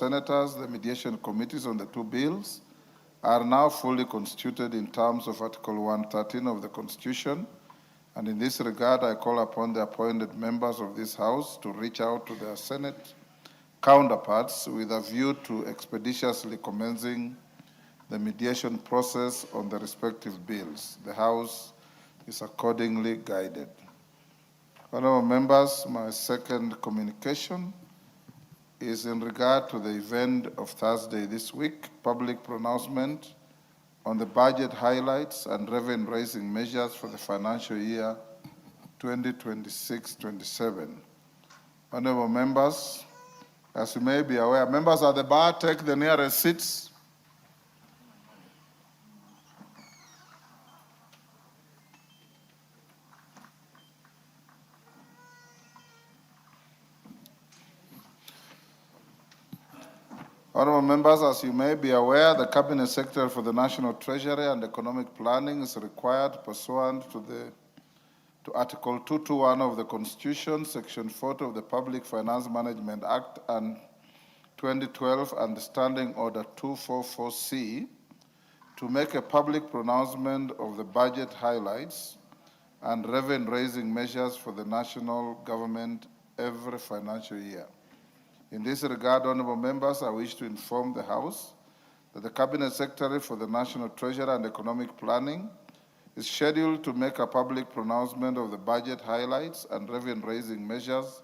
Senators, the mediation committees on the two bills are now fully constituted in terms of Article 113 of the Constitution. And in this regard, I call upon the appointed members of this House to reach out to their Senate counterparts with a view to expeditiously commencing the mediation process on the respective bills. The House is accordingly guided. Honorable members, my second communication is in regard to the event of Thursday this week, public pronouncement on the budget highlights and revenue-raising measures for the financial year 2026-27. Honorable members, as you may be aware, members at the bar, take the nearest seats. Honorable members, as you may be aware, the Cabinet Secretary for the National Treasury and Economic Planning is required pursuant to Article 221 of the Constitution, Section 40 of the Public Finance Management Act and 2012 and the Standing Order 244C to make a public pronouncement of the budget highlights and revenue-raising measures for the national government every financial year. In this regard, honorable members, I wish to inform the House that the Cabinet Secretary for the National Treasury and Economic Planning is scheduled to make a public pronouncement of the budget highlights and revenue-raising measures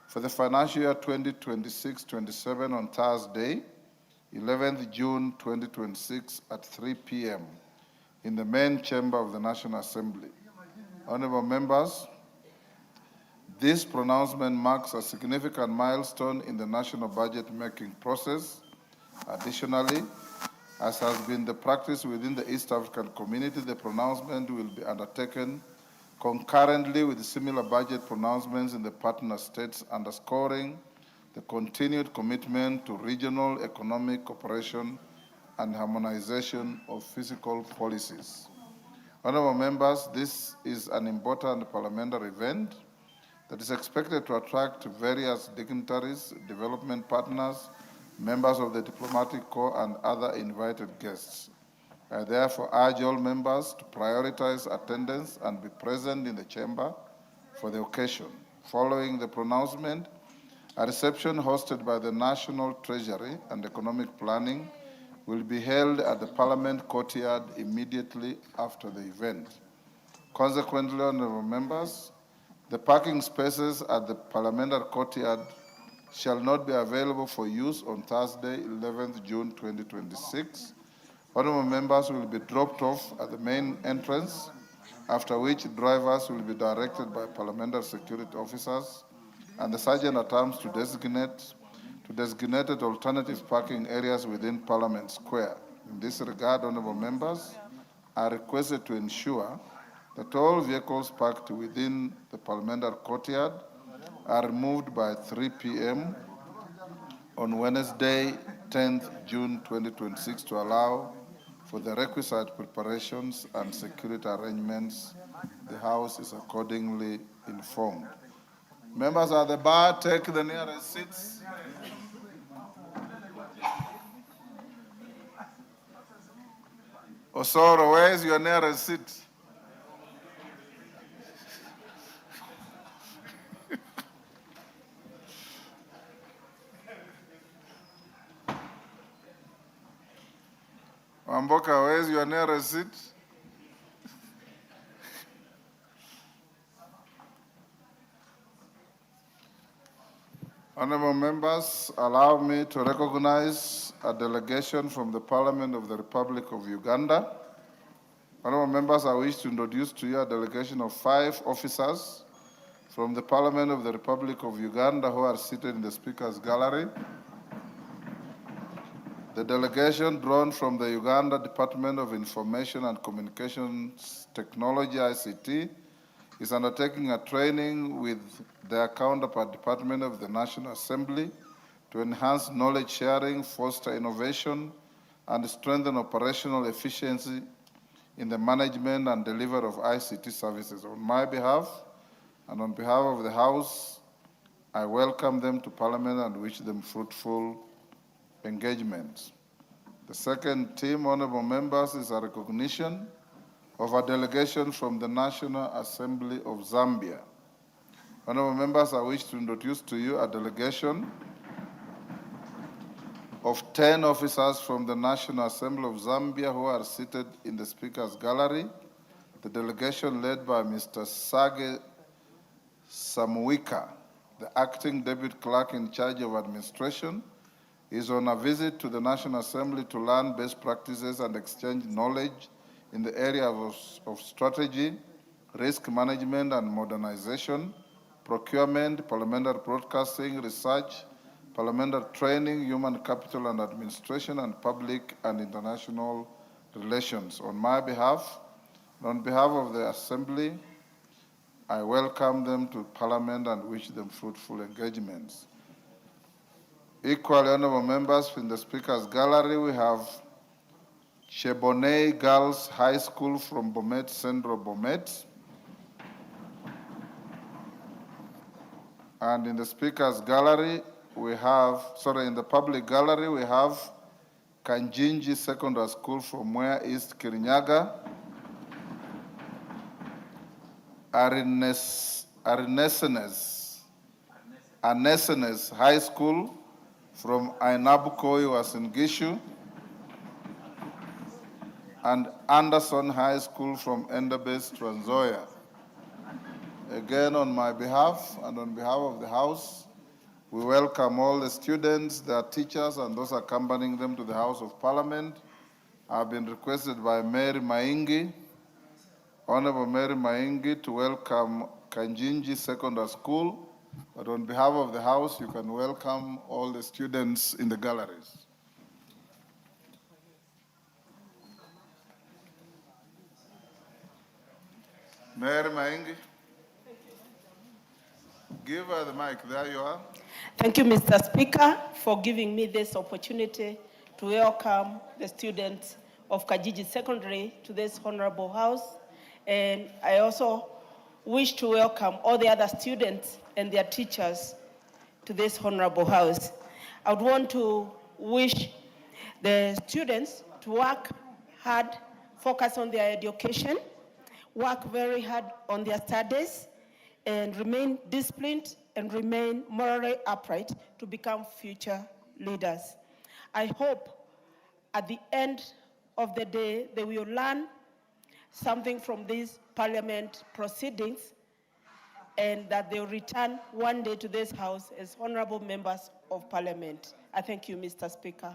for the financial year 2026-27 on Thursday, 11th June 2026 at 3 p.m. in the main chamber of the National Assembly. Honorable members, this pronouncement marks a significant milestone in the national budget-making process. Additionally, as has been the practice within the East African community, the pronouncement will be undertaken concurrently with similar budget pronouncements in the partner states, underscoring the continued commitment to regional economic cooperation and harmonization of fiscal policies. Honorable members, this is an important parliamentary event that is expected to attract various dignitaries, development partners, members of the diplomatic corps, and other invited guests. I therefore urge all members to prioritize attendance and be present in the chamber for the occasion. Following the pronouncement, a reception hosted by the National Treasury and Economic Planning will be held at the Parliament courtyard immediately after the event. Consequently, honorable members, the parking spaces at the Parliamentary courtyard shall not be available for use on Thursday, 11th June 2026. Honorable members will be dropped off at the main entrance, after which drivers will be directed by parliamentary security officers and the sergeant-at-arms to designated alternative parking areas within Parliament Square. In this regard, honorable members are requested to ensure that all vehicles parked within the Parliamentary courtyard are removed by 3 p.m. on Wednesday, 10th June 2026 to allow for the requisite preparations and security arrangements. The House is accordingly informed. Members at the bar, take the nearest seats. Osoro, where is your nearest seat? Wamboka, where is your nearest seat? Honorable members, allow me to recognize a delegation from the Parliament of the Republic of Uganda. Honorable members, I wish to introduce to you a delegation of 5 officers from the Parliament of the Republic of Uganda who are seated in the Speaker's Gallery. The delegation, drawn from the Uganda Department of Information and Communications Technology, ICT, is undertaking a training with their counterpart department of the National Assembly to enhance knowledge sharing, foster innovation, and strengthen operational efficiency in the management and delivery of ICT services. On my behalf and on behalf of the House, I welcome them to Parliament and wish them fruitful engagement. The second theme, honorable members, is a recognition of a delegation from the National Assembly of Zambia. Honorable members, I wish to introduce to you a delegation of 10 officers from the National Assembly of Zambia who are seated in the Speaker's Gallery. The delegation led by Mr. Sage Samuika, the acting deputy clerk in charge of administration, is on a visit to the National Assembly to learn best practices and exchange knowledge in the area of strategy, risk management and modernization, procurement, parliamentary broadcasting, research, parliamentary training, human capital and administration, and public and international relations. On my behalf, and on behalf of the Assembly, I welcome them to Parliament and wish them fruitful engagements. Equally honorable members, in the Speaker's Gallery, we have Chebonei Girls High School from Bomet, Central Bomet. And in the Speaker's Gallery, we have, in the public gallery, we have Kanjinji Secondary School from Mwea East, Kirinyaga. Arnesenes High School from Ainabukoi, Wasingishu. And Anderson High School from Endabes, Trans Nzoia. Again, on my behalf and on behalf of the House, we welcome all the students, their teachers, and those accompanying them to the House of Parliament. I've been requested by Mary Maingi, Honorable Mary Maingi, to welcome Kanjinji Secondary School. But on behalf of the House, you can welcome all the students in the galleries. Mary Maingi. Give her the mic. There you are. Thank you, Mr. Speaker, for giving me this opportunity to welcome the students of Kajiji Secondary to this honorable house. And I also wish to welcome all the other students and their teachers to this honorable house. I would want to wish the students to work hard, focus on their education, work very hard on their studies, and remain disciplined and remain morally upright to become future leaders. I hope at the end of the day, they will learn something from these parliament proceedings and that they will return one day to this house as honorable members of parliament. I thank you, Mr. Speaker.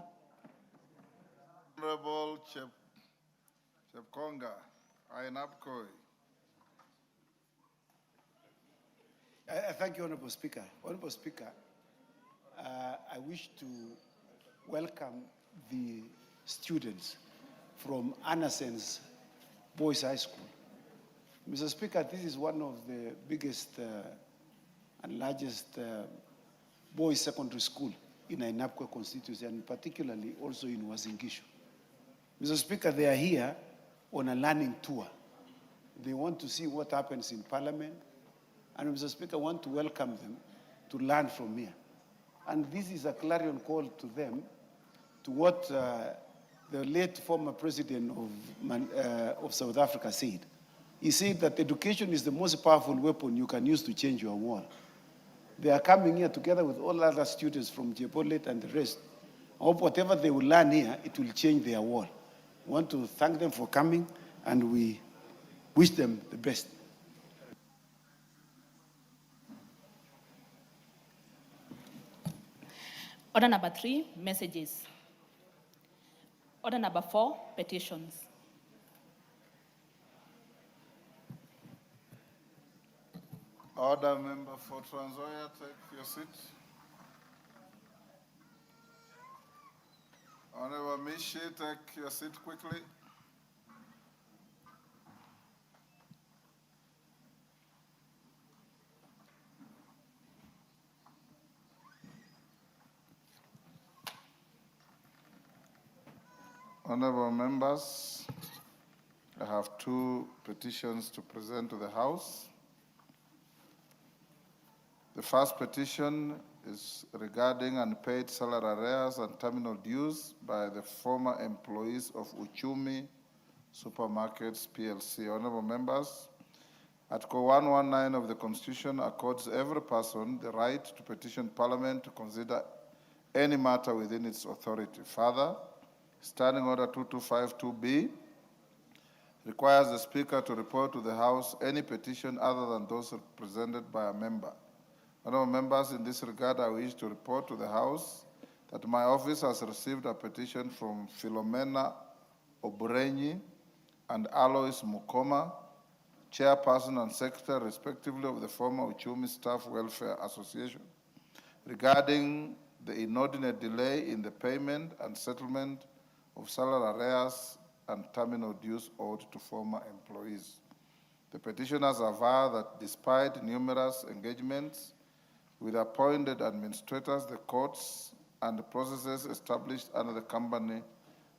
Honorable Chepkonga, Ainabkoi. Thank you, Honorable Speaker. Honorable Speaker, I wish to welcome the students from Anderson's Boys High School. Mr. Speaker, this is one of the biggest and largest boys secondary school in Ainabkwe constituency, and particularly also in Wasingishu. Mr. Speaker, they are here on a learning tour. They want to see what happens in Parliament, and Mr. Speaker, I want to welcome them to learn from here. And this is a clarion call to them to what the late former president of South Africa said. He said that education is the most powerful weapon you can use to change your world. They are coming here together with all other students from Jebolet and the rest. I hope whatever they will learn here, it will change their world. I want to thank them for coming, and we wish them the best. Order number 3, messages. Order number 4, petitions. Order member for Trans Nzoia, take your seat. Honorable Mishi, take your seat quickly. Honorable members, I have 2 petitions to present to the House. The first petition is regarding unpaid salary arrears and terminal dues by the former employees of Uchumi Supermarkets PLC. Honorable members, Article 119 of the Constitution accords every person the right to petition Parliament to consider any matter within its authority. Further, Standing Order 2252B requires the Speaker to report to the House any petition other than those presented by a member. Honorable members, in this regard, I wish to report to the House that my office has received a petition from Philomena Oburenyi and Alois Mukoma, Chairperson and Secretary, respectively, of the former Uchumi Staff Welfare Association, regarding the inordinate delay in the payment and settlement of salary arrears and terminal dues owed to former employees. The petitioners aver that despite numerous engagements with appointed administrators, the courts, and the processes established under the company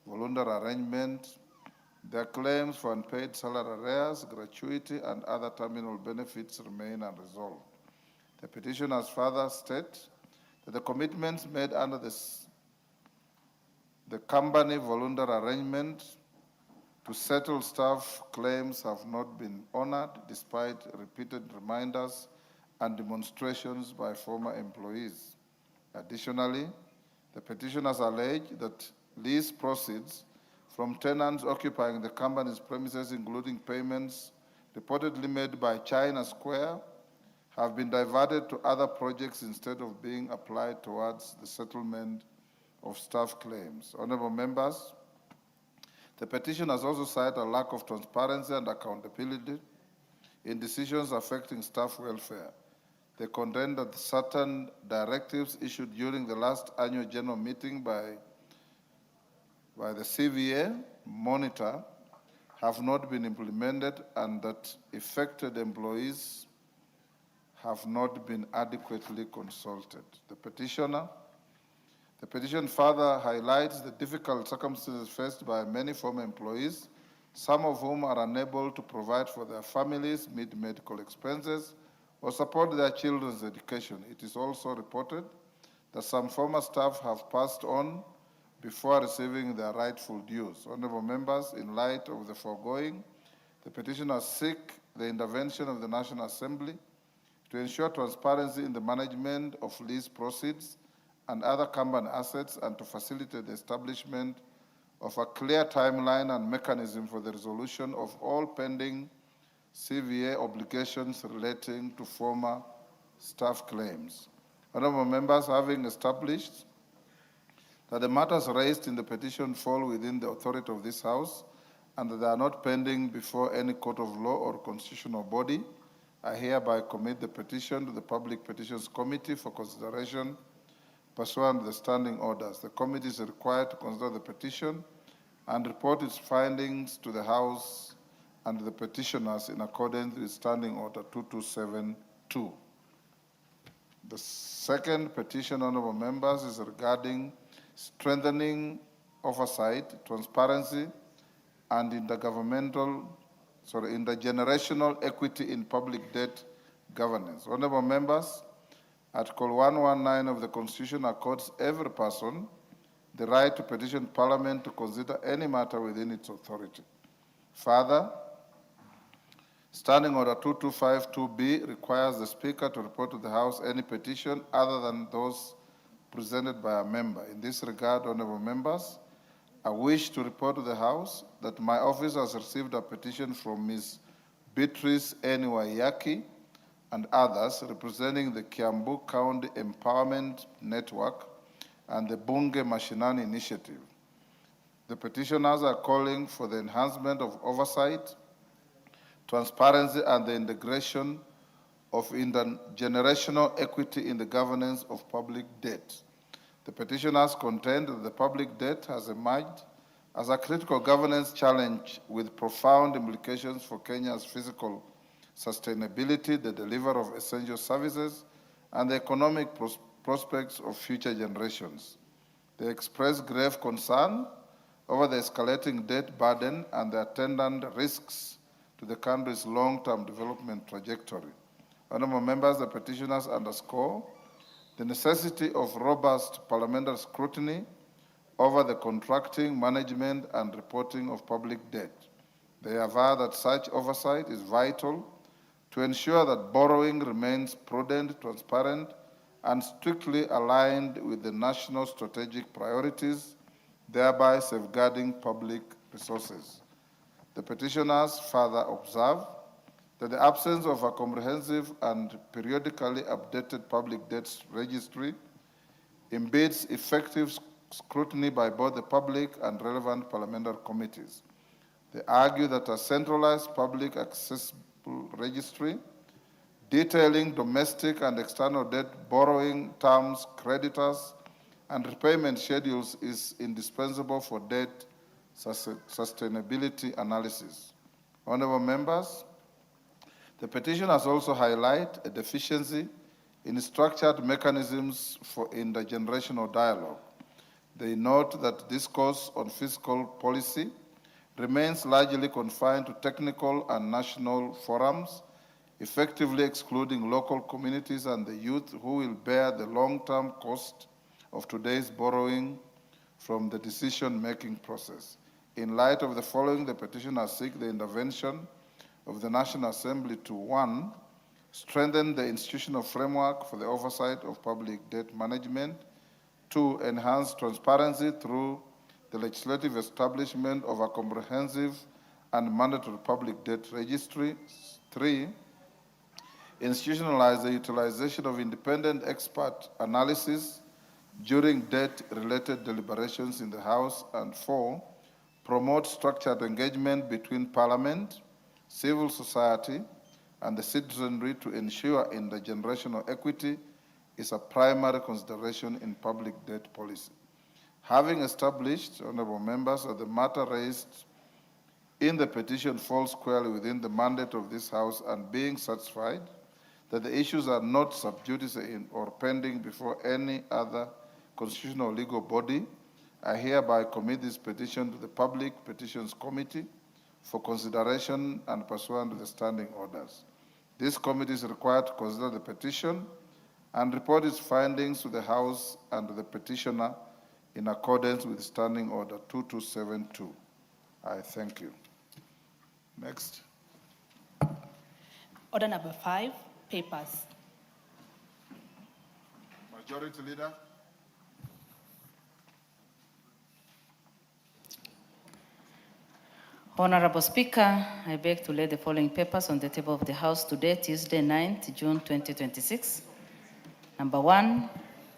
voluntary arrangement, their claims for unpaid salary arrears, gratuity, and other terminal benefits remain unresolved. The petitioners further state that the commitments made under the company voluntary arrangement to settle staff claims have not been honored despite repeated reminders and demonstrations by former employees. Additionally, the petitioners allege that lease proceeds from tenants occupying the company's premises, including payments reportedly made by China Square, have been diverted to other projects instead of being applied towards the settlement of staff claims. Honorable members, the petitioners also cite a lack of transparency and accountability in decisions affecting staff welfare. They contend that certain directives issued during the last annual general meeting by the CVA monitor have not been implemented and that affected employees have not been adequately consulted. The petition further highlights the difficult circumstances faced by many former employees, some of whom are unable to provide for their families, meet medical expenses, or support their children's education. It is also reported that some former staff have passed on before receiving their rightful dues. Honorable members, in light of the foregoing, the petitioners seek the intervention of the National Assembly to ensure transparency in the management of lease proceeds and other company assets and to facilitate the establishment of a clear timeline and mechanism for the resolution of all pending CVA obligations relating to former staff claims. Honorable members, having established that the matters raised in the petition fall within the authority of this House and that they are not pending before any court of law or constitutional body, I hereby commit the petition to the Public Petitions Committee for consideration pursuant to the standing orders. The committee is required to consider the petition and report its findings to the House and the petitioners in accordance with Standing Order 2272. The second petition, honorable members, is regarding strengthening oversight, transparency, and intergenerational equity in public debt governance. Honorable members, Article 119 of the Constitution accords every person the right to petition Parliament to consider any matter within its authority. Further, Standing Order 2252B requires the Speaker to report to the House any petition other than those presented by a member. In this regard, honorable members, I wish to report to the House that my office has received a petition from Ms. Beatrice Eniwayaki and others representing the Kiambu County Empowerment Network and the Bunge Mashinani Initiative. The petitioners are calling for the enhancement of oversight, transparency, and the integration of intergenerational equity in the governance of public debt. The petitioners contend that the public debt has emerged as a critical governance challenge with profound implications for Kenya's physical sustainability, the delivery of essential services, and the economic prospects of future generations. They express grave concern over the escalating debt burden and the attendant risks to the country's long-term development trajectory. Honorable members, the petitioners underscore the necessity of robust parliamentary scrutiny over the contracting, management, and reporting of public debt. They aver that such oversight is vital to ensure that borrowing remains prudent, transparent, and strictly aligned with the national strategic priorities, thereby safeguarding public resources. The petitioners further observe that the absence of a comprehensive and periodically updated public debts registry impedes effective scrutiny by both the public and relevant parliamentary committees. They argue that a centralized public accessible registry detailing domestic and external debt borrowing terms, creditors, and repayment schedules is indispensable for debt sustainability analysis. Honorable members, the petitioners also highlight a deficiency in structured mechanisms for intergenerational dialogue. They note that discourse on fiscal policy remains largely confined to technical and national forums, effectively excluding local communities and the youth who will bear the long-term cost of today's borrowing from the decision-making process. In light of the following, the petitioners seek the intervention of the National Assembly to 1, strengthen the institutional framework for the oversight of public debt management, 2, enhance transparency through the legislative establishment of a comprehensive and mandatory public debt registry, 3, institutionalize the utilization of independent expert analysis during debt-related deliberations in the House, and 4, promote structured engagement between Parliament, civil society, and the citizenry to ensure intergenerational equity is a primary consideration in public debt policy. Having established, honorable members, that the matter raised in the petition falls squarely within the mandate of this House, and being satisfied that the issues are not sub judice or pending before any other constitutional or legal body, I hereby commit this petition to the Public Petitions Committee for consideration and pursuant to the standing orders. This committee is required to consider the petition and report its findings to the House and to the petitioner in accordance with Standing Order 2272. I thank you. Next. Order number 5, papers. Majority Leader. Honorable Speaker, I beg to lay the following papers on the table of the House today, Tuesday, 9th June 2026. Number 1,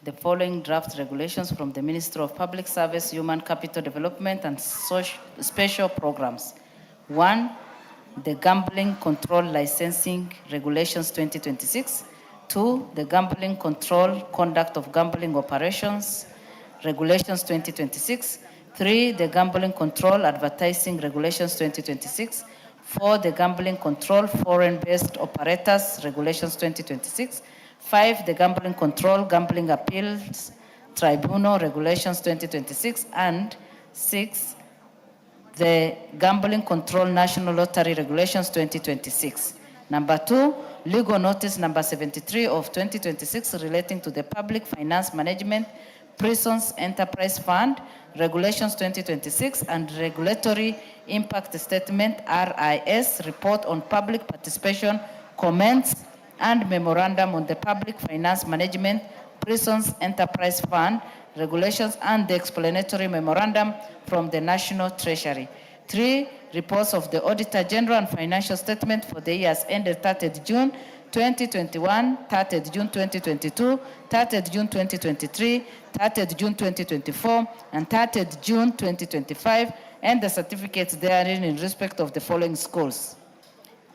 the following draft regulations from the Ministry of Public Service, Human Capital Development and Special Programs. 1, the Gambling Control Licensing Regulations 2026. 2, the Gambling Control Conduct of Gambling Operations Regulations 2026. 3, the Gambling Control Advertising Regulations 2026. 4, the Gambling Control Foreign-Based Operators Regulations 2026. 5, the Gambling Control Gambling Appeals Tribunal Regulations 2026. And 6, the Gambling Control National Lottery Regulations 2026. Number 2, legal notice number 73 of 2026 relating to the Public Finance Management Prisons Enterprise Fund Regulations 2026 and Regulatory Impact Statement RIS report on public participation, comments, and memorandum on the Public Finance Management Prisons Enterprise Fund Regulations and the explanatory memorandum from the National Treasury. 3, reports of the Auditor General and financial statement for the years ended 30th June 2021, 30th June 2022, 30th June 2023, 30th June 2024, and 30th June 2025, and the certificates therein in respect of the following schools.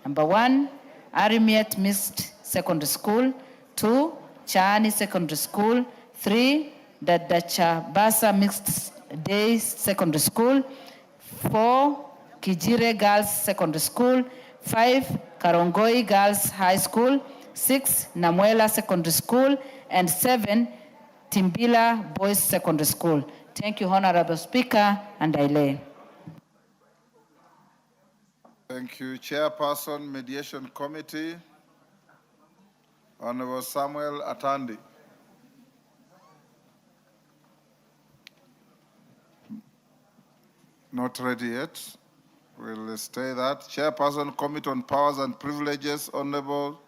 Number 1, Arimiet Mixed Secondary School. 2, Chaani Secondary School. 3, Dadachabasa Mixed Day Secondary School. 4, Kijire Girls Secondary School. 5, Karongoi Girls High School. 6, Namuela Secondary School. And 7, Timbila Boys Secondary School. Thank you, Honorable Speaker, and I lay. Thank you. Chairperson, Mediation Committee, Honorable Samuel Atandi. Not ready yet. We'll stay that. Chairperson, Committee on Powers and Privileges, Honorable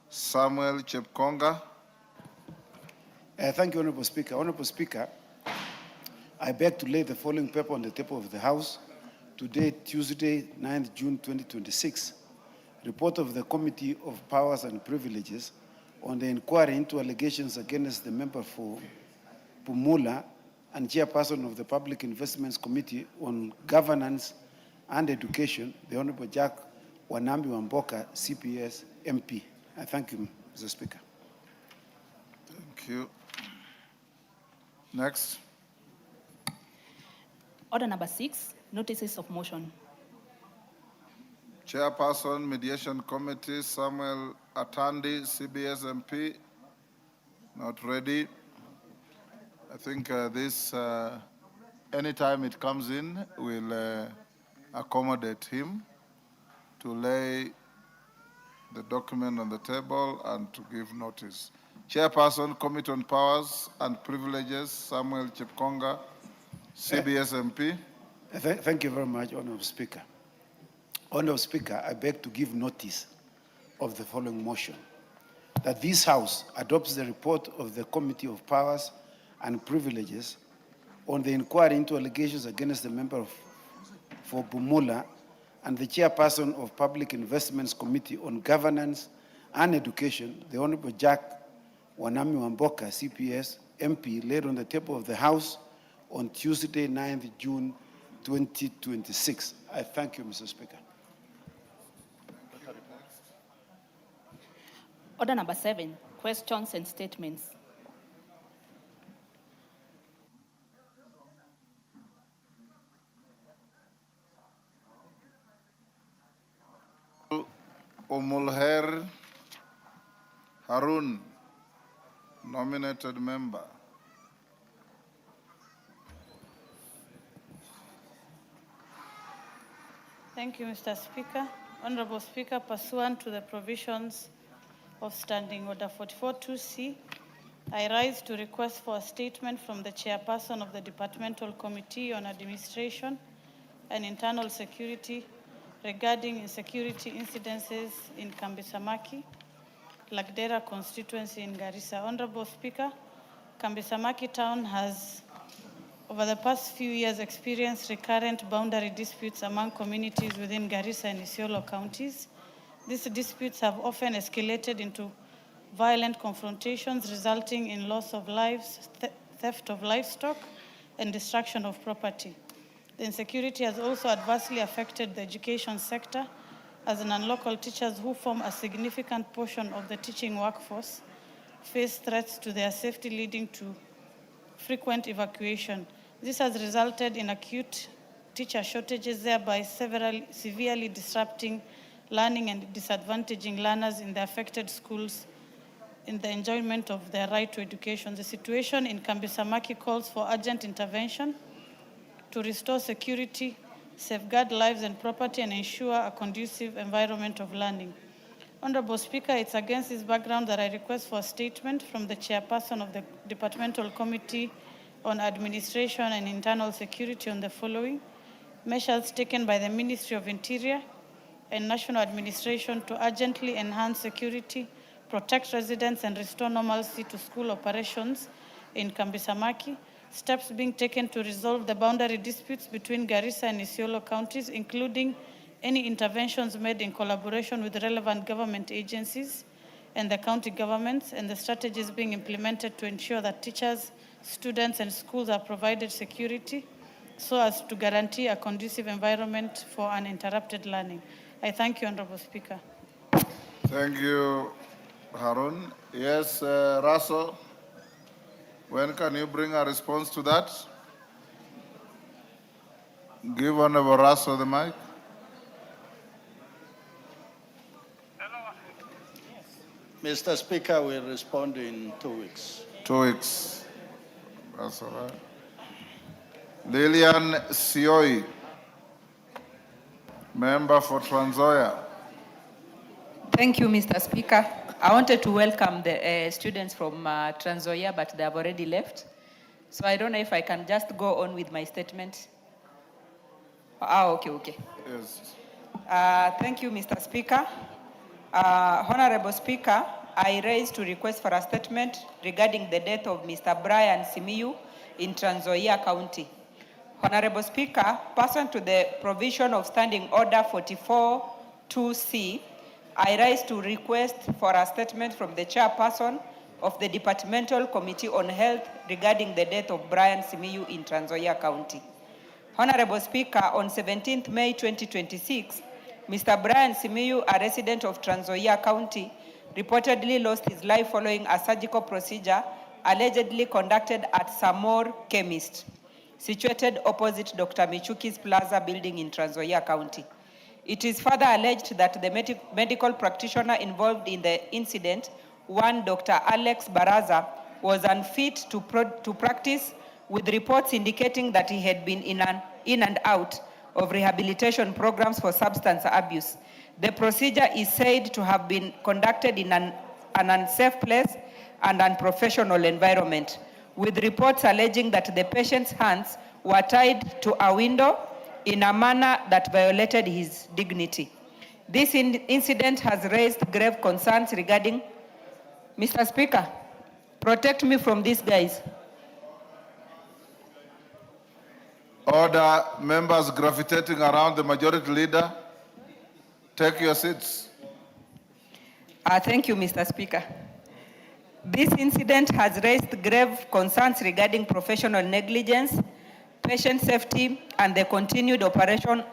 Samuel Chepkonga. Thank you, Honorable Speaker. Honorable Speaker, I beg to lay the following paper on the table of the House today, Tuesday, 9th June 2026. Report of the Committee of Powers and Privileges on the inquiry into allegations against the member for Pumula and chairperson of the Public Investments Committee on Governance and Education, the Honorable Jack Wanambi Wamboka, CPS MP. I thank you, Mr. Speaker. Thank you. Next. Order number 6, notices of motion. Chairperson, Mediation Committee, Samuel Atandi, CBS MP. Not ready. I think this, anytime it comes in, we'll accommodate him to lay the document on the table and to give notice. Chairperson, Committee on Powers and Privileges, Samuel Chepkonga, CBS MP. Thank you very much, Honorable Speaker. Honorable Speaker, I beg to give notice of the following motion: that this House adopts the report of the Committee of Powers and Privileges on the inquiry into allegations against the member for Bumula and the chairperson of Public Investments Committee on Governance and Education, the Honorable Jack Wanami Wamboka, CPS MP, laid on the table of the House on Tuesday, 9th June 2026. I thank you, Mr. Speaker. Order number 7, questions and statements. Omulher Harun, nominated member. Thank you, Mr. Speaker. Honorable Speaker, pursuant to the provisions of Standing Order 44-2C, I rise to request for a statement from the chairperson of the Departmental Committee on Administration and Internal Security regarding insecurity incidences in Kambisamaki, Lagdera constituency in Garissa. Honorable Speaker, Kambisamaki town has, over the past few years, experienced recurrent boundary disputes among communities within Garissa and Isiolo counties. These disputes have often escalated into violent confrontations, resulting in loss of lives, theft of livestock, and destruction of property. The insecurity has also adversely affected the education sector, as non-local teachers who form a significant portion of the teaching workforce face threats to their safety, leading to frequent evacuation. This has resulted in acute teacher shortages, thereby severely disrupting learning and disadvantaging learners in the affected schools in the enjoyment of their right to education. The situation in Kambisamaki calls for urgent intervention to restore security, safeguard lives and property, and ensure a conducive environment of learning. Honorable Speaker, it's against this background that I request for a statement from the chairperson of the Departmental Committee on Administration and Internal Security on the following: measures taken by the Ministry of Interior and National Administration to urgently enhance security, protect residents, and restore normalcy to school operations in Kambisamaki. Steps being taken to resolve the boundary disputes between Garissa and Isiolo counties, including any interventions made in collaboration with relevant government agencies and the county governments, and the strategies being implemented to ensure that teachers, students, and schools are provided security so as to guarantee a conducive environment for uninterrupted learning. I thank you, Honorable Speaker. Thank you, Harun. Yes, Russell, when can you bring a response to that? Give Honorable Russell the mic. Mr. Speaker, we'll respond in 2 weeks. 2 weeks. That's all right. Lillian Sioi, member for Trans Nzoia. Thank you, Mr. Speaker. I wanted to welcome the students from Trans Nzoia, but they have already left. So I don't know if I can just go on with my statement. Okay. Yes. Thank you, Mr. Speaker. Honorable Speaker, I raise to request for a statement regarding the death of Mr. Brian Simiyu in Trans Nzoia County. Honorable Speaker, pursuant to the provision of Standing Order 44-2C, I rise to request for a statement from the chairperson of the Departmental Committee on Health regarding the death of Brian Simiyu in Trans Nzoia County. Honorable Speaker, on 17th May 2026, Mr. Brian Simiyu, a resident of Trans Nzoia County, reportedly lost his life following a surgical procedure allegedly conducted at Samor Chemist, situated opposite Dr. Michuki's Plaza building in Trans Nzoia County. It is further alleged that the medical practitioner involved in the incident, one Dr. Alex Baraza, was unfit to practice, with reports indicating that he had been in and out of rehabilitation programs for substance abuse. The procedure is said to have been conducted in an unsafe place and unprofessional environment, with reports alleging that the patient's hands were tied to a window in a manner that violated his dignity. This incident has raised grave concerns regarding... Mr. Speaker, protect me from these guys. Order, members gravitating around the majority leader, take your seats. Thank you, Mr. Speaker. This incident has raised grave concerns regarding professional negligence, patient safety, and the continued operation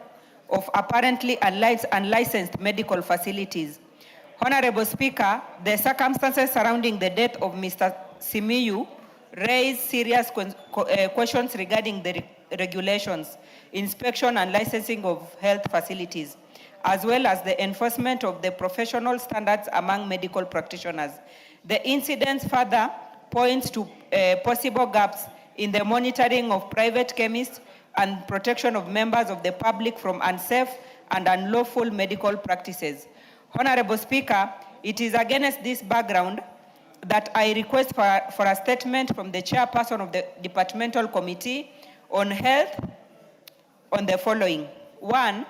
of apparently unlicensed medical facilities. Honorable Speaker, the circumstances surrounding the death of Mr. Simiyu raise serious questions regarding the regulations, inspection and licensing of health facilities, as well as the enforcement of the professional standards among medical practitioners. The incident further points to possible gaps in the monitoring of private chemists and protection of members of the public from unsafe and unlawful medical practices. Honorable Speaker, it is against this background that I request for a statement from the chairperson of the Departmental Committee on Health on the following. One,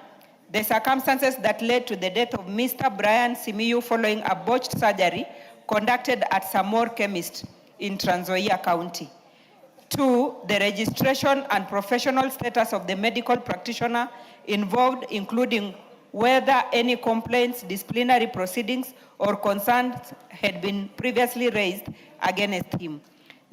the circumstances that led to the death of Mr. Brian Simiyu following a botched surgery conducted at Samor Chemist in Trans Nzoia County. Two, the registration and professional status of the medical practitioner involved, including whether any complaints, disciplinary proceedings, or concerns had been previously raised against him.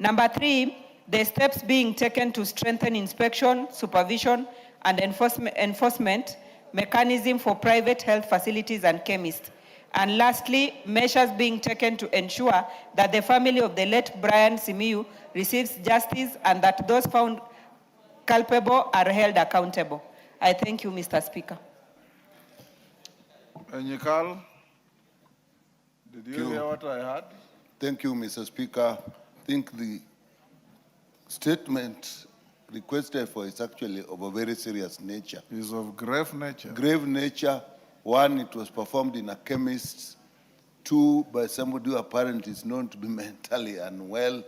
Number three, the steps being taken to strengthen inspection, supervision, and enforcement mechanism for private health facilities and chemists. And lastly, measures being taken to ensure that the family of the late Brian Simiyu receives justice and that those found culpable are held accountable. I thank you, Mr. Speaker. Enyikal, did you hear what I heard? Thank you, Mr. Speaker. I think the statement requested for is actually of a very serious nature. Is of grave nature. Grave nature. One, it was performed in a chemist. Two, by somebody who apparently is known to be mentally unwell.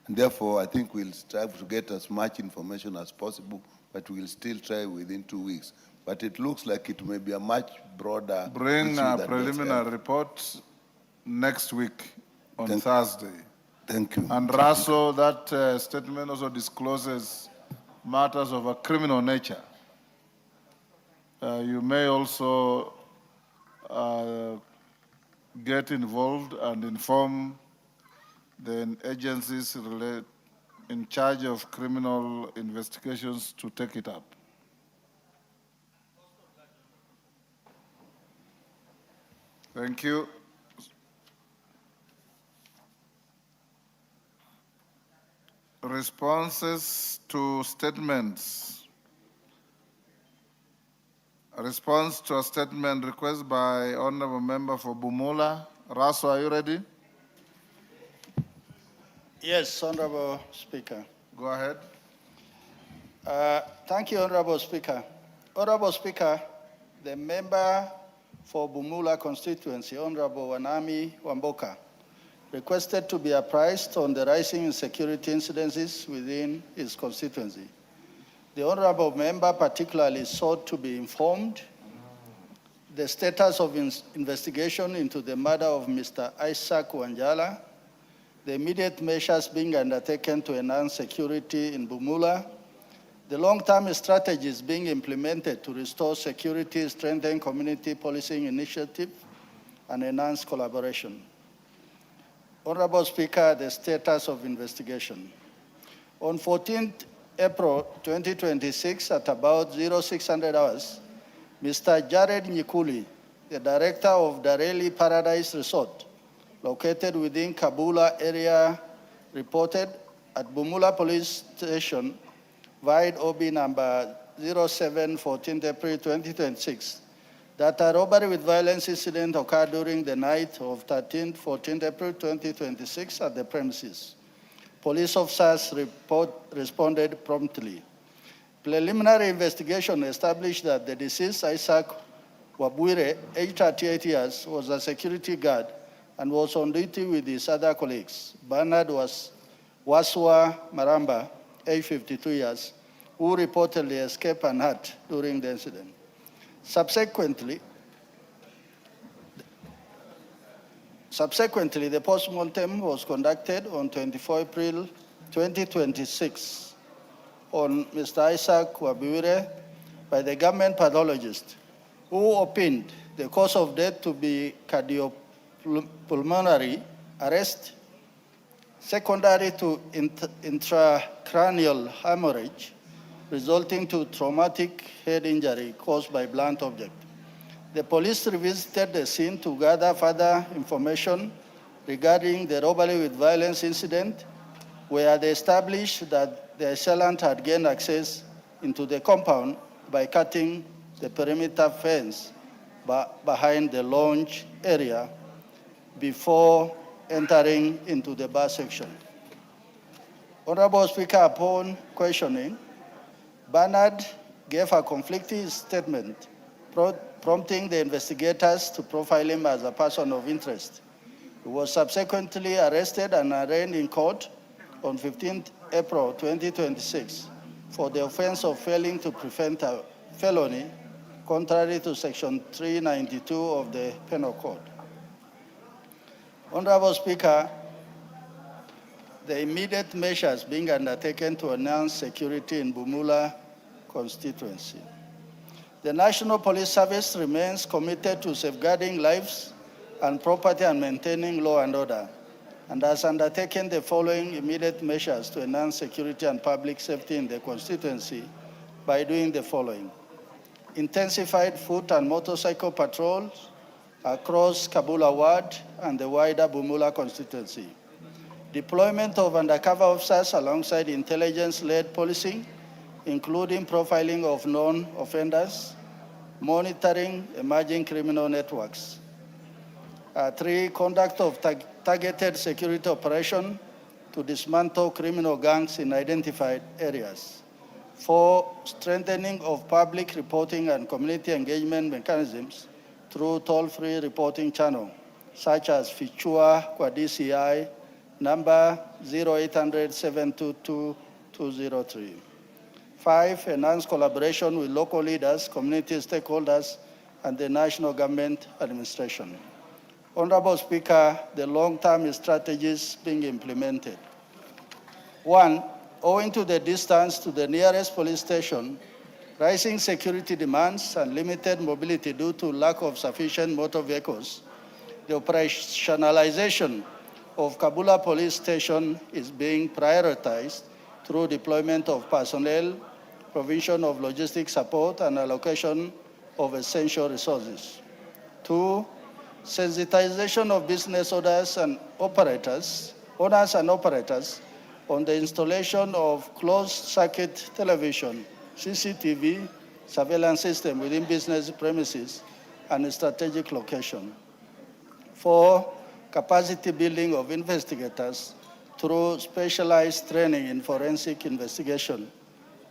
And therefore, I think we'll strive to get as much information as possible, but we'll still try within 2 weeks. But it looks like it may be a much broader... Bring a preliminary report next week on Thursday. Thank you. And also, that statement also discloses matters of a criminal nature. You may also get involved and inform the agencies in charge of criminal investigations to take it up. Thank you. Responses to statements. A response to a statement requested by Honorable Member for Bumula. Raso, are you ready? Yes, Honorable Speaker. Go ahead. Thank you, Honorable Speaker. Honorable Speaker, the member for Bumula constituency, Honorable Wanami Wamboka, requested to be apprised on the rising insecurity incidences within his constituency. The honorable member particularly sought to be informed the status of investigation into the murder of Mr. Isaac Wanjala, the immediate measures being undertaken to enhance security in Bumula, the long-term strategies being implemented to restore security, strengthen community policing initiative, and enhance collaboration. Honorable Speaker, the status of investigation. On 14th April 2026 at about 0600 hours, Mr. Jared Nyikuli, the director of Dareli Paradise Resort, located within Kabula area, reported at Bumula Police Station, via OB number 07 14th April 2026, that a robbery with violence incident occurred during the night of 14th April 2026 at the premises. Police officers responded promptly. Preliminary investigation established that the deceased Isaac Wabwire, aged 38 years, was a security guard and was on duty with his other colleagues. Bernard was Waswa Maramba, aged 52 years, who reportedly escaped unhurt during the incident. Subsequently, the postmortem was conducted on 24 April 2026 on Mr. Isaac Wabiwire by the government pathologist, who opined the cause of death to be cardiopulmonary arrest secondary to intracranial hemorrhage resulting to traumatic head injury caused by blunt object. The police revisited the scene to gather further information regarding the robbery with violence incident, where they established that the assailant had gained access into the compound by cutting the perimeter fence behind the lounge area before entering into the bar section. Honorable Speaker, upon questioning, Bernard gave a conflicting statement, prompting the investigators to profile him as a person of interest. He was subsequently arrested and arraigned in court on 15th April 2026 for the offense of failing to prevent a felony contrary to Section 392 of the Penal Code. Honorable Speaker, the immediate measures being undertaken to enhance security in Bumula constituency. The National Police Service remains committed to safeguarding lives and property and maintaining law and order, and has undertaken the following immediate measures to enhance security and public safety in the constituency by doing the following: intensified foot and motorcycle patrols across Kabula Ward and the wider Bumula constituency, deployment of undercover officers alongside intelligence-led policing, including profiling of known offenders, monitoring emerging criminal networks. 3, conduct of targeted security operation to dismantle criminal gangs in identified areas. 4, strengthening of public reporting and community engagement mechanisms through toll-free reporting channel, such as Fichua kwa DCI number 0800 722 203. 5, enhance collaboration with local leaders, community stakeholders, and the national government administration. Honorable Speaker, the long-term strategies being implemented. 1, owing to the distance to the nearest police station, rising security demands, and limited mobility due to lack of sufficient motor vehicles, the operationalization of Kabula Police Station is being prioritized through deployment of personnel, provision of logistic support, and allocation of essential resources. 2, sensitization of business owners and operators on the installation of closed-circuit television, CCTV, surveillance system within business premises and strategic location. 4, capacity building of investigators through specialized training in forensic investigation,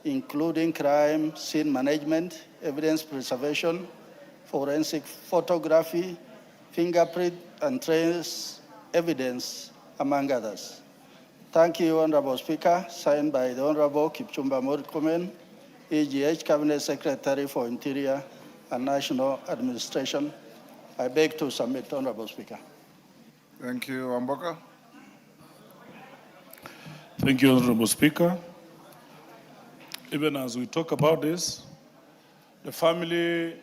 including crime scene management, evidence preservation, forensic photography, fingerprint and trace evidence, among others. Thank you, Honorable Speaker. Signed by the Honorable Kipchumba Murkomen, EGH, Cabinet Secretary for Interior and National Administration. I beg to submit, Honorable Speaker. Thank you. Wamboka. Thank you, Honorable Speaker. Even as we talk about this, the family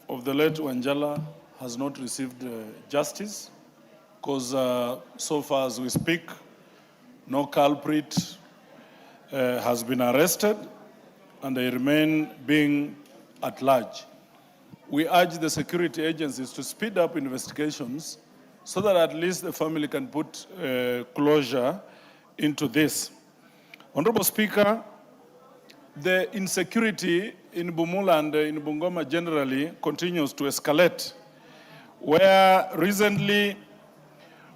of the late Wanjala has not received justice because so far as we speak, no culprit has been arrested and they remain being at large. We urge the security agencies to speed up investigations so that at least the family can put closure into this. Honorable Speaker, the insecurity in Bumula and in Bungoma generally continues to escalate, where recently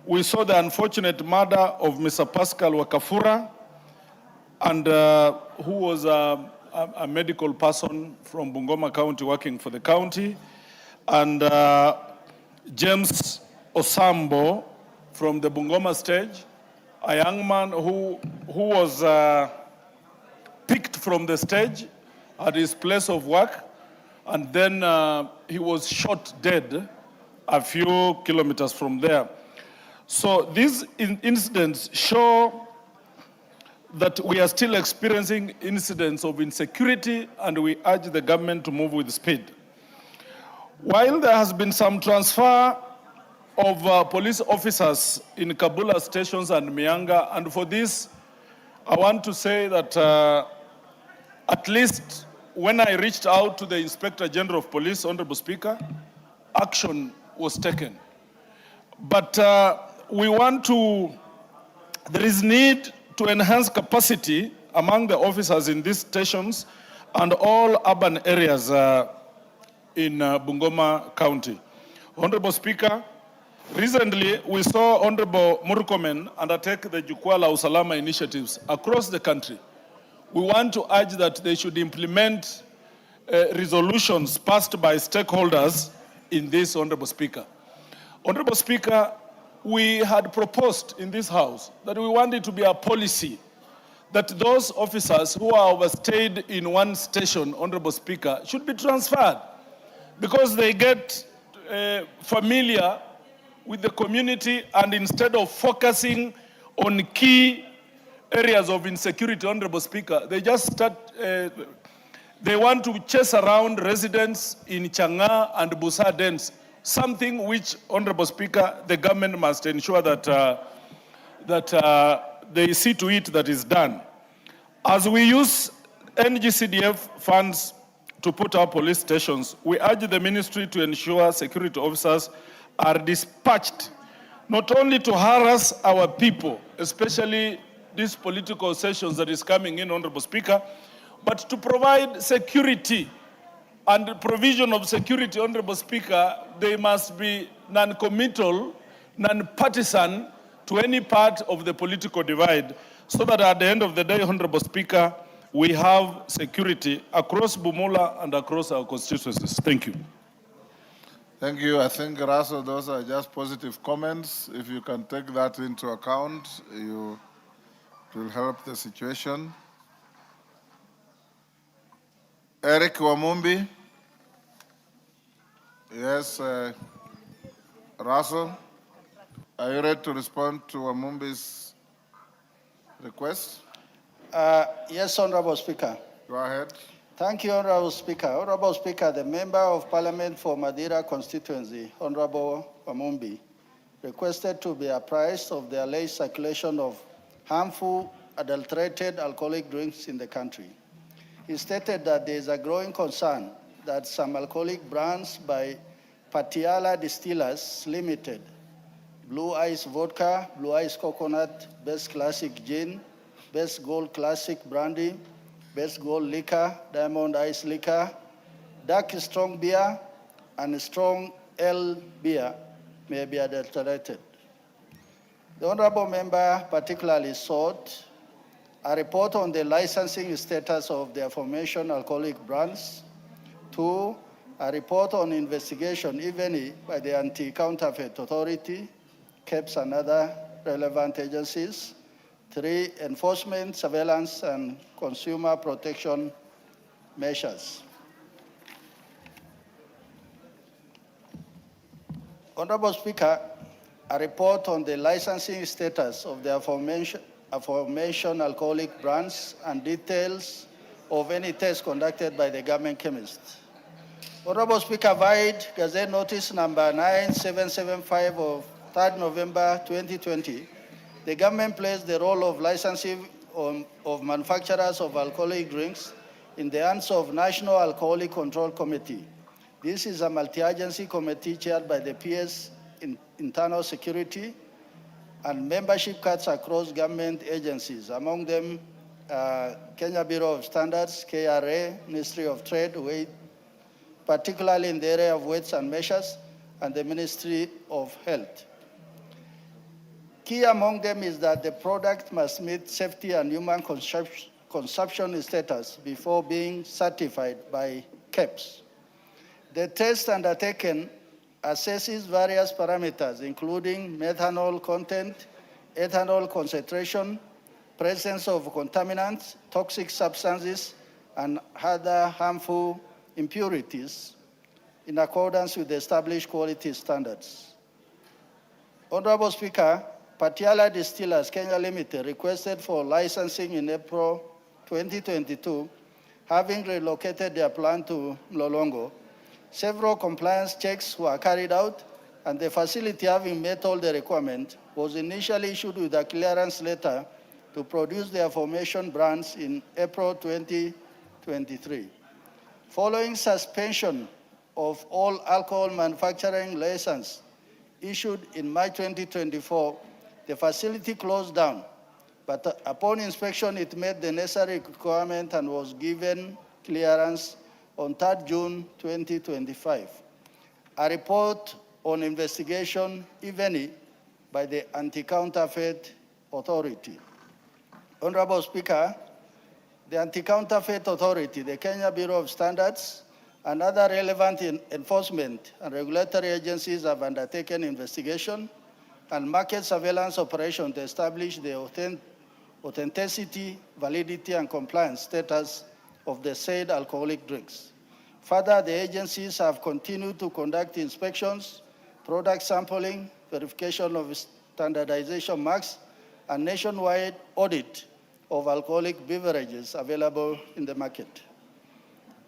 we saw the unfortunate murder of Mr. Pascal Wakafura, and who was a medical person from Bungoma County working for the county, and James Osambo from the Bungoma stage, a young man who was picked from the stage at his place of work, and then he was shot dead a few kilometers from there. So these incidents show that we are still experiencing incidents of insecurity, and we urge the government to move with speed. While there has been some transfer of police officers in Kabula stations and Mianga, and for this, I want to say that at least when I reached out to the Inspector General of Police, Honorable Speaker, action was taken. But there is need to enhance capacity among the officers in these stations and all urban areas in Bungoma County. Honorable Speaker, recently we saw Honorable Murkomen undertake the Jukwaa la Usalama initiatives across the country. We want to urge that they should implement resolutions passed by stakeholders in this, Honorable Speaker. Honorable Speaker, we had proposed in this House that we want it to be a policy that those officers who are overstayed in one station, Honorable Speaker, should be transferred because they get familiar with the community, and instead of focusing on key areas of insecurity, Honorable Speaker, they just start, they want to chase around residents in Chang'a and Busa dens, something which, Honorable Speaker, the government must ensure that, they see to it that is done. As we use NGCDF funds to put our police stations, we urge the ministry to ensure security officers are dispatched not only to harass our people, especially these political sessions that is coming in, Honorable Speaker, but to provide security and the provision of security, Honorable Speaker. They must be non-committal, non-partisan to any part of the political divide, so that at the end of the day, Honorable Speaker, we have security across Bumula and across our constituencies. Thank you. Thank you. I think, Russell, those are just positive comments. If you can take that into account, it will help the situation. Eric Wamumbi. Yes, Russell, are you ready to respond to Wamumbi's request? Yes, Honorable Speaker. Go ahead. Thank you, Honorable Speaker. Honorable Speaker, the Member of Parliament for Madira constituency, Honorable Wamumbi, requested to be apprised of the alleged circulation of harmful, adulterated alcoholic drinks in the country. He stated that there is a growing concern that some alcoholic brands by Patiala Distillers Limited, Blue Ice Vodka, Blue Ice Coconut, Best Classic Gin, Best Gold Classic Brandy, Best Gold Liquor, Diamond Ice Liquor, Dark Strong Beer, and Strong Ale Beer may be adulterated. The Honorable Member particularly sought a report on the licensing status of the aforementioned alcoholic brands. 2, a report on investigation, even by the Anti-Counterfeit Authority, KEPS and other relevant agencies. 3, enforcement, surveillance, and consumer protection measures. Honorable Speaker, a report on the licensing status of the aforementioned alcoholic brands and details of any tests conducted by the government chemists. Honorable Speaker, vide Gazette Notice number 9775 of 3rd November 2020, the government placed the role of licensing of manufacturers of alcoholic drinks in the hands of National Alcoholic Control Committee. This is a multi-agency committee chaired by the PS Internal Security and membership cuts across government agencies, among them Kenya Bureau of Standards, KRA, Ministry of Trade, particularly in the area of weights and measures, and the Ministry of Health. Key among them is that the product must meet safety and human consumption status before being certified by KEPS. The test undertaken assesses various parameters, including methanol content, ethanol concentration, presence of contaminants, toxic substances, and other harmful impurities in accordance with the established quality standards. Honorable Speaker, Patiala Distillers Kenya Limited requested for licensing in April 2022, having relocated their plant to Mlolongo. Several compliance checks were carried out, and the facility, having met all the requirements, was initially issued with a clearance letter to produce the aforementioned brands in April 2023. Following suspension of all alcohol manufacturing license issued in March 2024, the facility closed down, but upon inspection, it met the necessary requirement and was given clearance on 3rd June 2025. A report on investigation, if any, by the Anti-Counterfeit Authority. Honorable Speaker, the Anti-Counterfeit Authority, the Kenya Bureau of Standards, and other relevant enforcement and regulatory agencies have undertaken investigation and market surveillance operation to establish the authenticity, validity, and compliance status of the said alcoholic drinks. Further, the agencies have continued to conduct inspections, product sampling, verification of standardization marks, and nationwide audit of alcoholic beverages available in the market.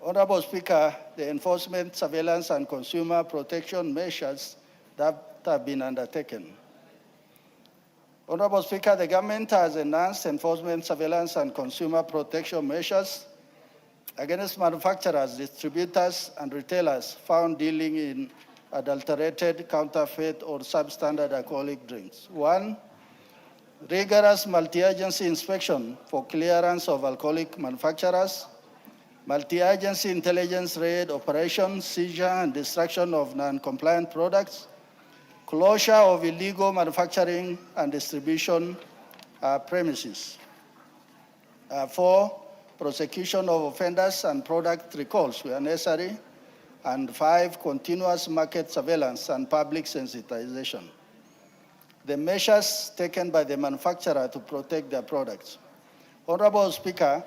Honorable Speaker, the enforcement, surveillance, and consumer protection measures that have been undertaken. Honorable Speaker, the government has enhanced enforcement, surveillance, and consumer protection measures against manufacturers, distributors, and retailers found dealing in adulterated, counterfeit, or substandard alcoholic drinks. 1, rigorous multi-agency inspection for clearance of alcoholic manufacturers, multi-agency intelligence raid operation, seizure and destruction of non-compliant products, closure of illegal manufacturing and distribution premises. 4, prosecution of offenders and product recalls where necessary. And 5, continuous market surveillance and public sensitization. The measures taken by the manufacturer to protect their products. Honorable Speaker,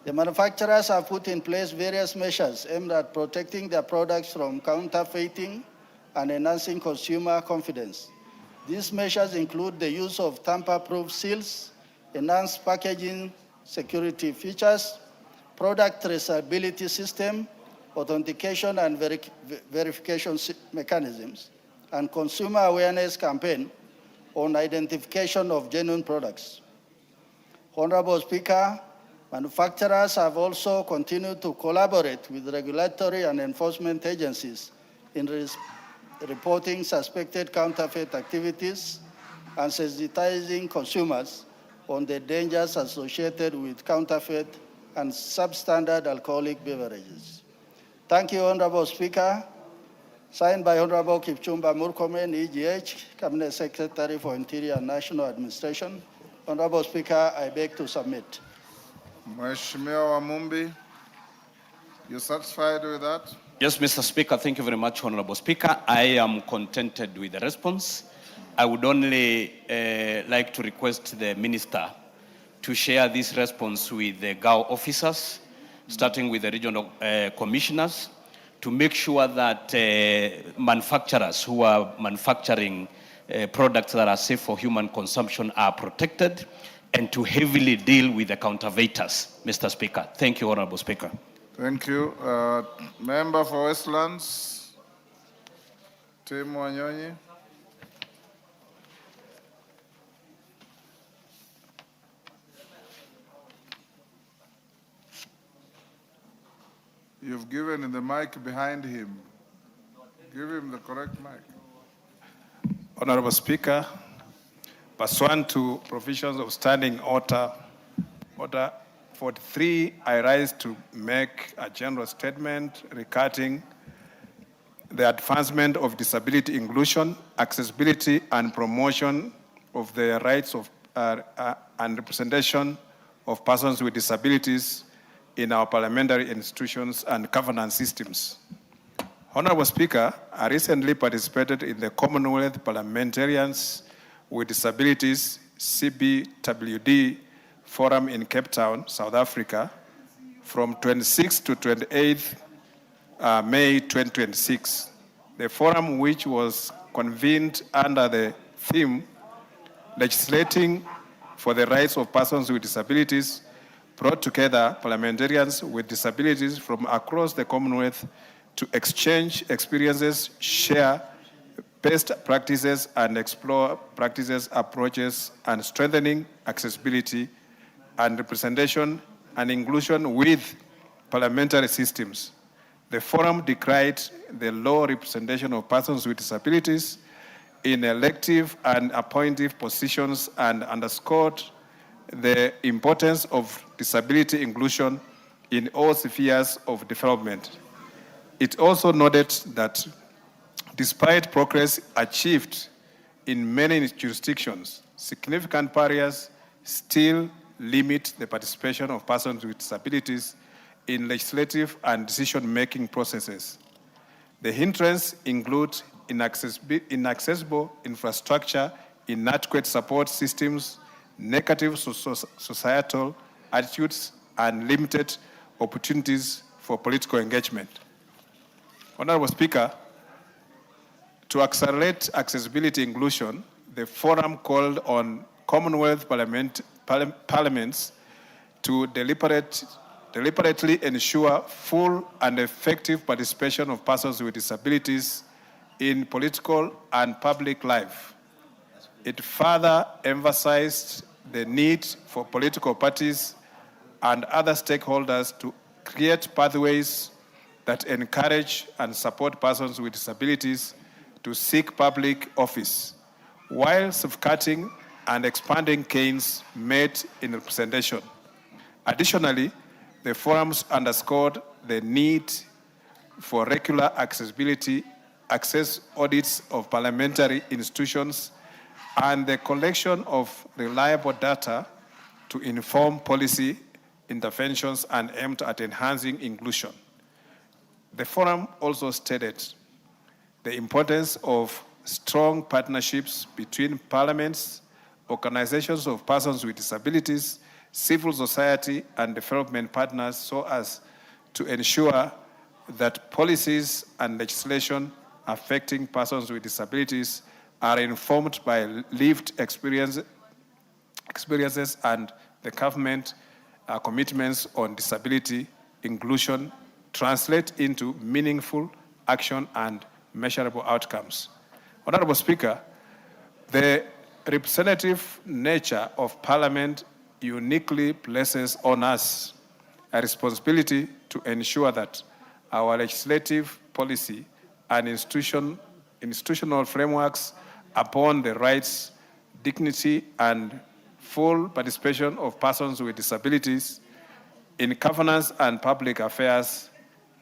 the manufacturers have put in place various measures aimed at protecting their products from counterfeiting and enhancing consumer confidence. These measures include the use of tamper-proof seals, enhanced packaging security features, product traceability system, authentication and verification mechanisms, and consumer awareness campaign on identification of genuine products. Honorable Speaker, manufacturers have also continued to collaborate with regulatory and enforcement agencies in reporting suspected counterfeit activities and sensitizing consumers on the dangers associated with counterfeit and substandard alcoholic beverages. Thank you, Honorable Speaker. Signed by Honorable Kipchumba Murkomen, EGH, Cabinet Secretary for Interior and National Administration. Honorable Speaker, I beg to submit. Mheshimiwa Wamumbi, you satisfied with that? Yes, Mr. Speaker, thank you very much, Honorable Speaker. I am contented with the response. I would only like to request the Minister to share this response with the GAO officers starting with the regional commissioners, to make sure that manufacturers who are manufacturing products that are safe for human consumption are protected, and to heavily deal with the counterfeiters, Mr. Speaker. Thank you, Honorable Speaker. Thank you. Member for Westlands, Tim Wanyonyi. You've given him the mic behind him. Give him the correct mic. Honorable Speaker, pursuant to provisions of Standing Order 43, I rise to make a general statement regarding the advancement of disability inclusion, accessibility, and promotion of the rights of and representation of persons with disabilities in our parliamentary institutions and governance systems. Honorable Speaker, I recently participated in the Commonwealth Parliamentarians with Disabilities CBWD Forum in Cape Town, South Africa, from 26th to 28th May 2026. The forum, which was convened under the theme Legislating for the Rights of Persons with Disabilities, brought together parliamentarians with disabilities from across the Commonwealth to exchange experiences, share best practices, and explore practices, approaches, and strengthening accessibility and representation and inclusion with parliamentary systems. The forum decried the low representation of persons with disabilities in elective and appointive positions and underscored the importance of disability inclusion in all spheres of development. It also noted that despite progress achieved in many jurisdictions, significant barriers still limit the participation of persons with disabilities in legislative and decision-making processes. The hindrances include inaccessible infrastructure, inadequate support systems, negative societal attitudes, and limited opportunities for political engagement. Honorable Speaker, to accelerate accessibility inclusion, the forum called on Commonwealth parliaments to deliberately ensure full and effective participation of persons with disabilities in political and public life. It further emphasized the need for political parties and other stakeholders to create pathways that encourage and support persons with disabilities to seek public office, while safeguarding and expanding gains made in representation. Additionally, the forums underscored the need for regular access audits of parliamentary institutions and the collection of reliable data to inform policy interventions and aimed at enhancing inclusion. The forum also stated the importance of strong partnerships between parliaments, organizations of persons with disabilities, civil society, and development partners so as to ensure that policies and legislation affecting persons with disabilities are informed by lived experiences and the government commitments on disability inclusion translate into meaningful action and measurable outcomes. Honorable Speaker, the representative nature of Parliament uniquely places on us a responsibility to ensure that our legislative policy and institutional frameworks upon the rights, dignity, and full participation of persons with disabilities in governance and public affairs.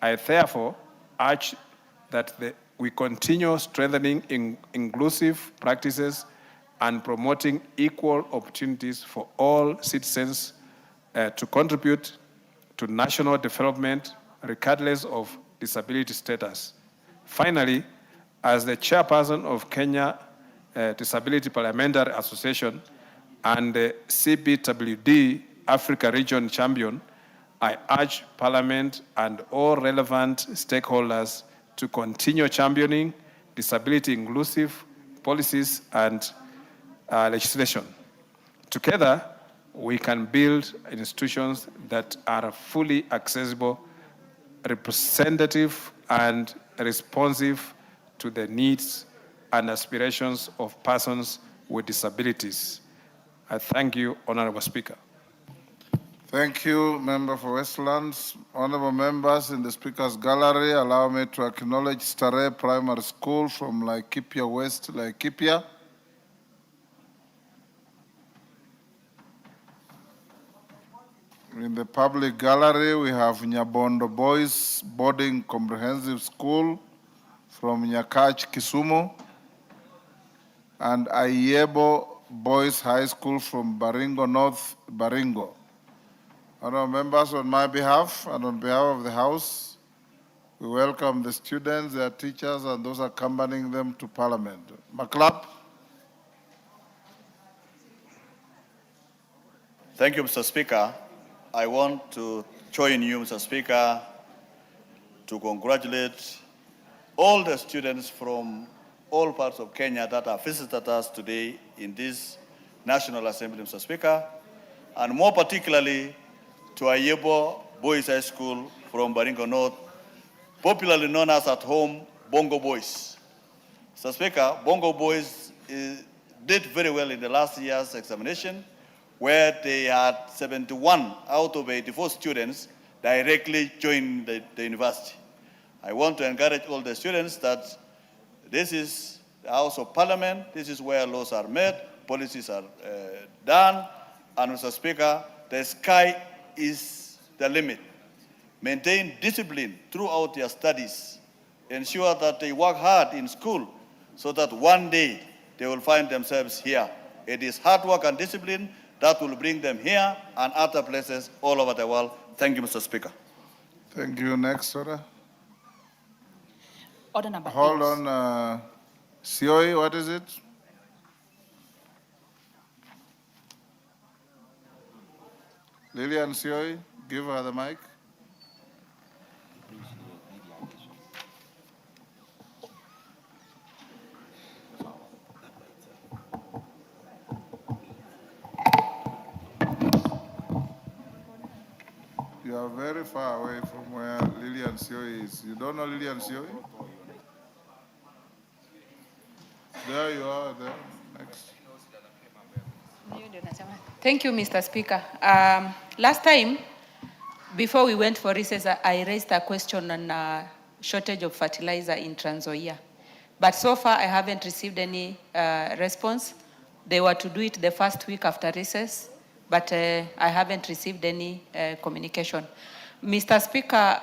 I therefore urge that we continue strengthening inclusive practices and promoting equal opportunities for all citizens to contribute to national development regardless of disability status. Finally, as the chairperson of Kenya Disability Parliamentary Association and the CBWD Africa Region Champion, I urge Parliament and all relevant stakeholders to continue championing disability-inclusive policies and legislation. Together, we can build institutions that are fully accessible, representative, and responsive to the needs and aspirations of persons with disabilities. I thank you, Honorable Speaker. Thank you, Member for Westlands. Honorable members in the Speaker's Gallery, allow me to acknowledge Starehe Primary School from Laikipia West, Laikipia. In the public gallery, we have Nyabondo Boys Boarding Comprehensive School from Nyakach, Kisumu, and Ayebo Boys High School from Baringo North, Baringo. Honorable members, on my behalf and on behalf of the House, we welcome the students, their teachers, and those accompanying them to Parliament. Maklap. Thank you, Mr. Speaker. I want to join you, Mr. Speaker, to congratulate all the students from all parts of Kenya that have visited us today in this National Assembly, Mr. Speaker, and more particularly to Ayebo Boys High School from Baringo North, popularly known as at home Bongo Boys. Mr. Speaker, Bongo Boys did very well in the last year's examination, where they had 71 out of 84 students directly join the university. I want to encourage all the students that this is the House of Parliament, this is where laws are made, policies are done, and Mr. Speaker, the sky is the limit. Maintain discipline throughout their studies. Ensure that they work hard in school so that one day they will find themselves here. It is hard work and discipline that will bring them here and other places all over the world. Thank you, Mr. Speaker. Thank you. Next order. Order number 8. Hold on. Sioi, what is it? Lillian Sioi, give her the mic. You are very far away from where Lillian Sioi is. You don't know Lillian Sioi? There you are, there. Next. Thank you, Mr. Speaker. Last time, before we went for recess, I raised a question on shortage of fertilizer in Trans Nzoia. But so far, I haven't received any response. They were to do it the first week after recess, but I haven't received any communication. Mr. Speaker,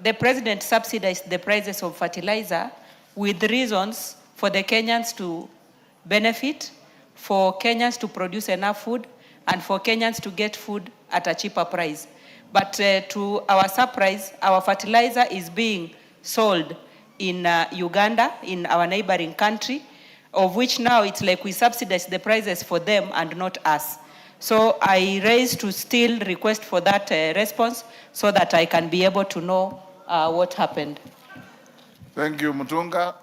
the President subsidized the prices of fertilizer with reasons for the Kenyans to benefit, for Kenyans to produce enough food, and for Kenyans to get food at a cheaper price. But to our surprise, our fertilizer is being sold in Uganda, in our neighboring country, of which now it's like we subsidize the prices for them and not us. So I raised to still request for that response so that I can be able to know what happened. Thank you, Mutunga.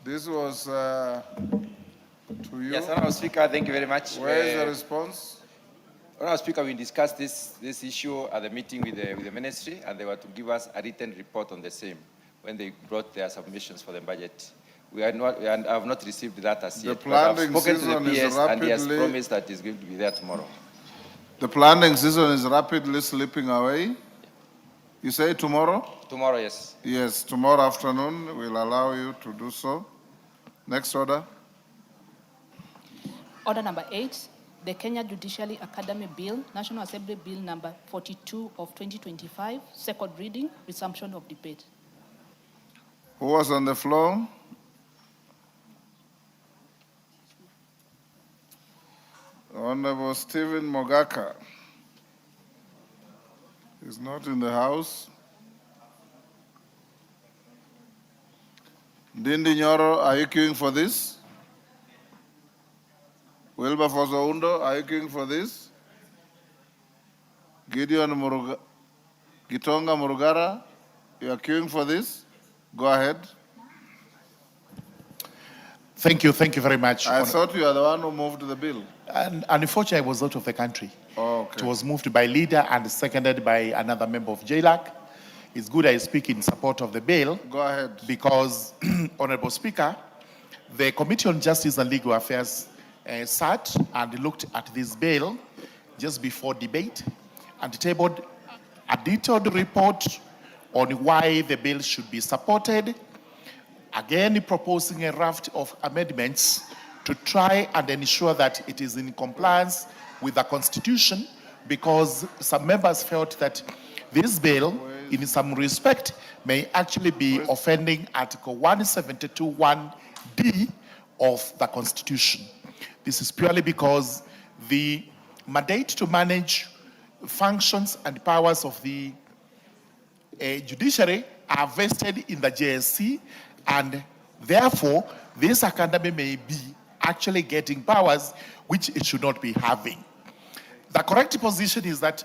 This was to you. Yes, Honourable Speaker, thank you very much. Where is the response? Honourable Speaker, we discussed this issue at the meeting with the ministry, and they were to give us a written report on the same when they brought their submissions for the budget. We have not received that as yet. The planting I've spoken to the PS, and he has rapidly, promised that he's going to be there tomorrow. The planting season is rapidly slipping away. You say tomorrow? Tomorrow, yes. Yes, tomorrow afternoon we'll allow you to do so. Next order. Order number 8, the Kenya Judiciary Academy Bill, National Assembly Bill number 42 of 2025, second reading, resumption of debate. Who was on the floor? Honorable Stephen Mogaka is not in the house. Ndindi Nyoro, are you queuing for this? Wilberforce Oundo, are you queuing for this? Gideon Gitonga Murugara, you are queuing for this? Go ahead. Thank you very much. I thought you are the one who moved the bill. And unfortunately, I was out of the country. Oh, okay. It was moved by leader and seconded by another member of JLAC. It's good I speak in support of the bill. Go ahead. Because, Honorable Speaker, the Committee on Justice and Legal Affairs sat and looked at this bill just before debate and tabled a detailed report on why the bill should be supported, again proposing a raft of amendments to try and ensure that it is in compliance with the Constitution, because some members felt that this bill, in some respect, may actually be offending Article 172(1)(d) of the Constitution. This is purely because the mandate to manage functions and powers of the judiciary are vested in the JSC, and therefore this academy may be actually getting powers which it should not be having. The correct position is that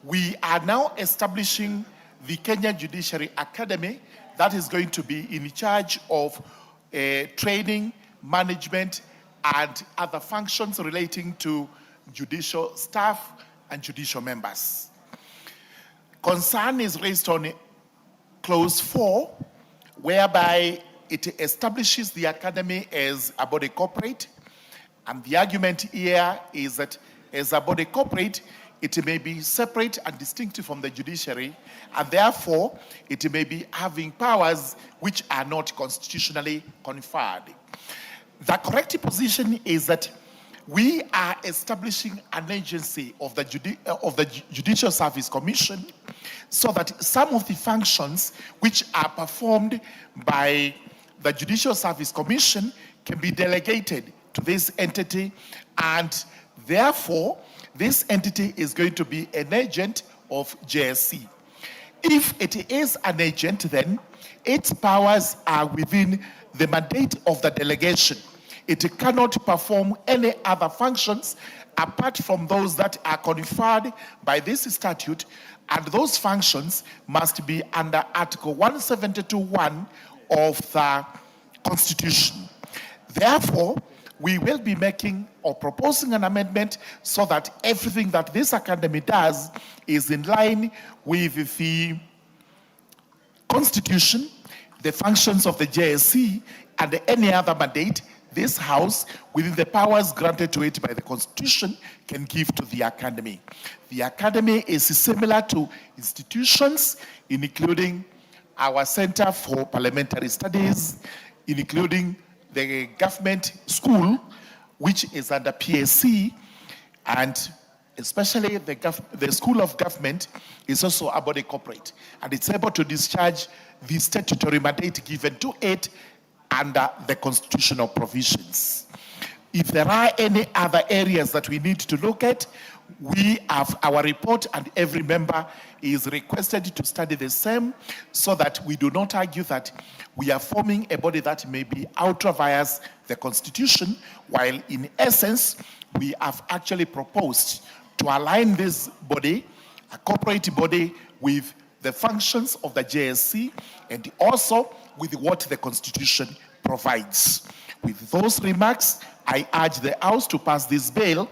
we are now establishing the Kenya Judiciary Academy that is going to be in charge of training, management, and other functions relating to judicial staff and judicial members. Concern is raised on Clause 4, whereby it establishes the academy as a body corporate, and the argument here is that as a body corporate, it may be separate and distinctive from the judiciary, and therefore it may be having powers which are not constitutionally conferred. The correct position is that we are establishing an agency of the Judicial Service Commission, so that some of the functions which are performed by the Judicial Service Commission can be delegated to this entity, and therefore this entity is going to be an agent of JSC. If it is an agent, then its powers are within the mandate of the delegation. It cannot perform any other functions apart from those that are conferred by this statute, and those functions must be under Article 172(1) of the Constitution. Therefore, we will be making or proposing an amendment so that everything that this academy does is in line with the Constitution, the functions of the JSC, and any other mandate this House, within the powers granted to it by the Constitution, can give to the academy. The academy is similar to institutions, including our Center for Parliamentary Studies, including the government school, which is under PSC, and especially the School of Government is also a body corporate, and it's able to discharge the statutory mandate given to it under the constitutional provisions. If there are any other areas that we need to look at, we have our report, and every member is requested to study the same, so that we do not argue that we are forming a body that may be ultra vires the Constitution, while in essence, we have actually proposed to align this body, a corporate body, with the functions of the JSC, and also with what the Constitution provides. With those remarks, I urge the House to pass this bill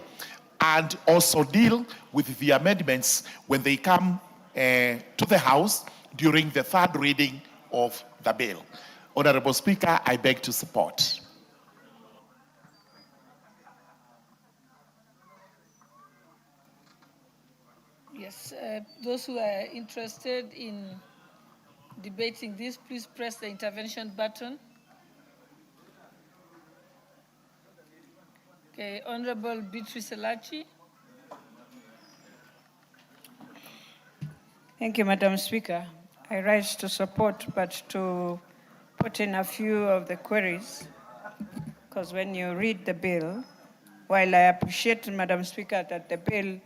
and also deal with the amendments when they come to the House during the third reading of the bill. Honorable Speaker, I beg to support. Yes, those who are interested in debating this, please press the intervention button. Okay, Honorable Beatrice Elachi. Thank you, Madam Speaker. I rise to support, but to put in a few of the queries, because when you read the bill, while I appreciate, Madam Speaker, that the bill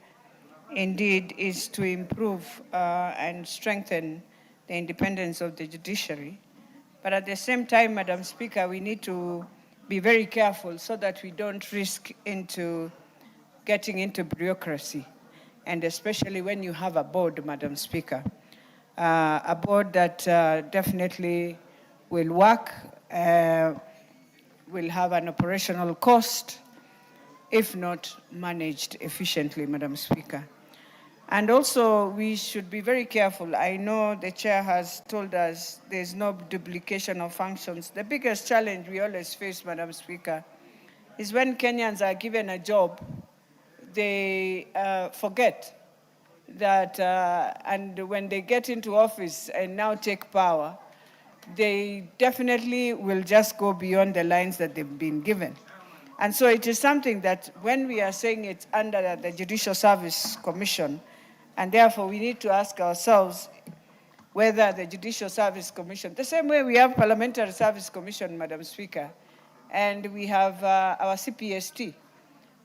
indeed is to improve and strengthen the independence of the judiciary, but at the same time, Madam Speaker, we need to be very careful so that we don't risk into getting into bureaucracy. and especially when you have a board, Madam Speaker. A board that definitely will work, will have an operational cost, if not managed efficiently, Madam Speaker. And also, we should be very careful. I know the chair has told us there's no duplication of functions. The biggest challenge we always face, Madam Speaker, is when Kenyans are given a job, they forget that, and when they get into office and now take power, they definitely will just go beyond the lines that they've been given. And so it is something that when we are saying it's under the Judicial Service Commission, and therefore we need to ask ourselves whether the Judicial Service Commission, the same way we have Parliamentary Service Commission, Madam Speaker, and we have our CPST.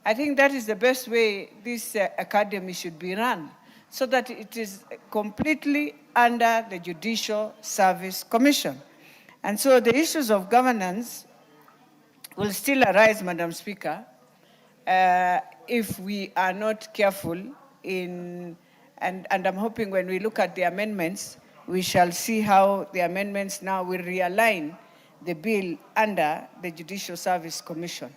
I think that is the best way this academy should be run, so that it is completely under the Judicial Service Commission. And so the issues of governance will still arise, Madam Speaker, if we are not careful in, and I'm hoping when we look at the amendments, we shall see how the amendments now will realign the bill under the Judicial Service Commission.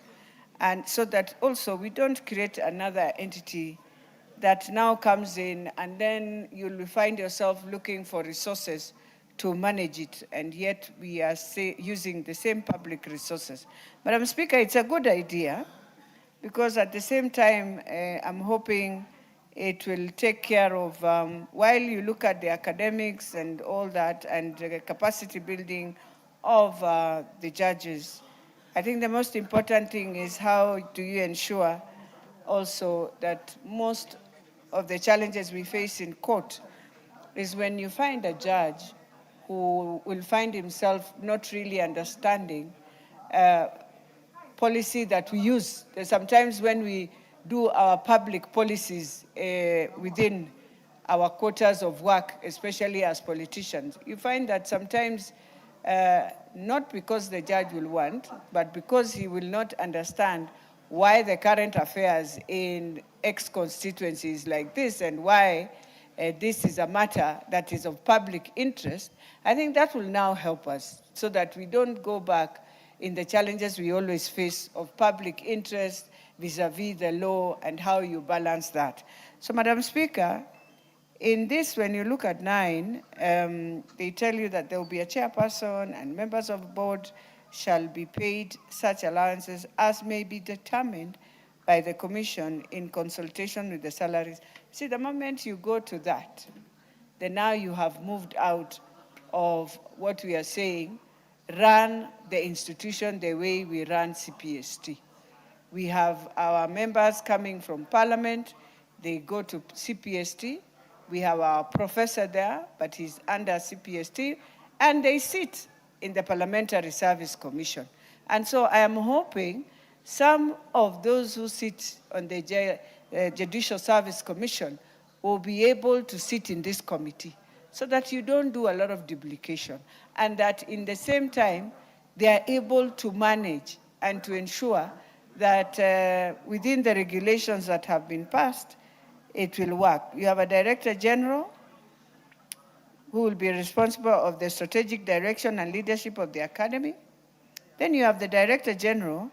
And so that also we don't create another entity that now comes in and then you'll find yourself looking for resources to manage it, and yet we are using the same public resources. Madam Speaker, it's a good idea, because at the same time, I'm hoping it will take care of, while you look at the academics and all that, and the capacity building of the judges, I think the most important thing is how do you ensure also that most of the challenges we face in court is when you find a judge who will find himself not really understanding policy that we use. Sometimes when we do our public policies within our quarters of work, especially as politicians, you find that sometimes, not because the judge will want, but because he will not understand why the current affairs in X constituencies like this, and why this is a matter that is of public interest, I think that will now help us so that we don't go back in the challenges we always face of public interest vis-a-vis the law and how you balance that. So, Madam Speaker, in this, when you look at 9, they tell you that there will be a chairperson and members of the board shall be paid such allowances as may be determined by the commission in consultation with the salaries. See, the moment you go to that, then now you have moved out of what we are saying, run the institution the way we run CPST. We have our members coming from Parliament, they go to CPST. We have our professor there, but he's under CPST, and they sit in the Parliamentary Service Commission. And so I am hoping some of those who sit on the Judicial Service Commission will be able to sit in this committee, so that you don't do a lot of duplication, and that in the same time, they are able to manage and to ensure that within the regulations that have been passed, it will work. You have a Director General who will be responsible of the strategic direction and leadership of the academy. Then you have the Director General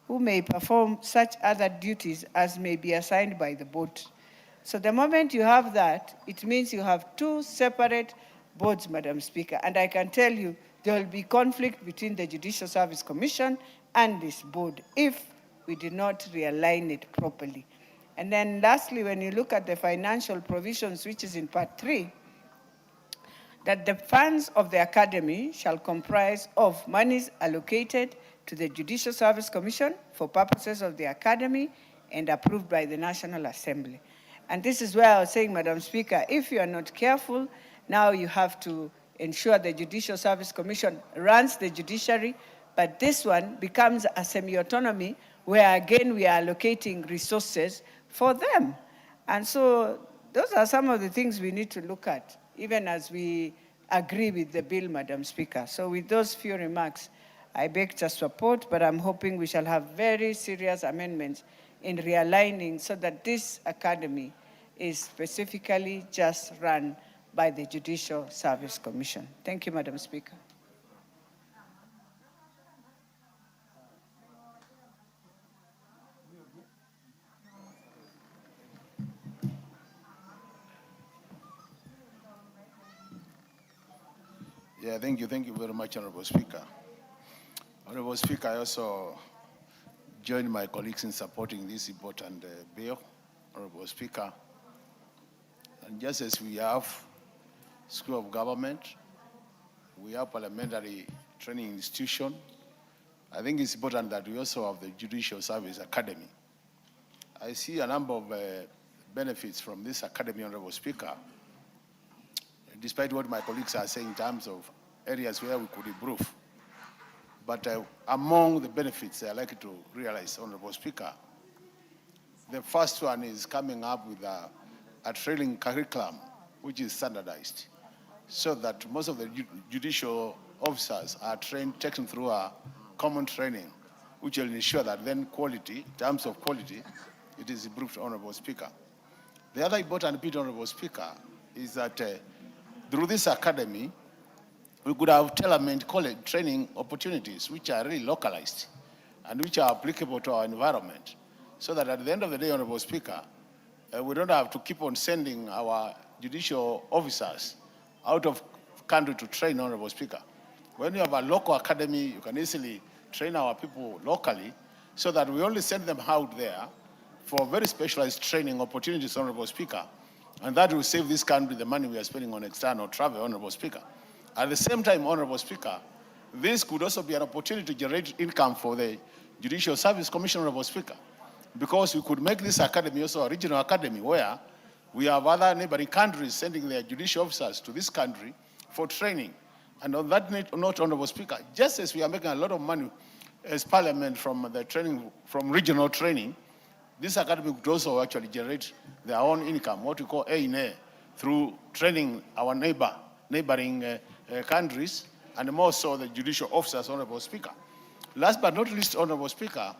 who may perform such other duties as may be assigned by the board. So the moment you have that, it means you have 2 separate boards, Madam Speaker. And I can tell you there will be conflict between the Judicial Service Commission and this board if we did not realign it properly. And then lastly, when you look at the financial provisions, which is in part 3, that the funds of the academy shall comprise of monies allocated to the Judicial Service Commission for purposes of the academy and approved by the National Assembly. And this is where I was saying, Madam Speaker, if you are not careful, now you have to ensure the Judicial Service Commission runs the judiciary, but this one becomes a semi-autonomy where again we are allocating resources for them. And so those are some of the things we need to look at, even as we agree with the bill, Madam Speaker. So with those few remarks, I beg your support, but I'm hoping we shall have very serious amendments in realigning so that this academy is specifically just run by the Judicial Service Commission. Thank you, Madam Speaker. Yeah, thank you very much, Honorable Speaker. Honorable Speaker, I also join my colleagues in supporting this important bill, Honorable Speaker. And just as we have School of Government, we have Parliamentary Training Institution, I think it's important that we also have the Judicial Service Academy. I see a number of benefits from this academy, Honorable Speaker, despite what my colleagues are saying in terms of areas where we could improve. But among the benefits I'd like to realize, Honorable Speaker, the first one is coming up with a training curriculum which is standardized, so that most of the judicial officers are taken through a common training, which will ensure that then quality, in terms of quality, it is improved, Honorable Speaker. The other important bit, Honorable Speaker, is that through this academy, we could have tailor-made college training opportunities which are really localized and which are applicable to our environment, so that at the end of the day, Honorable Speaker, we don't have to keep on sending our judicial officers out of country to train, Honorable Speaker. When you have a local academy, you can easily train our people locally, so that we only send them out there for very specialized training opportunities, Honorable Speaker, and that will save this country the money we are spending on external travel, Honorable Speaker. At the same time, Honorable Speaker, this could also be an opportunity to generate income for the Judicial Service Commission, Honorable Speaker, because we could make this academy also a regional academy where we have other neighboring countries sending their judicial officers to this country for training. And on that note, Honorable Speaker, just as we are making a lot of money as Parliament from the training, from regional training, this academy could also actually generate their own income, what we call A&A, through training our neighboring countries, and more so the judicial officers, Honorable Speaker. Last but not least, Honorable Speaker,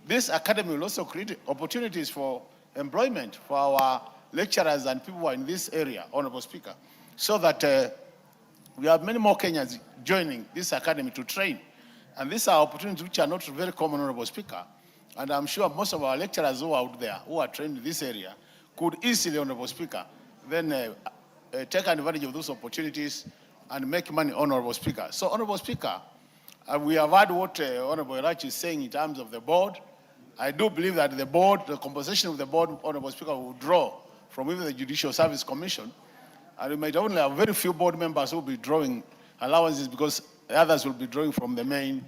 this academy will also create opportunities for employment for our lecturers and people who are in this area, Honorable Speaker, so that we have many more Kenyans joining this academy to train. And these are opportunities which are not very common, Honorable Speaker. And I'm sure most of our lecturers who are out there, who are trained in this area, could easily, Honorable Speaker, then take advantage of those opportunities and make money, Honorable Speaker. So, Honorable Speaker, we have heard what Honorable Irach is saying in terms of the board. I do believe that the board, the composition of the board, Honorable Speaker, will draw from even the Judicial Service Commission. And we might only have very few board members who will be drawing allowances, because others will be drawing from the main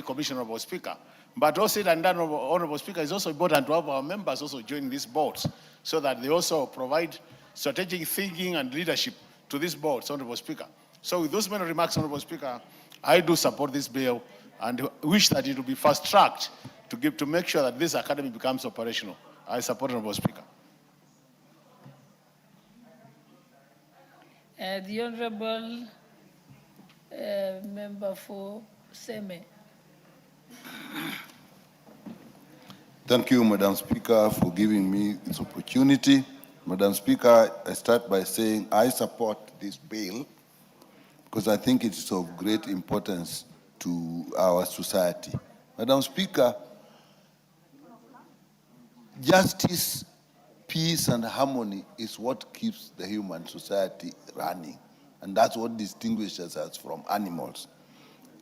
commission, Honorable Speaker. But also, and done, Honorable Speaker, it's also important to have our members also join these boards, so that they also provide strategic thinking and leadership to these boards, Honorable Speaker. So with those many remarks, Honorable Speaker, I do support this bill and wish that it will be fast-tracked to make sure that this academy becomes operational. I support, Honorable Speaker. The Honorable Member for Seme. Thank you, Madam Speaker, for giving me this opportunity. Madam Speaker, I start by saying I support this bill because I think it is of great importance to our society. Madam Speaker, justice, peace, and harmony is what keeps the human society running. And that's what distinguishes us from animals.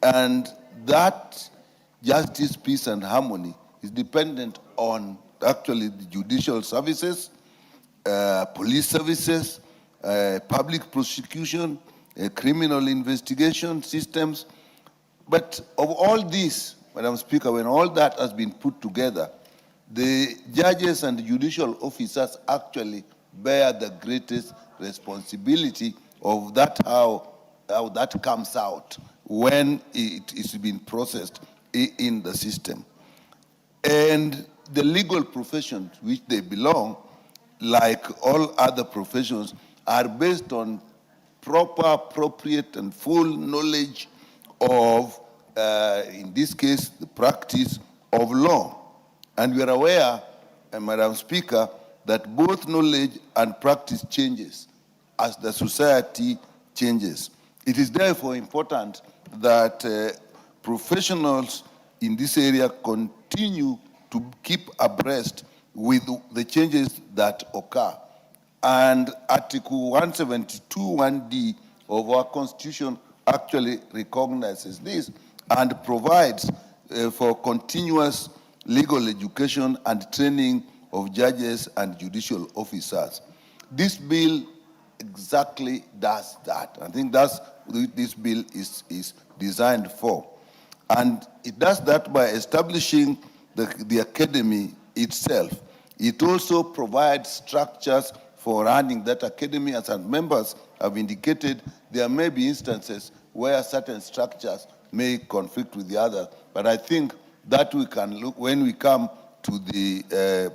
And that justice, peace, and harmony is dependent on actually the judicial services, police services, public prosecution, criminal investigation systems. But of all this, Madam Speaker, when all that has been put together, the judges and the judicial officers actually bear the greatest responsibility of that, how that comes out when it is being processed in the system. And the legal professions which they belong, like all other professions, are based on proper, appropriate, and full knowledge of, in this case, the practice of law. And we are aware, Madam Speaker, that both knowledge and practice changes as the society changes. It is therefore important that professionals in this area continue to keep abreast with the changes that occur. And Article 172(1)(d) of our Constitution actually recognizes this and provides for continuous legal education and training of judges and judicial officers. This bill exactly does that. I think that's what this bill is designed for. And it does that by establishing the academy itself. It also provides structures for running that academy. As our members have indicated, there may be instances where certain structures may conflict with the other, but I think that we can look, when we come to the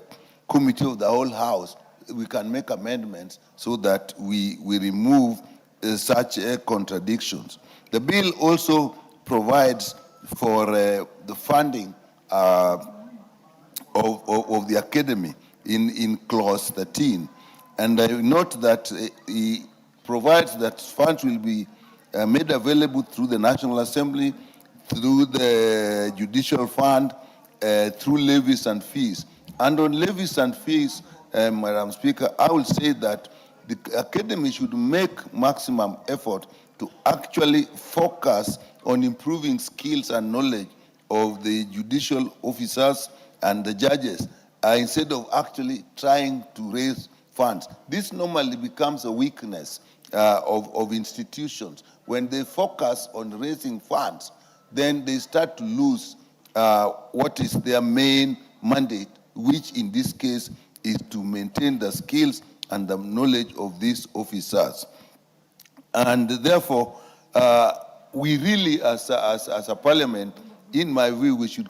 committee of the whole house, we can make amendments so that we remove such contradictions. The bill also provides for the funding of the academy in clause 13. And I note that he provides that funds will be made available through the National Assembly, through the Judicial Fund, through levies and fees. And on levies and fees, Madam Speaker, I will say that the academy should make maximum effort to actually focus on improving skills and knowledge of the judicial officers and the judges, instead of actually trying to raise funds. This normally becomes a weakness of institutions. When they focus on raising funds, then they start to lose what is their main mandate, which in this case is to maintain the skills and the knowledge of these officers. And therefore, we really, as a parliament, in my view, we should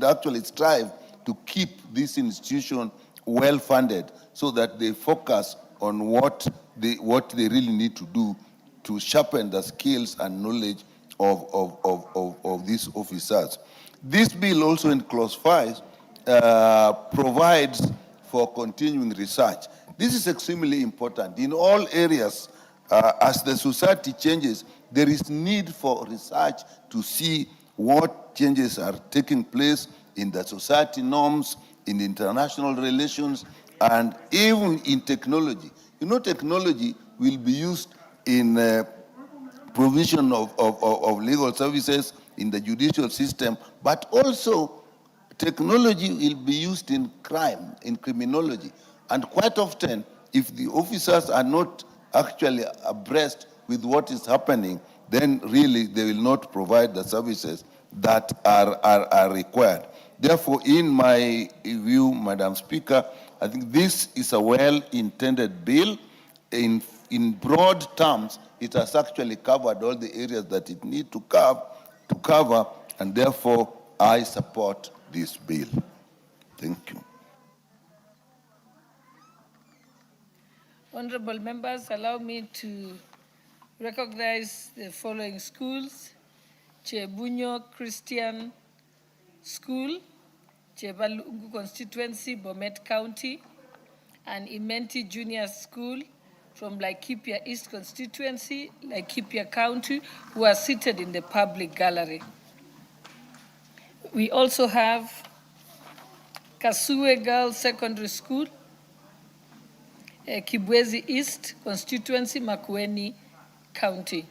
actually strive to keep this institution well-funded so that they focus on what they really need to do to sharpen the skills and knowledge of these officers. This bill also in clause 5 provides for continuing research. This is extremely important. In all areas, as the society changes, there is need for research to see what changes are taking place in the society norms, in international relations, and even in technology. You know, technology will be used in provision of legal services in the judicial system, but also technology will be used in crime, in criminology. And quite often, if the officers are not actually abreast with what is happening, then really they will not provide the services that are required. Therefore, in my view, Madam Speaker, I think this is a well-intended bill. In broad terms, it has actually covered all the areas that it needs to cover, and therefore I support this bill. Thank you. Honorable members, allow me to recognize the following schools: Chebunyo Christian School, Chebalungu Constituency, Bomet County, and Imenti Junior School from Laikipia East Constituency, Laikipia County, who are seated in the public gallery. We also have Kasue Girls Secondary School, Kibwezi East Constituency, Makueni County.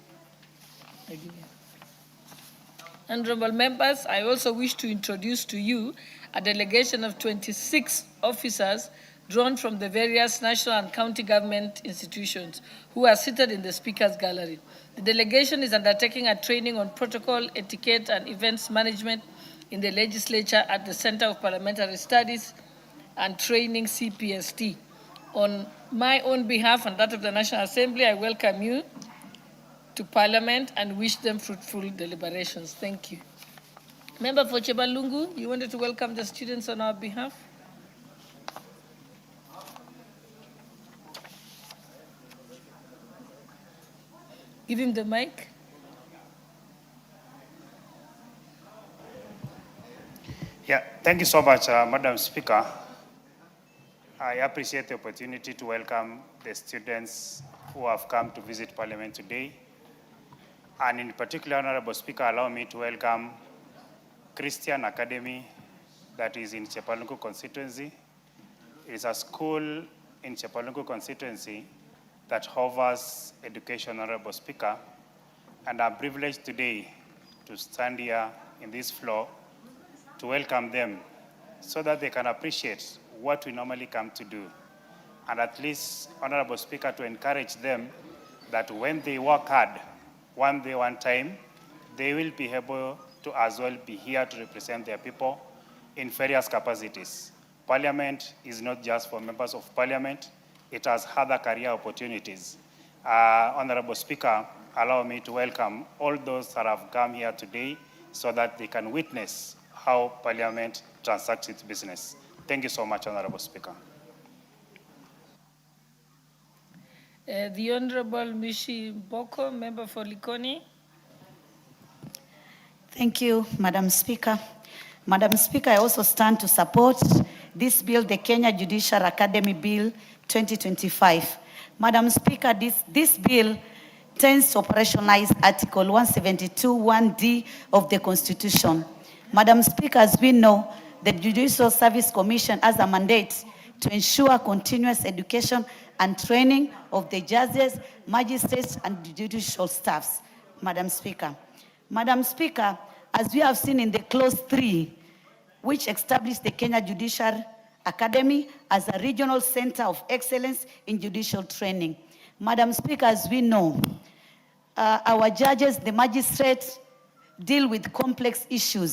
Honorable members, I also wish to introduce to you a delegation of 26 officers drawn from the various national and county government institutions who are seated in the Speaker's Gallery. The delegation is undertaking a training on protocol, etiquette, and events management in the legislature at the Center of Parliamentary Studies and Training, CPST. On my own behalf and that of the National Assembly, I welcome you to Parliament and wish them fruitful deliberations. Thank you. Member for Chebalungu, you wanted to welcome the students on our behalf? Give him the mic. Yeah, thank you so much, Madam Speaker. I appreciate the opportunity to welcome the students who have come to visit Parliament today. And in particular, Honorable Speaker, allow me to welcome Christian Academy that is in Chepalungu constituency. It is a school in Chepalungu constituency that offers education, Honorable Speaker. And I'm privileged today to stand here in this floor to welcome them so that they can appreciate what we normally come to do. And at least, Honorable Speaker, to encourage them that when they work hard, one day, one time, they will be able to as well be here to represent their people in various capacities. Parliament is not just for members of Parliament, it has other career opportunities. Honorable Speaker, allow me to welcome all those that have come here today so that they can witness how Parliament transacts its business. Thank you so much, Honorable Speaker. The Honorable Mishi Mboko, member for Likoni. Thank you, Madam Speaker. Madam Speaker, I also stand to support this bill, the Kenya Judicial Academy Bill 2025. Madam Speaker, this bill tends to operationalize Article 172(1)(d) of the Constitution. Madam Speaker, as we know, the Judicial Service Commission has a mandate to ensure continuous education and training of the judges, magistrates, and judicial staffs. Madam Speaker. Madam Speaker, as we have seen in the Clause 3, which established the Kenya Judicial Academy as a regional center of excellence in judicial training. Madam Speaker, as we know, our judges, the magistrates, deal with complex issues.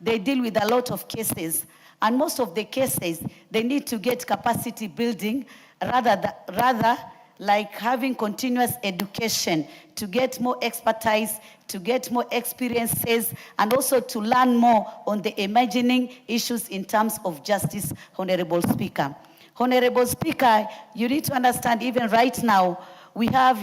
They deal with a lot of cases. And most of the cases, they need to get capacity building rather like having continuous education to get more expertise, to get more experiences, and also to learn more on the emerging issues in terms of justice, Honorable Speaker. Honorable Speaker, you need to understand even right now, we have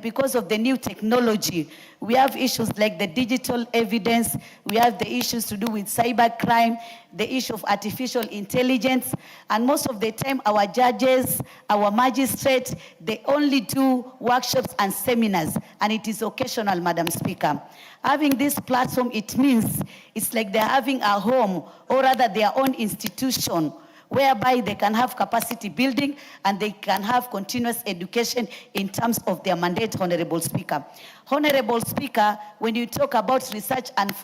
because of the new technology, we have issues like the digital evidence, we have the issues to do with cybercrime, the issue of artificial intelligence, and most of the time our judges, our magistrates, they only do workshops and seminars, and it is occasional, Madam Speaker. Having this platform, it means it's like they're having a home, or rather their own institution, whereby they can have capacity building and they can have continuous education in terms of their mandate, Honorable Speaker. Honorable Speaker, when you talk about research and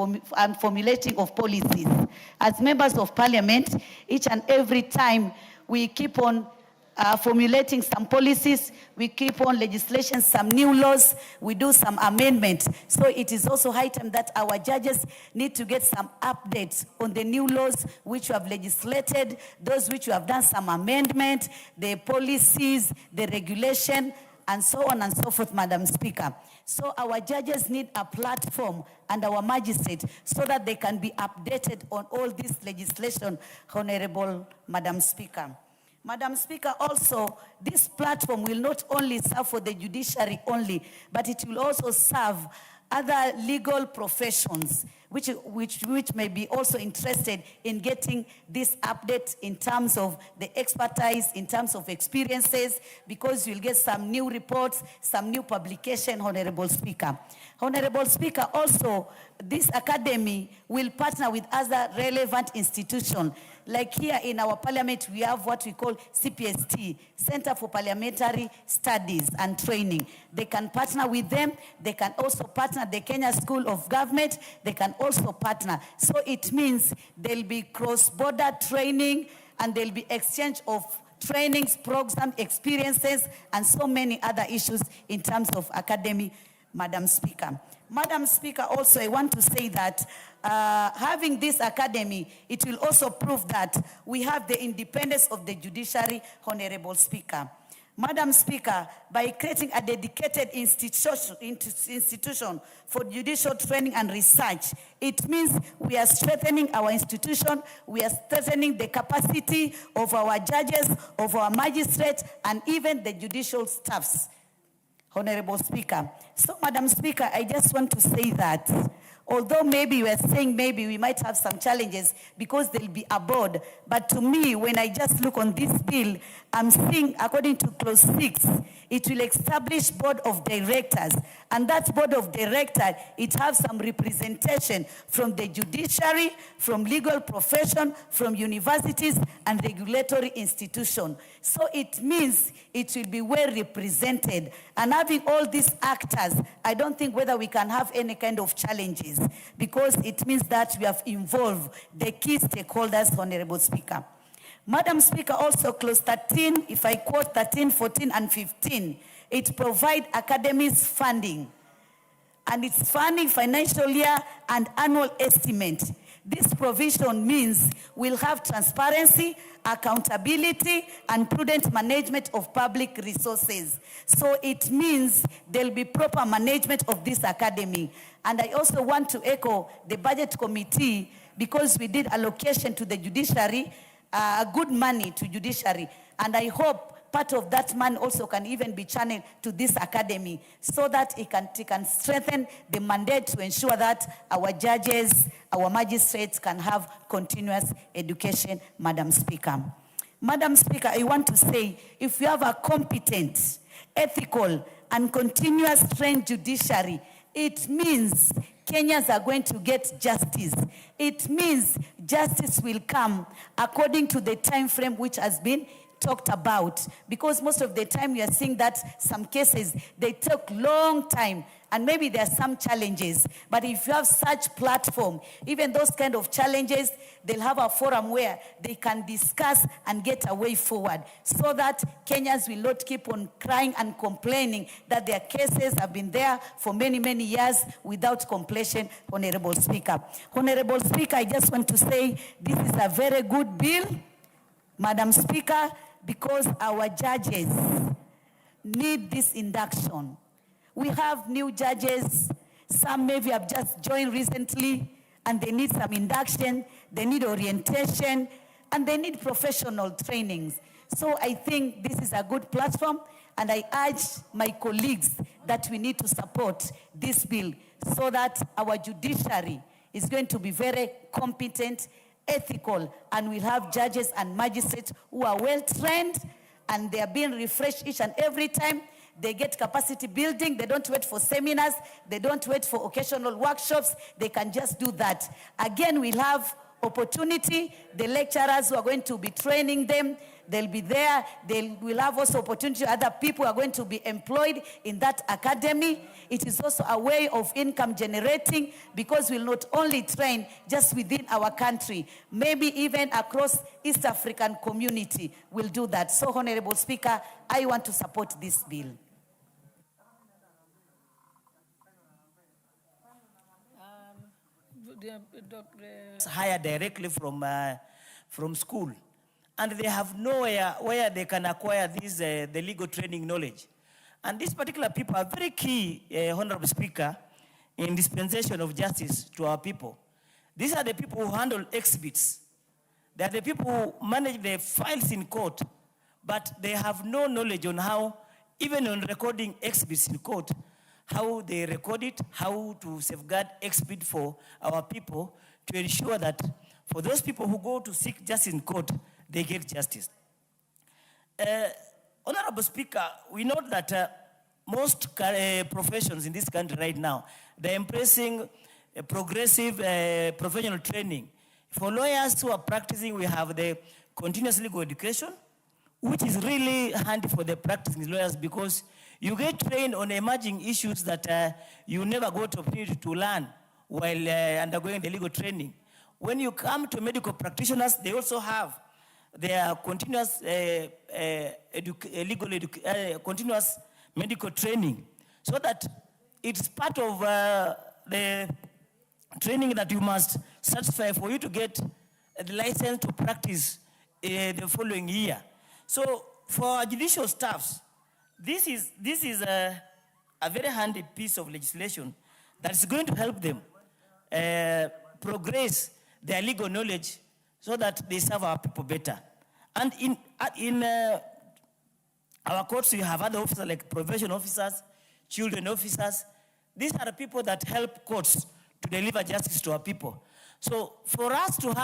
formulating of policies, as members of Parliament, each and every time we keep on formulating some policies, we keep on legislation, some new laws, we do some amendments. So it is also high time that our judges need to get some updates on the new laws which you have legislated, those which you have done some amendment, the policies, the regulation, and so on and so forth, Madam Speaker. So our judges need a platform and our magistrates so that they can be updated on all this legislation, Honorable Madam Speaker. Madam Speaker, also, this platform will not only serve for the judiciary only, but it will also serve other legal professions which may be also interested in getting this update in terms of the expertise, in terms of experiences, because you'll get some new reports, some new publication, Honorable Speaker. Honorable Speaker, also, this academy will partner with other relevant institutions. Like here in our parliament, we have what we call CPST, Center for Parliamentary Studies and Training. They can partner with them. They can also partner the Kenya School of Government. They can also partner. So it means there'll be cross-border training and there'll be exchange of trainings, program experiences, and so many other issues in terms of academy, Madam Speaker. Madam Speaker, also I want to say that having this academy, it will also prove that we have the independence of the judiciary, Honorable Speaker. Madam Speaker, by creating a dedicated institution for judicial training and research, it means we are strengthening our institution, we are strengthening the capacity of our judges, of our magistrates, and even the judicial staffs. Honorable Speaker. So, Madam Speaker, I just want to say that Although maybe you are saying maybe we might have some challenges because there'll be a board. But to me, when I just look on this bill, I'm seeing, according to clause 6, it will establish board of directors. And that board of directors, it has some representation from the judiciary, from legal profession, from universities and regulatory institutions. So it means it will be well represented. And having all these actors, I don't think whether we can have any kind of challenges, because it means that we have involved the key stakeholders, Honorable Speaker. Madam Speaker, also clause 13, if I quote 13, 14, and 15, it provides academies funding. And it's funding financial year and annual estimate. This provision means we'll have transparency, accountability, and prudent management of public resources. So it means there'll be proper management of this academy. And I also want to echo the budget committee, because we did allocation to the judiciary, good money to judiciary. And I hope part of that money also can even be channeled to this academy, so that it can strengthen the mandate to ensure that our judges, our magistrates can have continuous education, Madam Speaker. Madam Speaker, I want to say, if you have a competent, ethical, and continuous trained judiciary, it means Kenyans are going to get justice. It means justice will come according to the time frame which has been talked about, because most of the time we are seeing that some cases, they take long time, and maybe there are some challenges. But if you have such platform, even those kind of challenges, they'll have a forum where they can discuss and get a way forward, so that Kenyans will not keep on crying and complaining that their cases have been there for many, many years without completion, Honorable Speaker. Honorable Speaker, I just want to say this is a very good bill, Madam Speaker, because our judges need this induction. We have new judges, some maybe have just joined recently, and they need some induction, they need orientation, and they need professional trainings. So I think this is a good platform, and I urge my colleagues that we need to support this bill, so that our judiciary is going to be very competent, ethical, and we'll have judges and magistrates who are well trained, and they are being refreshed each and every time. They get capacity building. They don't wait for seminars. They don't wait for occasional workshops. They can just do that. Again, we'll have opportunity. The lecturers who are going to be training them, they'll be there. We'll have also opportunity. Other people are going to be employed in that academy. It is also a way of income generating, because we'll not only train just within our country, maybe even across East African community, we'll do that. So, Honorable Speaker, I want to support this bill. Hire directly from school, and they have nowhere where they can acquire this the legal training knowledge. And these particular people are very key, Honorable Speaker, in dispensation of justice to our people. These are the people who handle exhibits. They are the people who manage the files in court, but they have no knowledge on how, even on recording exhibits in court, how they record it, how to safeguard exhibit for our people, to ensure that for those people who go to seek justice in court, they get justice. Honorable Speaker, we know that most professions in this country right now, they're embracing progressive professional training. For lawyers who are practicing, we have the continuous legal education, which is really handy for the practicing lawyers, because you get trained on emerging issues that you never got opportunity to learn while undergoing the legal training. When you come to medical practitioners, they also have their continuous continuous medical training, so that it's part of the training that you must satisfy for you to get the license to practice the following year. So for our judicial staffs, this is a very handy piece of legislation that is going to help them progress their legal knowledge, so that they serve our people better. And in our courts, you have other officers like probation officers, children officers. These are the people that help courts to deliver justice to our people. So for us to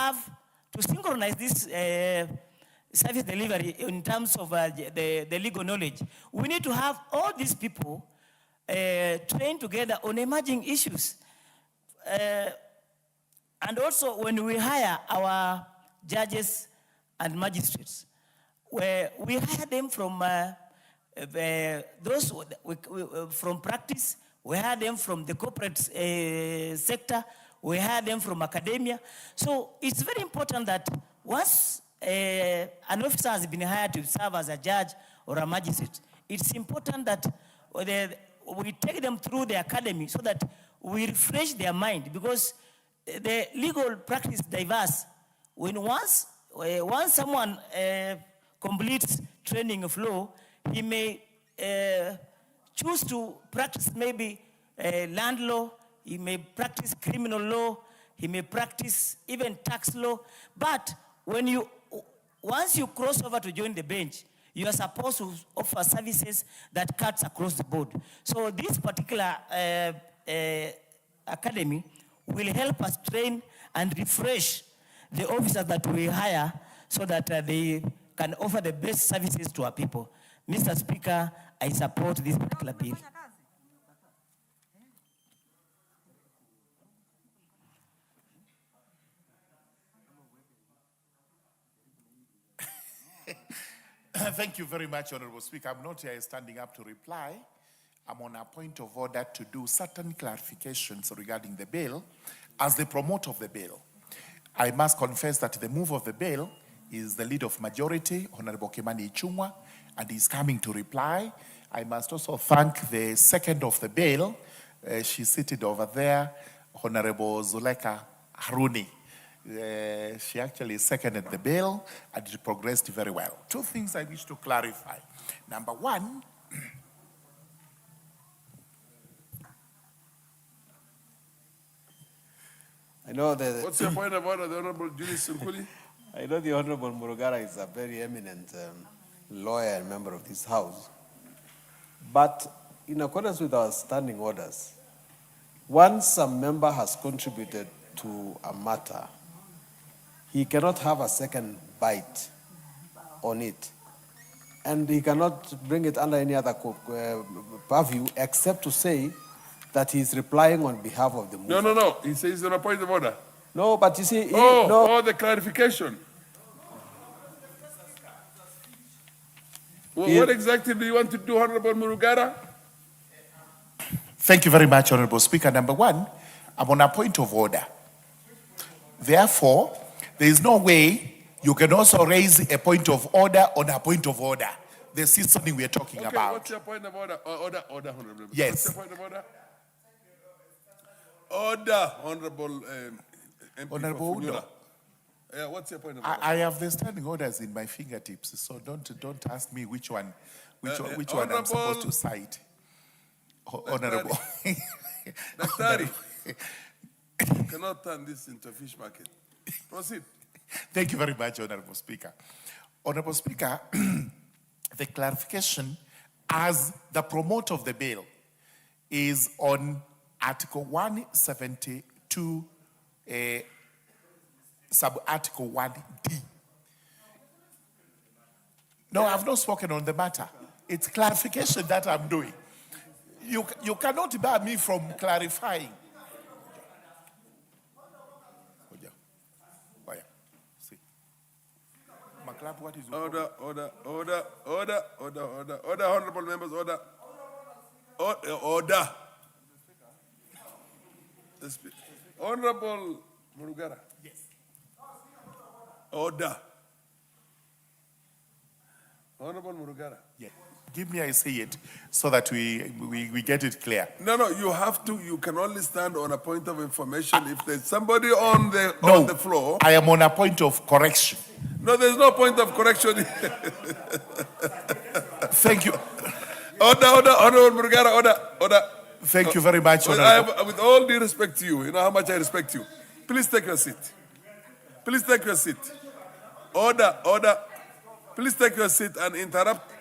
synchronize this service delivery in terms of the legal knowledge, we need to have all these people trained together on emerging issues. And also when we hire our judges and magistrates, where we hire them from from practice, we hire them from the corporate sector, we hire them from academia. So it's very important that once an officer has been hired to serve as a judge or a magistrate, it's important that we take them through the academy so that we refresh their mind, because the legal practice is diverse. When once someone completes training of law, he may choose to practice maybe land law, he may practice criminal law, he may practice even tax law. But once you cross over to join the bench, you are supposed to offer services that cuts across the board. So this particular academy will help us train and refresh the officers that we hire so that they can offer the best services to our people. Mr. Speaker, I support this particular bill. Thank you very much, Honorable Speaker. I'm not here standing up to reply. I'm on a point of order to do certain clarifications regarding the bill. As the promoter of the bill, I must confess that the move of the bill is the lead of majority, Honorable Kimani Ichung'wa, and he's coming to reply. I must also thank the second of the bill. She's seated over there, Honorable Zuleka Haruni. She actually seconded the bill and it progressed very well. Two things I wish to clarify. Number one, I know that. What's your point of order, the Honorable Julius Sunkuli? I know the Honorable Murugara is a very eminent lawyer and member of this House. But in accordance with our standing orders, once a member has contributed to a matter, he cannot have a second bite on it. And he cannot bring it under any other purview except to say that he is replying on behalf of the mover. No. He says on a point of order. No, but you see... the clarification. What exactly do you want to do, Honorable Murugara? thank you very much, Honorable Speaker. Number one, I'm on a point of order. Therefore, there is no way you can also raise a point of order on a point of order. The seasoning we are talking about. What's your point of order? Order, Honorable. Yes. What's your point of order? Order, Honorable MP. Honorable Udo. Yeah, what's your point of order? I have the standing orders in my fingertips, so don't ask me which one I'm supposed to cite. Honorable. Daktari, you cannot turn this into a fish market. Proceed. Thank you very much, Honorable Speaker. Honorable Speaker, the clarification as the promoter of the bill is on Article 172, sub-article 1D. No, I've not spoken on the matter. It's clarification that I'm doing. You cannot bar me from clarifying. What is order, honorable members, order. Honorable Murugara. Yes. Order. Honorable Murugara. Yes. Give me, I say it, so that we get it clear. No, you have to, you can only stand on a point of information if there's somebody on the floor. I am on a point of correction. No, there's no point of correction. Thank you. Order, Honorable Murugara, order. Thank you very much, with all due respect to you, you know how much I respect you. Please take your seat. Please take your seat. Order. Please take your seat and interrupt.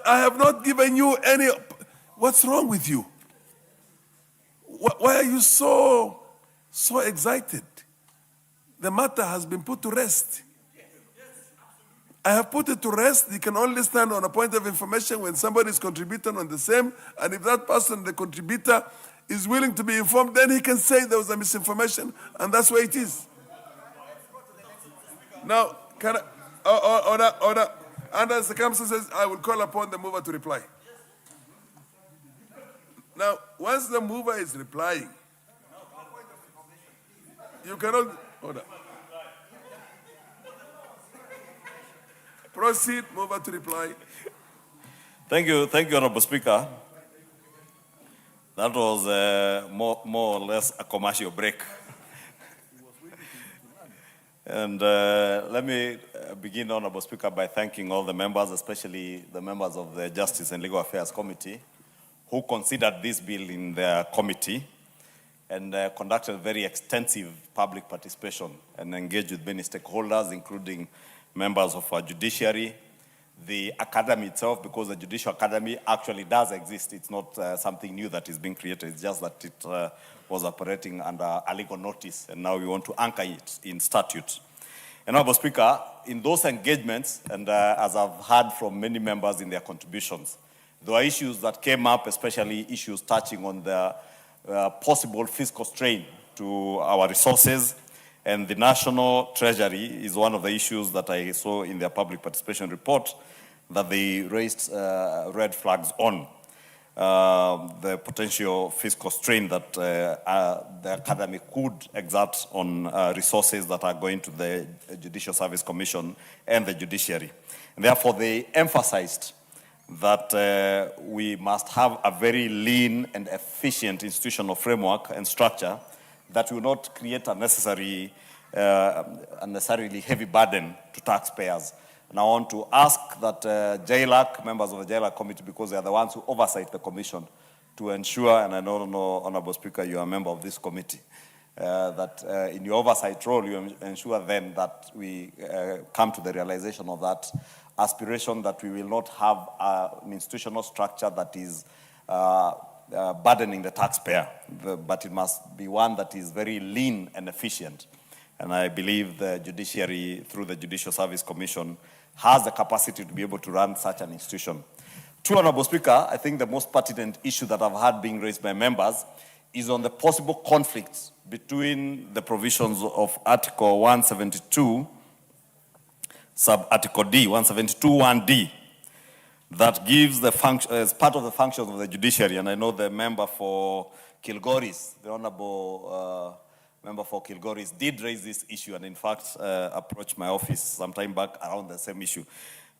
I have not given you any. What's wrong with you? Why are you so excited? The matter has been put to rest. I have put it to rest. You can only stand on a point of information when somebody is contributing on the same, and if that person, the contributor, is willing to be informed, then he can say there was a misinformation, and that's where it is. Now, can I, order, under circumstances, I will call upon the mover to reply. Now, once the mover is replying, you cannot, order. Proceed, mover to reply. Thank you, Honorable Speaker. That was more or less a commercial break. And let me begin, Honorable Speaker, by thanking all the members, especially the members of the Justice and Legal Affairs Committee, who considered this bill in their committee and conducted very extensive public participation and engaged with many stakeholders, including members of our judiciary, the academy itself, because the Judicial Academy actually does exist. It's not something new that is being created. It's just that it was operating under a legal notice, and now we want to anchor it in statute. And Honorable Speaker, in those engagements, and as I've heard from many members in their contributions, there were issues that came up, especially issues touching on the possible fiscal strain to our resources. And the National Treasury is one of the issues that I saw in their public participation report that they raised red flags on. The potential fiscal strain that the Academy could exert on resources that are going to the Judicial Service Commission and the judiciary. And therefore, they emphasized that we must have a very lean and efficient institutional framework and structure that will not create a unnecessarily heavy burden to taxpayers. And I want to ask that JLAC, members of the JLAC committee, because they are the ones who oversight the commission, to ensure, and I know, Honorable Speaker, you are a member of this committee, that in your oversight role, you ensure then that we come to the realization of that aspiration that we will not have an institutional structure that is burdening the taxpayer, but it must be one that is very lean and efficient. And I believe the judiciary, through the Judicial Service Commission, has the capacity to be able to run such an institution. To Honorable Speaker, I think the most pertinent issue that I've had being raised by members is on the possible conflicts between the provisions of Article 172, Sub-Article D, 172(1)D, that gives the function, as part of the functions of the judiciary, and I know the member for Kilgoris, the Honorable member for Kilgoris, did raise this issue and in fact approached my office some time back around the same issue.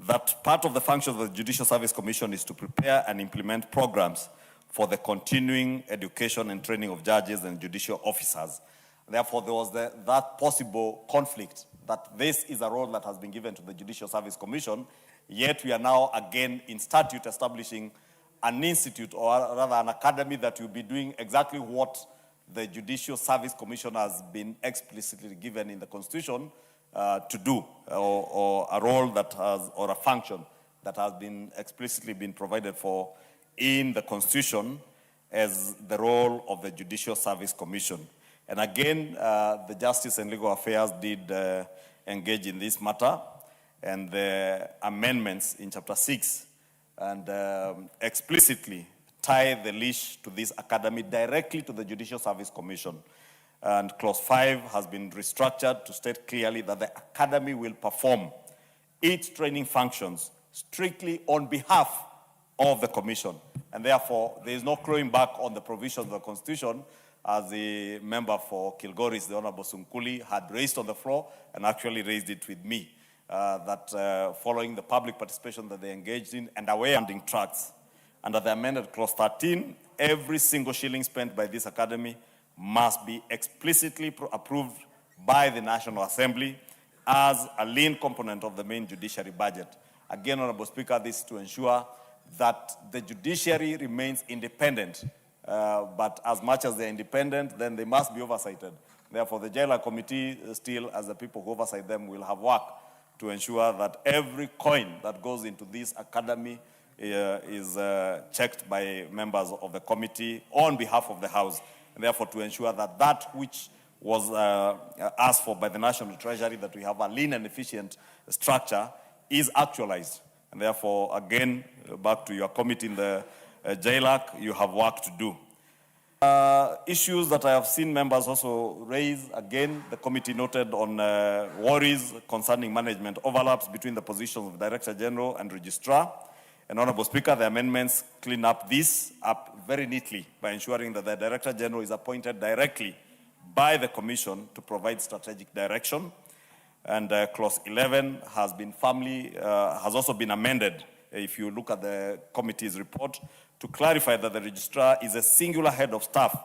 That part of the functions of the Judicial Service Commission is to prepare and implement programs for the continuing education and training of judges and judicial officers. Therefore, there was that possible conflict that this is a role that has been given to the Judicial Service Commission, yet we are now again in statute establishing an institute, or rather an academy, that will be doing exactly what the Judicial Service Commission has been explicitly given in the Constitution to do, or a role that has, or a function that has been explicitly been provided for in the Constitution as the role of the Judicial Service Commission. And again, the Justice and Legal Affairs did engage in this matter, and the amendments in Chapter 6 and explicitly tie the leash to this academy directly to the Judicial Service Commission. And Clause 5 has been restructured to state clearly that the academy will perform its training functions strictly on behalf of the commission. And therefore, there is no clawing back on the provisions of the Constitution, as the member for Kilgoris, the Honorable Sunkuli, had raised on the floor and actually raised it with me, that following the public participation that they engaged in and aware funding tracts, under the amended Clause 13, every single shilling spent by this academy must be explicitly approved by the National Assembly as a lean component of the main judiciary budget. Again, Honorable Speaker, this is to ensure that the judiciary remains independent, but as much as they're independent, then they must be oversighted. Therefore, the Jailer Committee, still as the people who oversight them, will have work to ensure that every coin that goes into this academy is checked by members of the committee on behalf of the House, and therefore to ensure that that which was asked for by the National Treasury, that we have a lean and efficient structure, is actualized. And therefore, again, back to your committee in the JLAC, you have work to do. Issues that I have seen members also raise, again, the committee noted on worries concerning management overlaps between the positions of Director General and Registrar. And Honorable Speaker, the amendments clean up this up very neatly by ensuring that the Director General is appointed directly by the Commission to provide strategic direction. And clause 11 has been has also been amended, if you look at the committee's report, to clarify that the registrar is a singular head of staff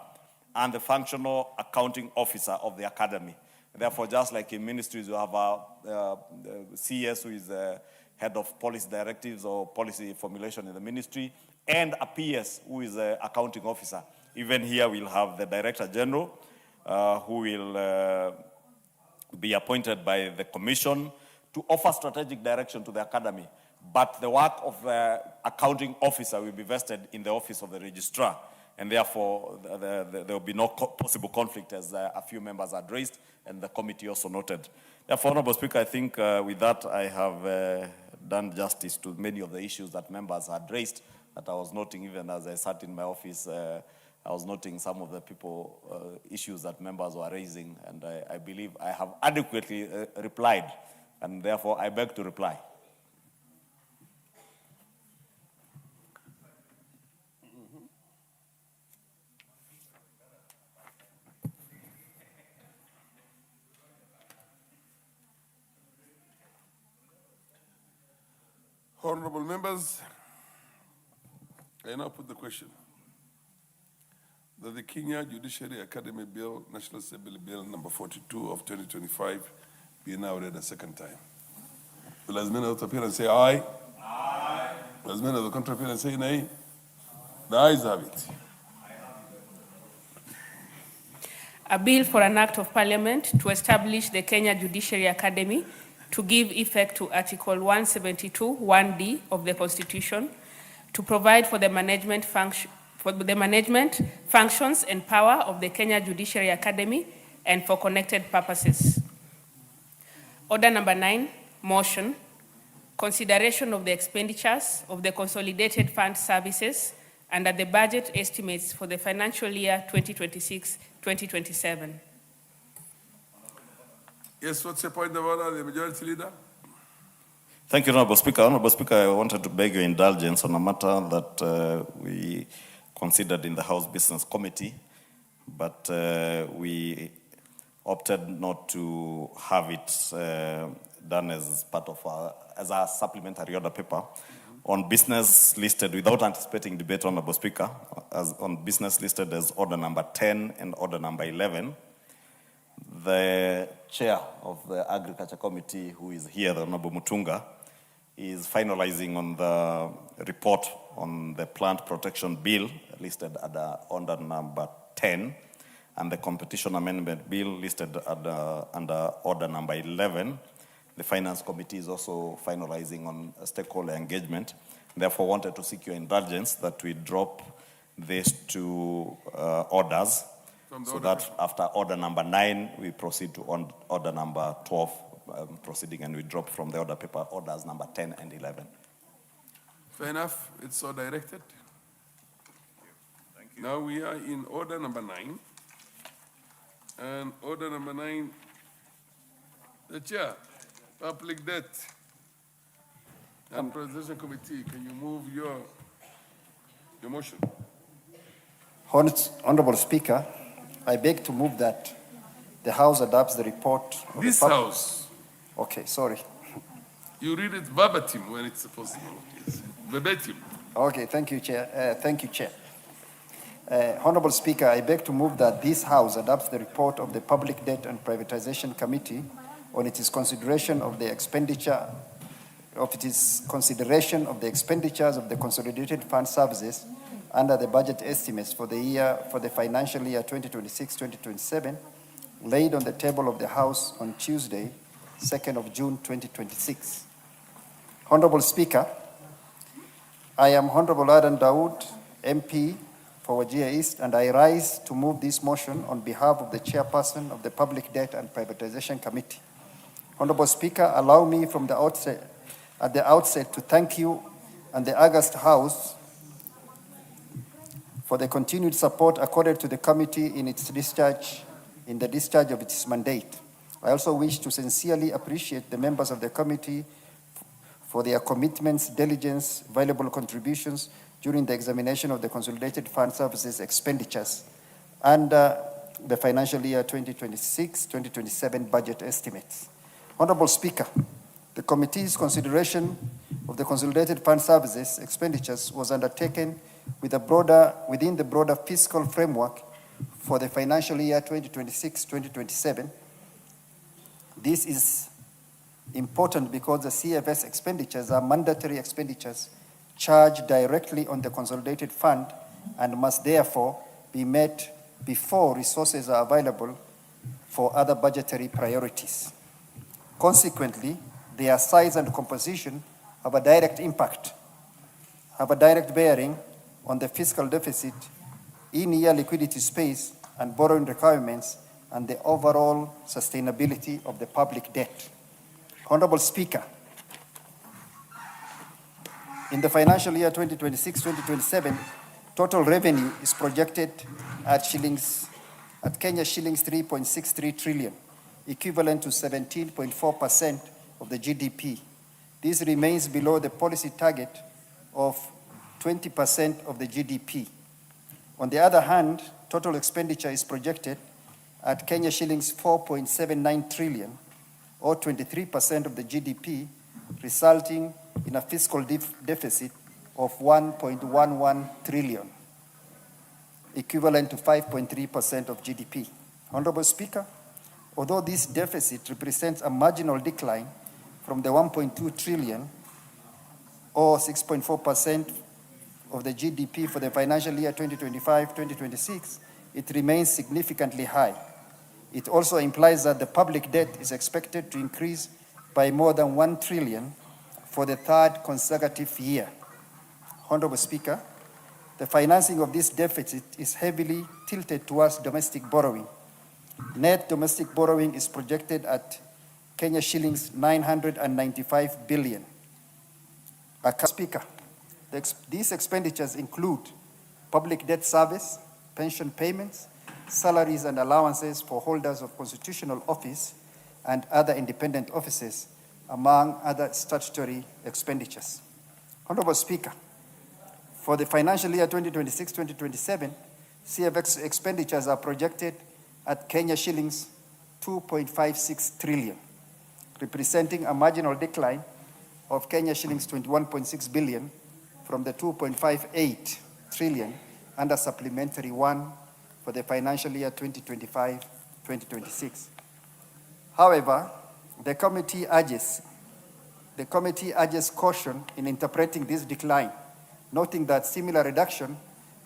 and the functional accounting officer of the academy. Therefore, just like in ministries, you have a CS who is the head of policy directives or policy formulation in the ministry, and a PS who is the accounting officer. Even here, we'll have the Director General who will be appointed by the Commission to offer strategic direction to the academy. But the work of the accounting officer will be vested in the office of the registrar, and therefore there will be no possible conflict, as a few members had raised, and the committee also noted. Therefore, Honorable Speaker, I think with that I have done justice to many of the issues that members had raised, that I was noting even as I sat in my office. I was noting some of the issues that members were raising, and I believe I have adequately replied, and therefore I beg to reply. Honorable members, I now put the question that the Kenya Judiciary Academy Bill, National Assembly Bill number 42 of 2025, be now read a second time. Will as many of appear and say aye? Aye. Will as many of the contrary appear and say nay? The ayes have it. A bill for an act of parliament to establish the Kenya Judiciary Academy to give effect to Article 172, 1D of the Constitution, to provide for the management functions and power of the Kenya Judiciary Academy and for connected purposes. Order number 9, motion, consideration of the expenditures of the Consolidated Fund Services under the budget estimates for the financial year 2026-2027. Yes, what's your point of order, the Majority Leader? Thank you, Honorable Speaker. Honorable Speaker, I wanted to beg your indulgence on a matter that we considered in the House Business Committee, but we opted not to have it done as part of as a supplementary order paper. On business listed, without anticipating debate, Honorable Speaker, on business listed as order number 10 and order number 11, the chair of the Agriculture Committee, who is here, the Honorable Mutunga, is finalizing on the report on the Plant Protection Bill listed at order number 10 and the Competition Amendment Bill listed under order number 11. The Finance Committee is also finalizing on stakeholder engagement. Therefore, wanted to seek your indulgence that we drop these two orders, so that after order number 9, we proceed to order number 12 proceeding, and we drop from the order paper orders number 10 and 11. Fair enough, it's so directed. Thank you. Now we are in order number 9. And order number 9, the chair, public debt and presentation committee, can you move your motion? Honorable Speaker, I beg to move that the House adopts the report. This House. Okay, sorry. You read it verbatim when it's possible. Yes. Verbatim. Okay, thank you, Chair. Thank you, Chair. Honorable Speaker, I beg to move that this House adopts the report of the Public Debt and Privatization Committee on its consideration of the expenditures of the Consolidated Fund Services under the budget estimates for the financial year 2026-2027, laid on the table of the House on Tuesday, 2nd of June 2026. Honorable Speaker, I am Honorable Adan Dawood, MP, for Wajir East, and I rise to move this motion on behalf of the chairperson of the Public Debt and Privatization Committee. Honorable Speaker, allow me at the outset to thank you and the August House for the continued support accorded to the committee in the discharge of its mandate. I also wish to sincerely appreciate the members of the committee for their commitments, diligence, valuable contributions during the examination of the Consolidated Fund Services expenditures and the financial year 2026-2027 budget estimates. Honorable Speaker, the committee's consideration of the Consolidated Fund Services expenditures was undertaken within the broader fiscal framework for the financial year 2026-2027. This is important because the CFS expenditures are mandatory expenditures charged directly on the consolidated fund and must therefore be met before resources are available for other budgetary priorities. Consequently, their size and composition have a direct bearing on the fiscal deficit, in-year liquidity space, and borrowing requirements, and the overall sustainability of the public debt. Honorable Speaker, in the financial year 2026-2027, total revenue is projected at Kenya shillings 3.63 trillion, equivalent to 17.4% of the GDP. This remains below the policy target of 20% of the GDP. On the other hand, total expenditure is projected at Kenya shillings 4.79 trillion, or 23% of the GDP, resulting in a fiscal deficit of 1.11 trillion, equivalent to 5.3% of GDP. Honorable Speaker, although this deficit represents a marginal decline from the 1.2 trillion, or 6.4% of the GDP for the financial year 2025-2026, it remains significantly high. It also implies that the public debt is expected to increase by more than 1 trillion for the third consecutive year. Honorable Speaker, the financing of this deficit is heavily tilted towards domestic borrowing. Net domestic borrowing is projected at Kenya shillings 995 billion. Speaker, these expenditures include public debt service, pension payments, salaries and allowances for holders of constitutional office and other independent offices, among other statutory expenditures. Honorable Speaker, for the financial year 2026-2027, CFX expenditures are projected at Kenya shillings 2.56 trillion, representing a marginal decline of Kenya shillings 21.6 billion from the 2.58 trillion under Supplementary 1 for the financial year 2025-2026. However, the committee urges caution in interpreting this decline, noting that similar reduction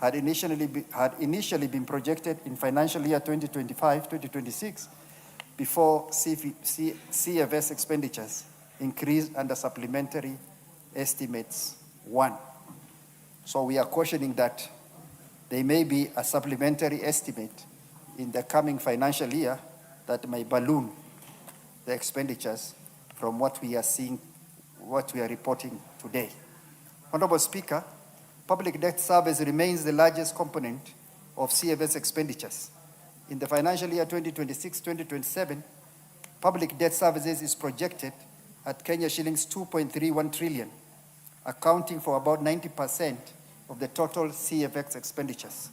had initially been projected in financial year 2025-2026 before CFS expenditures increased under Supplementary Estimates 1. So we are cautioning that there may be a supplementary estimate in the coming financial year that may balloon the expenditures from what we are seeing, what we are reporting today. Honorable Speaker, public debt service remains the largest component of CFS expenditures. In the financial year 2026-2027, public debt services is projected at Kenya shillings 2.31 trillion, accounting for about 90% of the total CFX expenditures.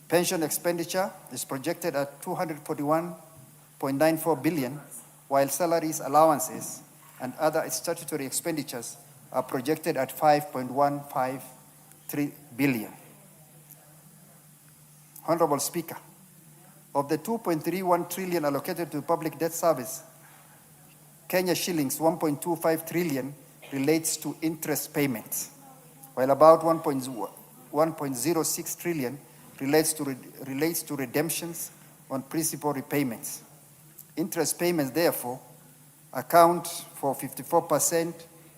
Pension expenditure is projected at 241.94 billion, while salaries, allowances, and other statutory expenditures are projected at 5.153 billion. Honorable Speaker, of the 2.31 trillion allocated to public debt service, Kenya shillings 1.25 trillion relates to interest payments, while about 1.06 trillion relates to redemptions on principal repayments. Interest payments, therefore, account for 54%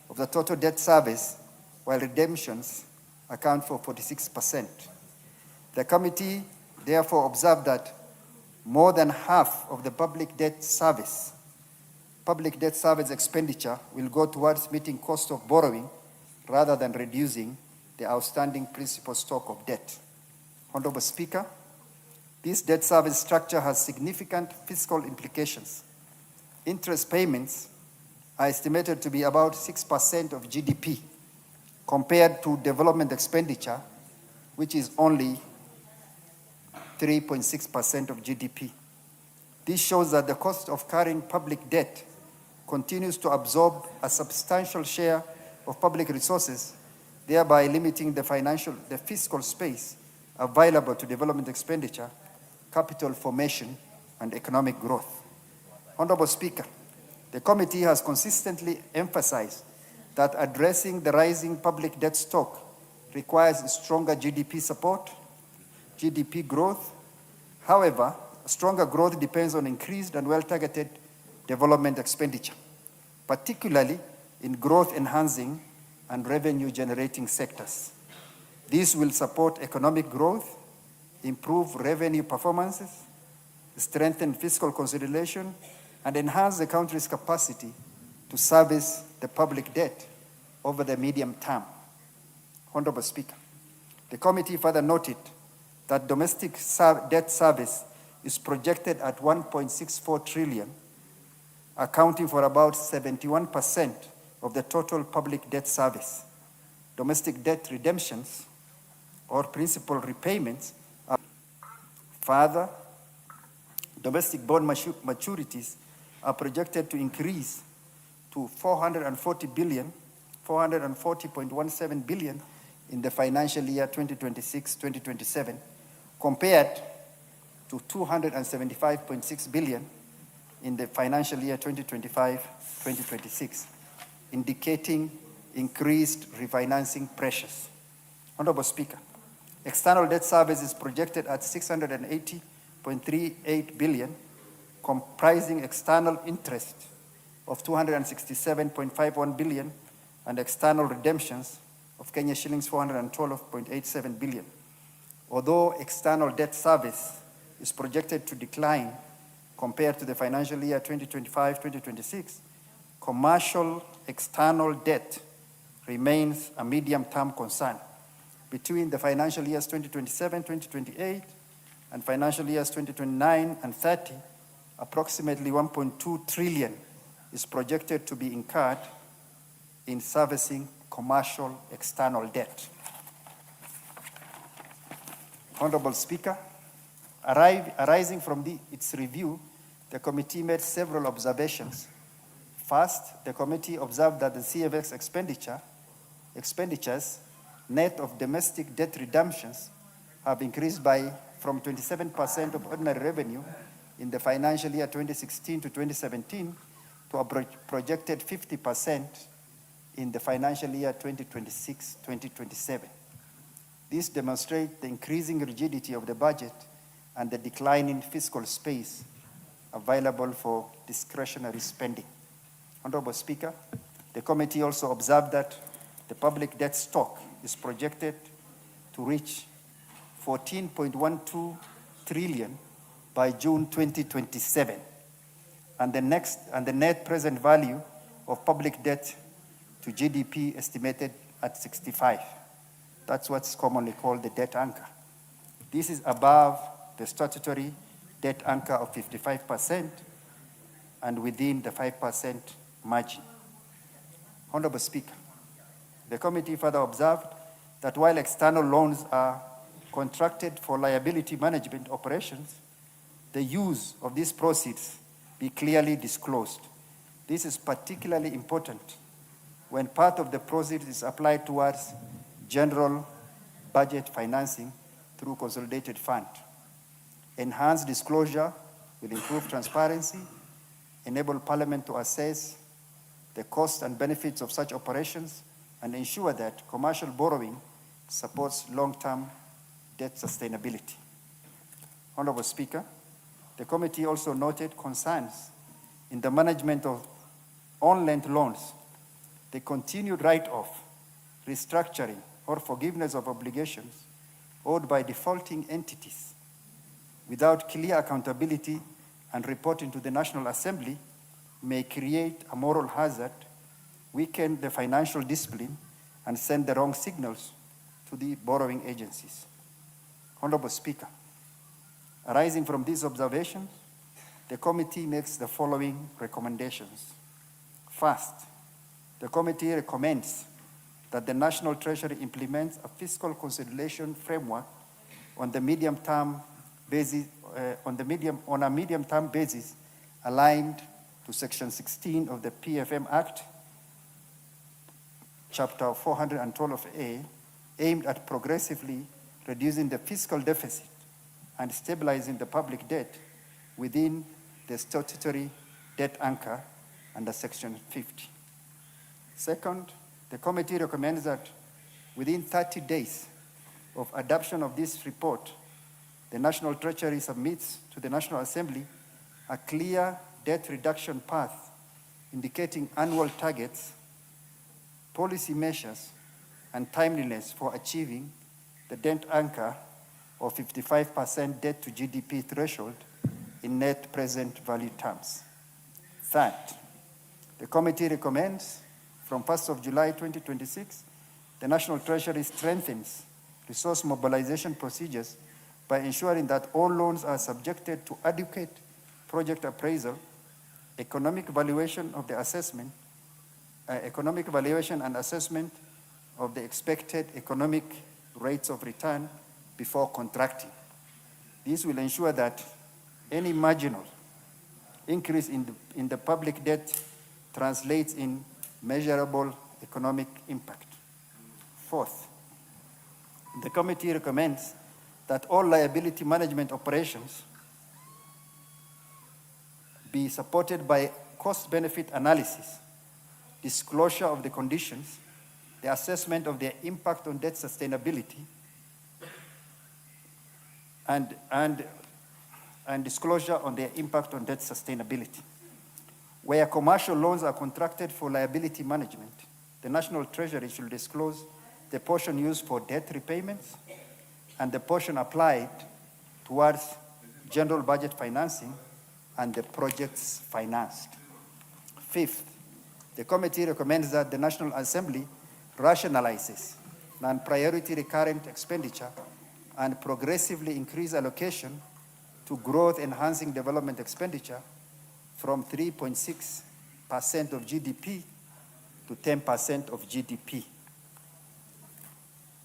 of the total debt service, while redemptions account for 46%. The committee therefore observed that more than half of the public debt service expenditure will go towards meeting cost of borrowing rather than reducing the outstanding principal stock of debt. Honorable Speaker, this debt service structure has significant fiscal implications. Interest payments are estimated to be about 6% of GDP compared to development expenditure, which is only 3.6% of GDP. This shows that the cost of carrying public debt continues to absorb a substantial share of public resources, thereby limiting the fiscal space available to development expenditure, capital formation, and economic growth. Honorable Speaker, the committee has consistently emphasized that addressing the rising public debt stock requires stronger GDP support, GDP growth. However, stronger growth depends on increased and well-targeted development expenditure, particularly in growth-enhancing and revenue-generating sectors. This will support economic growth, improve revenue performances, strengthen fiscal consolidation, and enhance the country's capacity to service the public debt over the medium term. Honorable Speaker, the committee further noted that domestic debt service is projected at 1.64 trillion, accounting for about 71% of the total public debt service. Domestic debt redemptions or principal repayments are further. Domestic bond maturities are projected to increase to 440.17 billion in the financial year 2026-2027, compared to 275.6 billion in the financial year 2025-2026, indicating increased refinancing pressures. Honorable Speaker, external debt service is projected at 680.38 billion, comprising external interest of 267.51 billion and external redemptions of Kenya shillings 412.87 billion. Although external debt service is projected to decline compared to the financial year 2025-2026, commercial external debt remains a medium-term concern. Between the financial years 2027-2028 and financial years 2029 and 30, approximately 1.2 trillion is projected to be incurred in servicing commercial external debt. Honorable Speaker, arising from its review, the committee made several observations. First, the committee observed that the CFX expenditures, net of domestic debt redemptions, have increased from 27% of ordinary revenue in the financial year 2016 to 2017 to a projected 50% in the financial year 2026-2027. This demonstrates the increasing rigidity of the budget and the declining fiscal space available for discretionary spending. Honorable Speaker, the committee also observed that the public debt stock is projected to reach 14.12 trillion by June 2027, and the net present value of public debt to GDP estimated at 65. That's what's commonly called the debt anchor. This is above the statutory debt anchor of 55% and within the 5% margin. Honorable Speaker, the committee further observed that while external loans are contracted for liability management operations, the use of these proceeds be clearly disclosed. This is particularly important when part of the proceeds is applied towards general budget financing through consolidated fund. Enhanced disclosure will improve transparency, enable Parliament to assess the costs and benefits of such operations, and ensure that commercial borrowing supports long-term debt sustainability. Honorable Speaker, the committee also noted concerns in the management of on-lent loans, the continued write-off, restructuring, or forgiveness of obligations owed by defaulting entities without clear accountability and reporting to the National Assembly may create a moral hazard, weaken the financial discipline, and send the wrong signals to the borrowing agencies. Honorable Speaker, arising from these observations, the committee makes the following recommendations. First, the committee recommends that the National Treasury implements a fiscal consolidation framework on the medium-term basis, on a medium-term basis aligned to Section 16 of the PFM Act, Chapter 412A, aimed at progressively reducing the fiscal deficit and stabilizing the public debt within the statutory debt anchor under Section 50. Second, the committee recommends that within 30 days of adoption of this report, the National Treasury submits to the National Assembly a clear debt reduction path indicating annual targets, policy measures, and timeliness for achieving the debt anchor of 55% debt to GDP threshold in net present value terms. Third, the committee recommends from 1st of July 2026, the National Treasury strengthens resource mobilization procedures by ensuring that all loans are subjected to adequate project appraisal, economic valuation of the assessment, economic valuation and assessment of the expected economic rates of return before contracting. This will ensure that any marginal increase in the public debt translates in measurable economic impact. Fourth, the committee recommends that all liability management operations be supported by cost-benefit analysis, disclosure of the conditions, the assessment of their impact on debt sustainability, and disclosure on their impact on debt sustainability. Where commercial loans are contracted for liability management, the National Treasury should disclose the portion used for debt repayments and the portion applied towards general budget financing and the projects financed. Fifth, the committee recommends that the National Assembly rationalizes non-priority recurrent expenditure and progressively increase allocation to growth-enhancing development expenditure from 3.6% of GDP to 10% of GDP.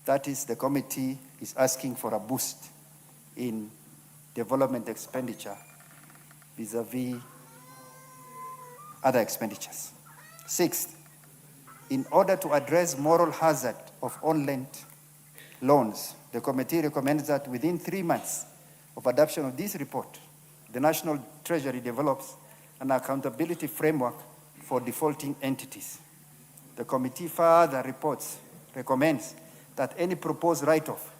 That is, the committee is asking for a boost in development expenditure vis-a-vis other expenditures. Sixth, in order to address moral hazard of on-lent loans, the committee recommends that within 3 months of adoption of this report, the National Treasury develops an accountability framework for defaulting entities. The committee further recommends that any proposed write-off,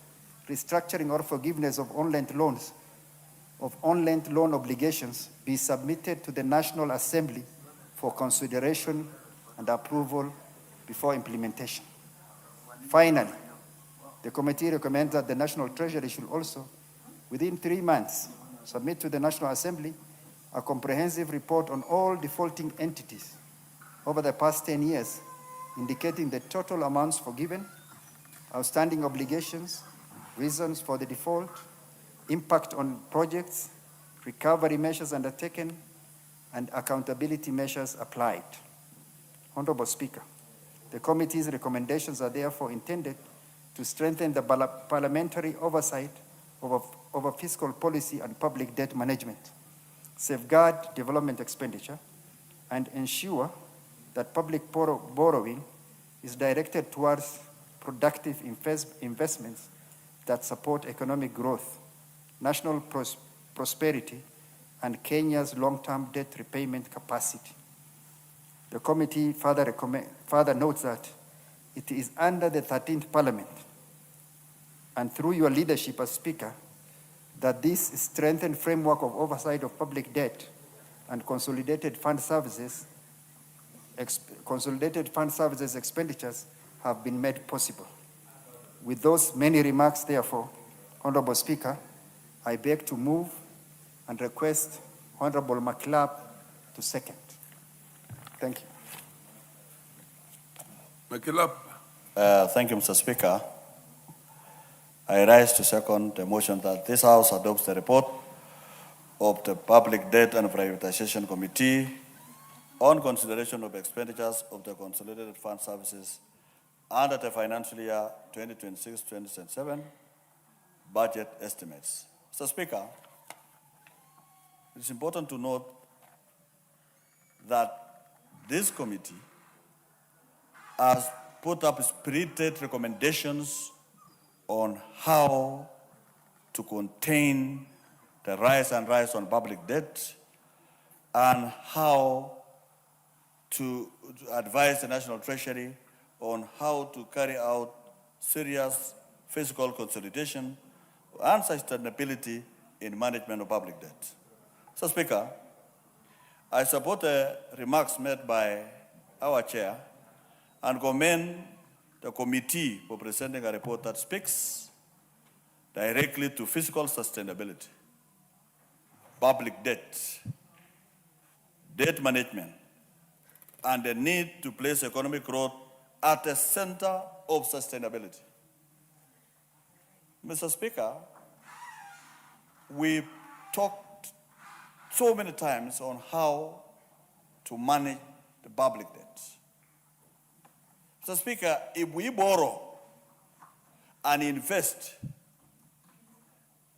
restructuring or forgiveness of on-lent loans, of on-lent loan obligations be submitted to the National Assembly for consideration and approval before implementation. Finally, the committee recommends that the National Treasury should also, within 3 months, submit to the National Assembly a comprehensive report on all defaulting entities over the past 10 years, indicating the total amounts forgiven, outstanding obligations, reasons for the default, impact on projects, recovery measures undertaken, and accountability measures applied. Honorable Speaker, the committee's recommendations are therefore intended to strengthen the parliamentary oversight over fiscal policy and public debt management, safeguard development expenditure, and ensure that public borrowing is directed towards productive investments that support economic growth, national prosperity, and Kenya's long-term debt repayment capacity. The committee further notes that it is under the 13th Parliament, and through your leadership as Speaker, that this strengthened framework of oversight of public debt and consolidated fund services expenditures have been made possible. With those many remarks, therefore, Honorable Speaker, I beg to move and request Honorable McLeod to second. Thank you. Thank you, Mr. Speaker. I rise to second the motion that this House adopts the report of the Public Debt and Privatization Committee on consideration of expenditures of the Consolidated Fund Services under the financial year 2026-2027 budget estimates. Mr. Speaker, it's important to note that this committee has put up spirited recommendations on how to contain the rise on public debt and how to advise the National Treasury on how to carry out serious fiscal consolidation and sustainability in management of public debt. So, Speaker, I support the remarks made by our chair and commend the committee for presenting a report that speaks directly to fiscal sustainability, public debt, debt management, and the need to place economic growth at the center of sustainability. Mr. Speaker, we talked so many times on how to manage the public debt. Mr. Speaker, if we borrow and invest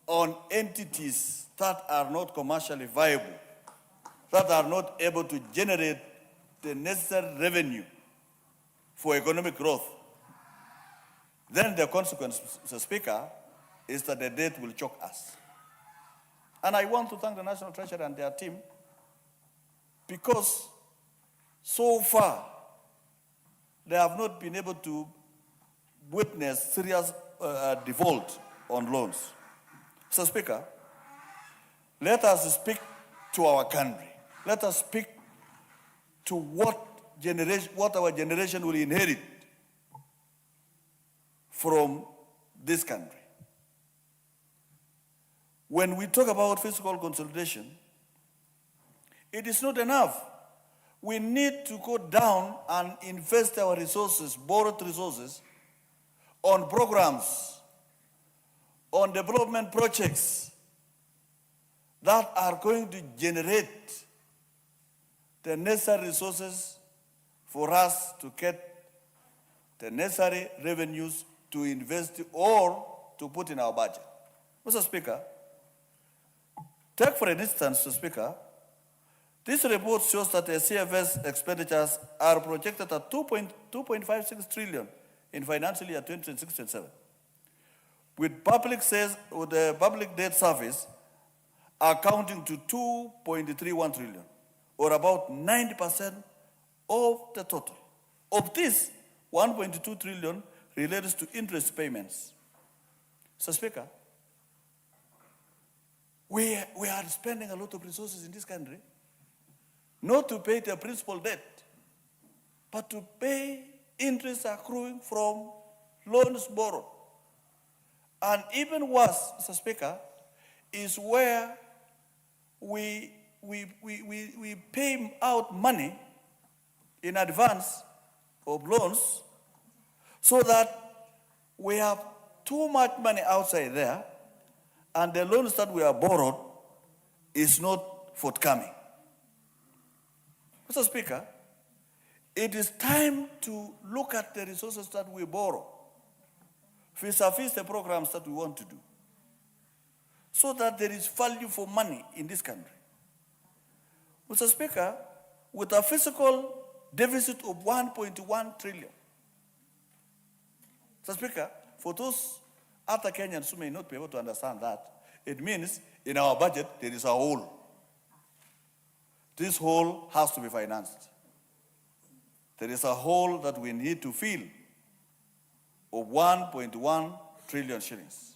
on entities that are not commercially viable, that are not able to generate the necessary revenue for economic growth, then the consequence, Mr. Speaker, is that the debt will choke us. And I want to thank the National Treasury and their team because so far they have not been able to witness serious default on loans. Mr. Speaker, let us speak to our country. Let us speak to what our generation will inherit from this country. When we talk about fiscal consolidation, it is not enough. We need to go down and invest our resources, borrowed resources, on programs, on development projects that are going to generate the necessary resources for us to get the necessary revenues to invest or to put in our budget. Mr. Speaker, take for instance, Mr. Speaker, this report shows that the CFS expenditures are projected at 2.56 trillion in financial year 2026-27, with the public debt service accounting to 2.31 trillion, or about 90% of the total. Of this, 1.2 trillion relates to interest payments. So, Speaker, we are spending a lot of resources in this country not to pay the principal debt, but to pay interest accruing from loans borrowed. And even worse, Mr. Speaker, is where we pay out money in advance of loans so that we have too much money outside there and the loans that we have borrowed is not forthcoming. Mr. Speaker, it is time to look at the resources that we borrow vis-a-vis the programs that we want to do so that there is value for money in this country. Mr. Speaker, with a fiscal deficit of 1.1 trillion, Mr. Speaker, for those other Kenyans who may not be able to understand that, it means in our budget there is a hole. This hole has to be financed. There is a hole that we need to fill of 1.1 trillion shillings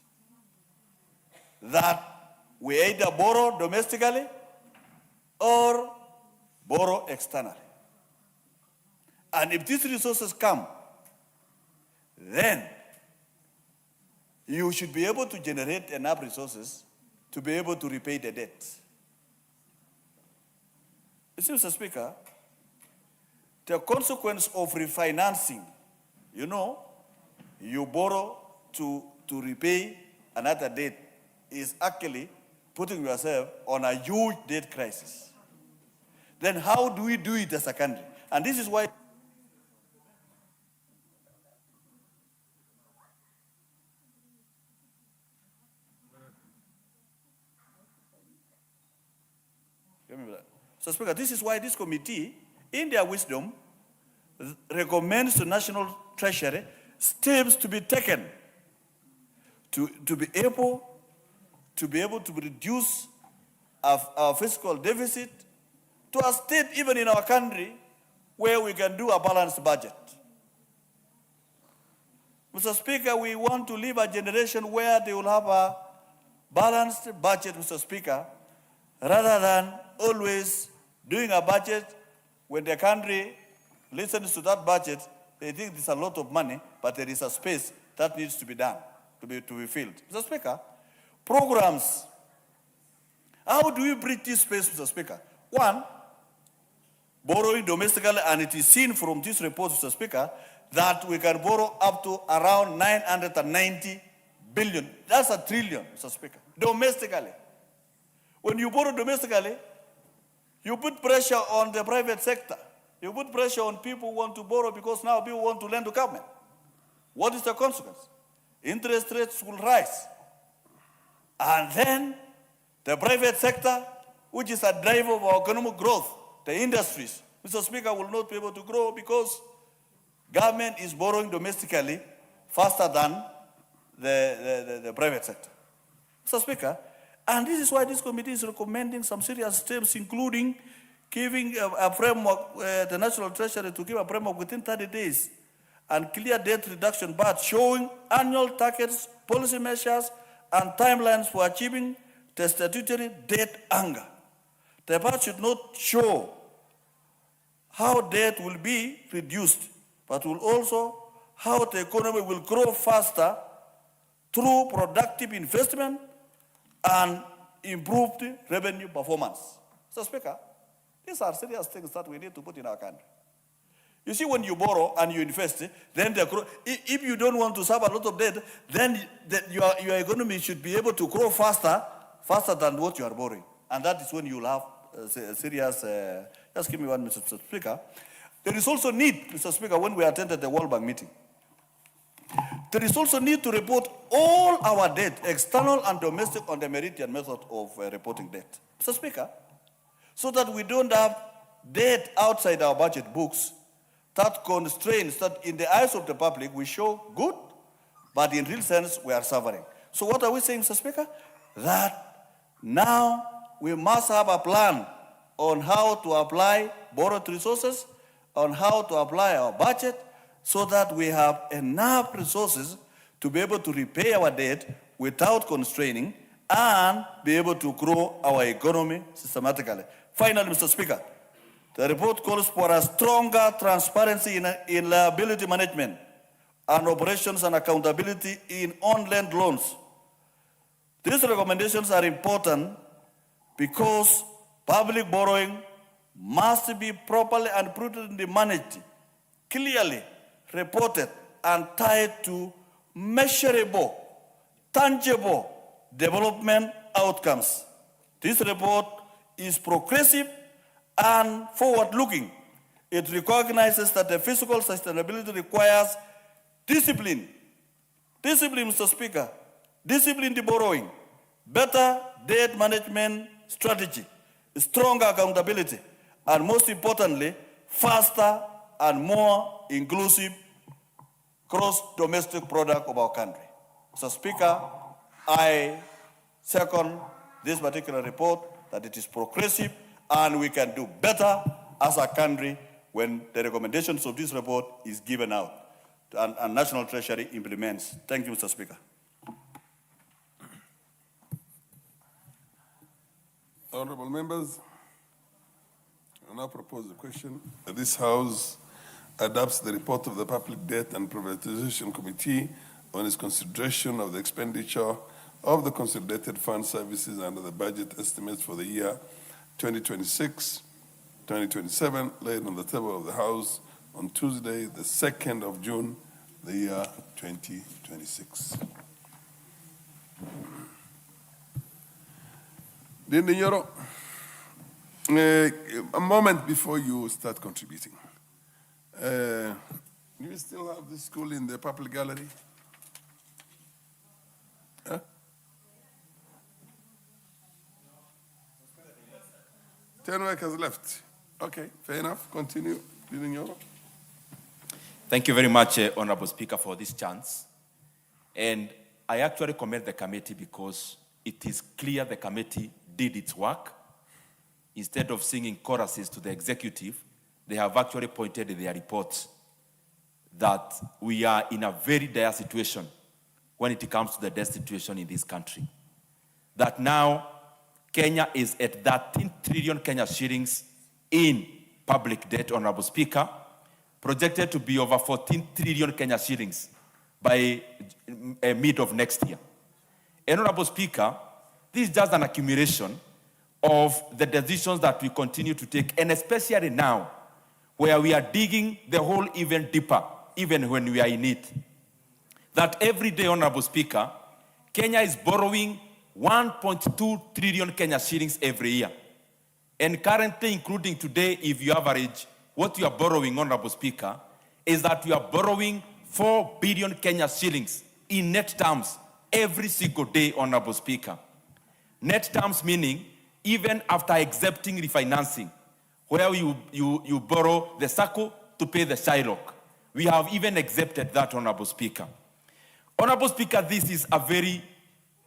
that we either borrow domestically or borrow externally. And if these resources come, then you should be able to generate enough resources to be able to repay the debt. You see, Mr. Speaker, the consequence of refinancing, you know, you borrow to repay another debt is actually putting yourself on a huge debt crisis. Then how do we do it as a country? And this is why So, Speaker, this is why this committee, in their wisdom, recommends to National Treasury steps to be taken to be able to reduce our fiscal deficit to a state, even in our country, where we can do a balanced budget. Mr. Speaker, we want to leave a generation where they will have a balanced budget, Mr. Speaker, rather than always doing a budget when the country listens to that budget, they think there's a lot of money, but there is a space that needs to be done, to be filled. Mr. Speaker, programs. How do we bridge this space, Mr. Speaker? One, borrowing domestically, and it is seen from this report, Mr. Speaker, that we can borrow up to around 990 billion. That's a trillion, Mr. Speaker, domestically. When you borrow domestically, you put pressure on the private sector. You put pressure on people who want to borrow because now people want to lend to government. What is the consequence? Interest rates will rise. And then the private sector, which is a driver of our economic growth, the industries, Mr. Speaker, will not be able to grow because government is borrowing domestically faster than the private sector. Mr. Speaker, and this is why this committee is recommending some serious steps, including giving a framework, the National Treasury to give a framework within 30 days and clear debt reduction, but showing annual targets, policy measures, and timelines for achieving the statutory debt anger. The part should not show how debt will be reduced, but will also how the economy will grow faster through productive investment and improved revenue performance. So, Speaker, these are serious things that we need to put in our country. You see, when you borrow and you invest, then if you don't want to serve a lot of debt, then your economy should be able to grow faster than what you are borrowing. And that is when you'll have serious, just give me 1 minute, Mr. Speaker. There is also need, Mr. Speaker, when we attended the World Bank meeting, there is also need to report all our debt, external and domestic, on the Meridian method of reporting debt. Mr. Speaker, so that we don't have debt outside our budget books that constrains that in the eyes of the public we show good, but in real sense we are suffering. So what are we saying, Mr. Speaker? That now we must have a plan on how to apply borrowed resources, on how to apply our budget, so that we have enough resources to be able to repay our debt without constraining and be able to grow our economy systematically. Finally, Mr. Speaker, the report calls for a stronger transparency in liability management and operations and accountability in on-lend loans. These recommendations are important because public borrowing must be properly and prudently managed, clearly reported, and tied to measurable, tangible development outcomes. This report is progressive and forward-looking. It recognizes that the fiscal sustainability requires discipline. Discipline, Mr. Speaker. Discipline the borrowing. Better debt management strategy. Stronger accountability. And most importantly, faster and more inclusive gross-domestic product of our country. Mr. Speaker, I second this particular report, that it is progressive and we can do better as a country when the recommendations of this report is given out and National Treasury implements. Thank you, Mr. Speaker. Honorable members, I now propose the question that this House adopts the report of the Public Debt and Privatization Committee on its consideration of the expenditure of the consolidated fund services under the budget estimates for the year 2026, 2027, laid on the table of the House on Tuesday, the 2nd of June, the year 2026. Dindi Nyoro, a moment before you start contributing. Do you still have this school in the public gallery? Huh? 10 workers left. Okay, fair enough. Continue. Dindi Nyoro. Thank you very much, Honorable Speaker, for this chance. And I actually commend the committee because it is clear the committee did its work. Instead of singing choruses to the executive, they have actually pointed in their reports that we are in a very dire situation when it comes to the debt situation in this country. That now Kenya is at 13 trillion Kenya shillings in public debt, Honorable Speaker, projected to be over 14 trillion Kenya shillings by mid of next year. Honorable Speaker, this is just an accumulation of the decisions that we continue to take, and especially now, where we are digging the hole even deeper, even when we are in it. That every day, Honorable Speaker, Kenya is borrowing 1.2 trillion Kenya shillings every year. And currently, including today, if you average what you are borrowing, Honorable Speaker, is that you are borrowing 4 billion Kenya shillings in net terms every single day, Honorable Speaker. Net terms meaning even after accepting refinancing, where you borrow the SACCO to pay the Shylock. We have even accepted that, Honorable Speaker. Honorable Speaker, this is a very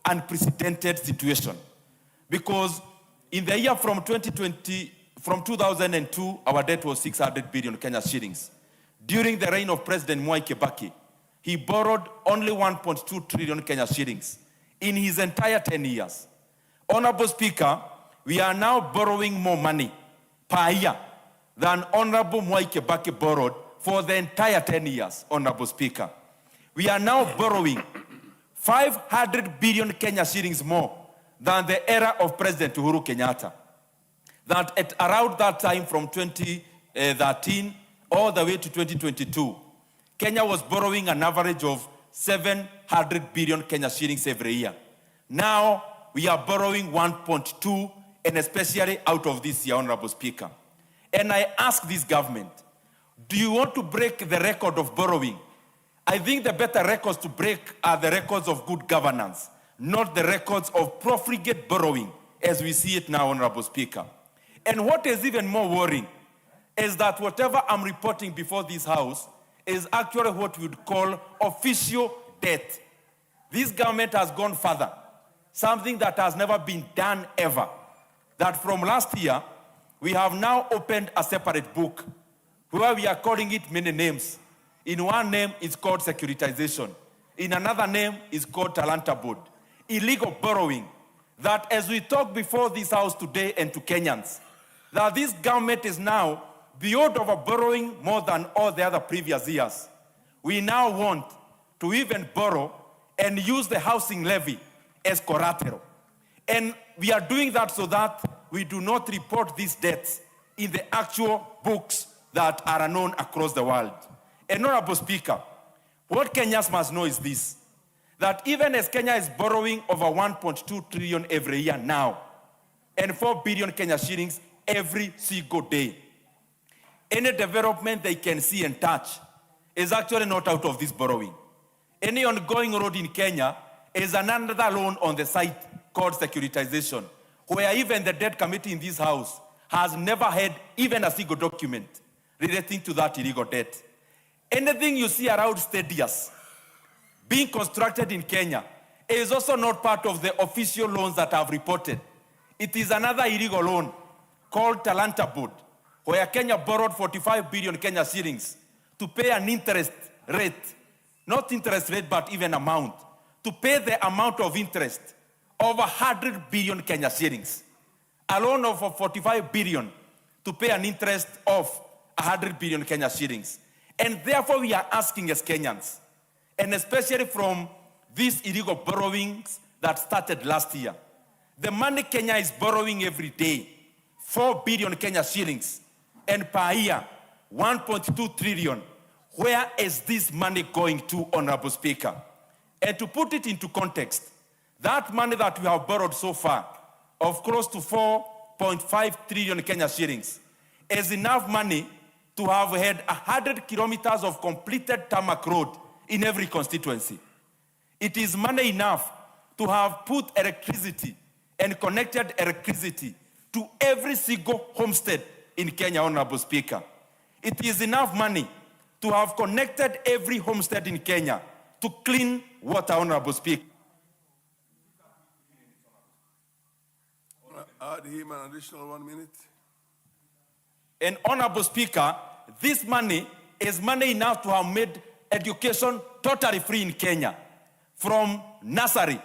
unprecedented situation because in the year from 2002, our debt was 600 billion Kenya shillings. During the reign of President Mwai Kibaki, he borrowed only 1.2 trillion Kenya shillings in his entire 10 years. Honorable Speaker, we are now borrowing more money per year than Honorable Mwai Kibaki borrowed for the entire 10 years, Honorable Speaker. We are now borrowing 500 billion Kenya shillings more than the era of President Uhuru Kenyatta. That at around that time from 2013 all the way to 2022, Kenya was borrowing an average of 700 billion Kenya shillings every year. Now we are borrowing 1.2, and especially out of this year, Honorable Speaker. And I ask this government, do you want to break the record of borrowing? I think the better records to break are the records of good governance, not the records of profligate borrowing, as we see it now, Honorable Speaker. And what is even more worrying is that whatever I'm reporting before this House is actually what we would call official debt. This government has gone further, something that has never been done ever. That from last year, we have now opened a separate book where we are calling it many names. In one name, it's called securitization. In another name, it's called Talanta Board. Illegal borrowing. That as we talk before this House today and to Kenyans, that this government is now beyond over borrowing more than all the other previous years. We now want to even borrow and use the housing levy as collateral. And we are doing that so that we do not report these debts in the actual books that are known across the world. And Honorable Speaker, what Kenyans must know is this, that even as Kenya is borrowing over 1.2 trillion every year now, and 4 billion Kenya shillings every single day, any development they can see and touch is actually not out of this borrowing. Any ongoing road in Kenya is another loan on the side called securitization, where even the debt committee in this House has never had even a single document relating to that illegal debt. Anything you see around stadiums being constructed in Kenya is also not part of the official loans that I've reported. It is another illegal loan called Talanta Board, where Kenya borrowed 45 billion Kenya shillings to pay an interest rate, not interest rate, but even amount, to pay the amount of interest over 100 billion Kenya shillings. A loan of 45 billion to pay an interest of 100 billion Kenya shillings. And therefore we are asking as Kenyans, and especially from these illegal borrowings that started last year. The money Kenya is borrowing every day, 4 billion Kenya shillings, and per year, 1.2 trillion. Where is this money going to, Honorable Speaker? And to put it into context, that money that we have borrowed so far, of close to 4.5 trillion Kenya shillings, is enough money to have had 100 kilometers of completed tarmac road in every constituency. It is money enough to have put electricity and connected electricity to every single homestead in Kenya, Honorable Speaker. It is enough money to have connected every homestead in Kenya to clean water, Honorable Speaker. Add him an additional 1 minute. And Honorable Speaker, this money is money enough to have made education totally free in Kenya. From nursery,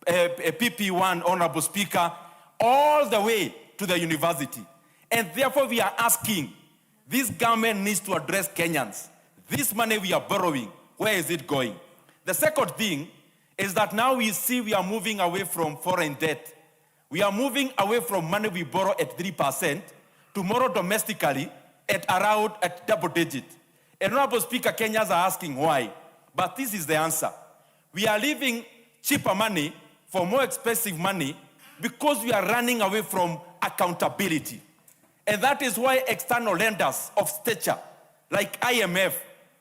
PP1, Honorable Speaker, all the way to the university. And therefore we are asking, this government needs to address Kenyans. This money we are borrowing, where is it going? The second thing is that now we see we are moving away from foreign debt. We are moving away from money we borrow at 3% to borrow domestically at around at double digit. And Honorable Speaker, Kenyans are asking why. But this is the answer. We are leaving cheaper money for more expensive money because we are running away from accountability. And that is why external lenders of stature, like IMF,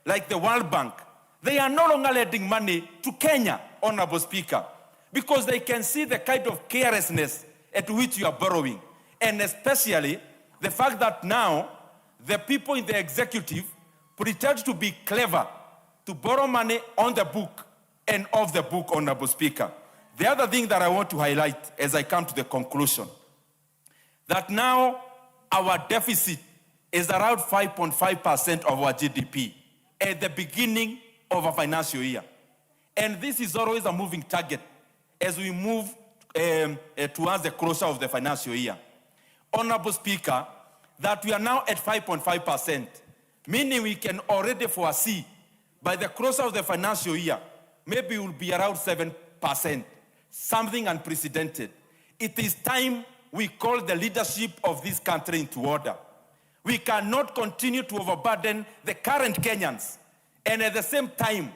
like the World Bank, they are no longer lending money to Kenya, Honorable Speaker, because they can see the kind of carelessness at which you are borrowing. And especially the fact that now the people in the executive pretend to be clever to borrow money on the book and off the book, Honorable Speaker. The other thing that I want to highlight as I come to the conclusion, that now our deficit is around 5.5% of our GDP at the beginning of a financial year. And this is always a moving target as we move towards the closure of the financial year. Honorable Speaker, that we are now at 5.5%, meaning we can already foresee by the closure of the financial year, maybe it will be around 7%, something unprecedented. It is time we call the leadership of this country into order. We cannot continue to overburden the current Kenyans, and at the same time,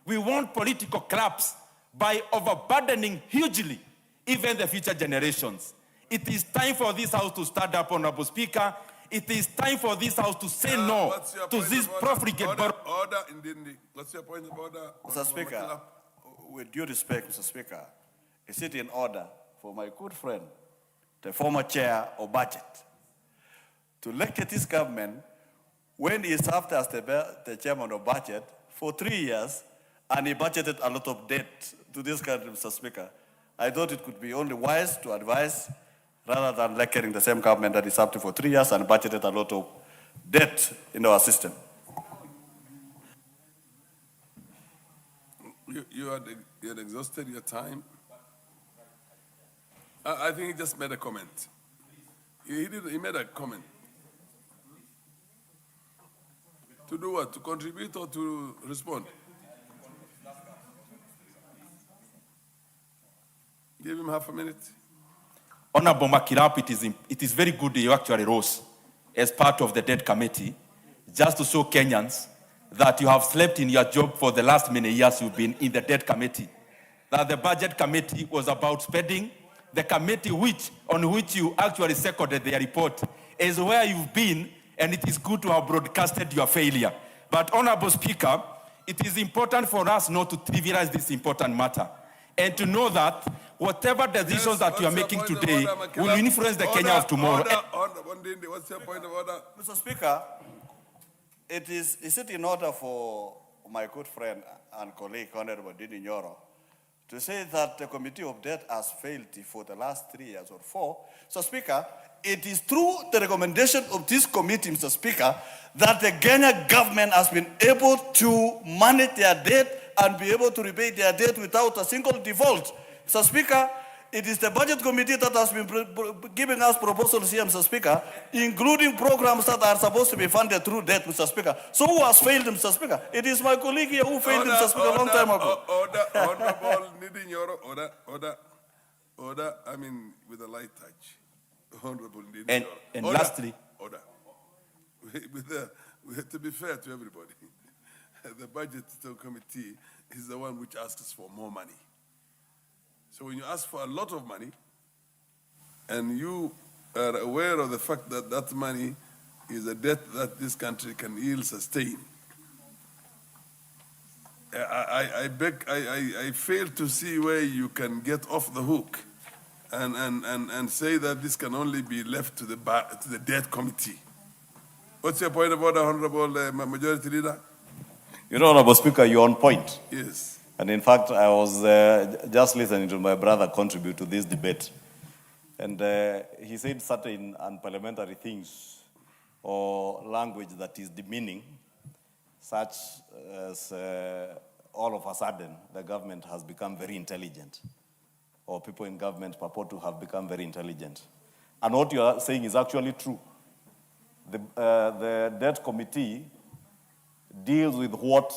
we want political collapse by overburdening hugely even the future generations. It is time for this House to stand up, Honorable Speaker. It is time for this House to say no to this profligate. Order, Ndindi. What's your point of order? Mr. Speaker, with due respect, Mr. Speaker, is it in order for my good friend, the former chair of budget, to lecture this government when he served as the chairman of budget for 3 years and he budgeted a lot of debt to this country, Mr. Speaker? I thought it could be only wise to advise rather than lecturing the same government that is up to for 3 years and budgeted a lot of debt in our system. You had exhausted your time. I think he just made a comment. He made a comment. To do what? To contribute or to respond? Give him half a minute. Honorable Makirap, it is very good you actually rose as part of the debt committee, just to show Kenyans that you have slept in your job for the last many years you've been in the debt committee. That the budget committee was about spending. The committee on which you actually seconded their report is where you've been, and it is good to have broadcasted your failure. But Honorable Speaker, it is important for us not to trivialize this important matter and to know that whatever decisions that you are making today will influence the Kenya of tomorrow. What's your point of order? Mr. Speaker, is it in order for my good friend and colleague, Honorable Dini Nyoro, to say that the Committee of Debt has failed for the last 3 years or 4? So, Speaker, it is through the recommendation of this committee, Mr. Speaker, that the Kenya government has been able to manage their debt and be able to repay their debt without a single default. So, Speaker, It is the budget committee that has been giving us proposals here, Mr. Speaker, including programs that are supposed to be funded through debt, Mr. Speaker. So who has failed, Mr. Speaker? It is my colleague here who failed, Mr. Speaker, a long time ago. Honorable Nidinyoro, order, I mean, with a light touch. Honorable Nidinyoro. And lastly, Order. To be fair to everybody, the budget committee is the one which asks for more money. So when you ask for a lot of money, and you are aware of the fact that that money is a debt that this country can ill sustain, I fail to see where you can get off the hook and say that this can only be left to the debt committee. What's your point about the Honorable Majority Leader? You know, Honorable Speaker, you're on point. Yes. And in fact, I was just listening to my brother contribute to this debate. And he said certain unparliamentary things or language that is demeaning, such as all of a sudden the government has become very intelligent, or people in government purport to have become very intelligent. And what you are saying is actually true. The debt committee deals with what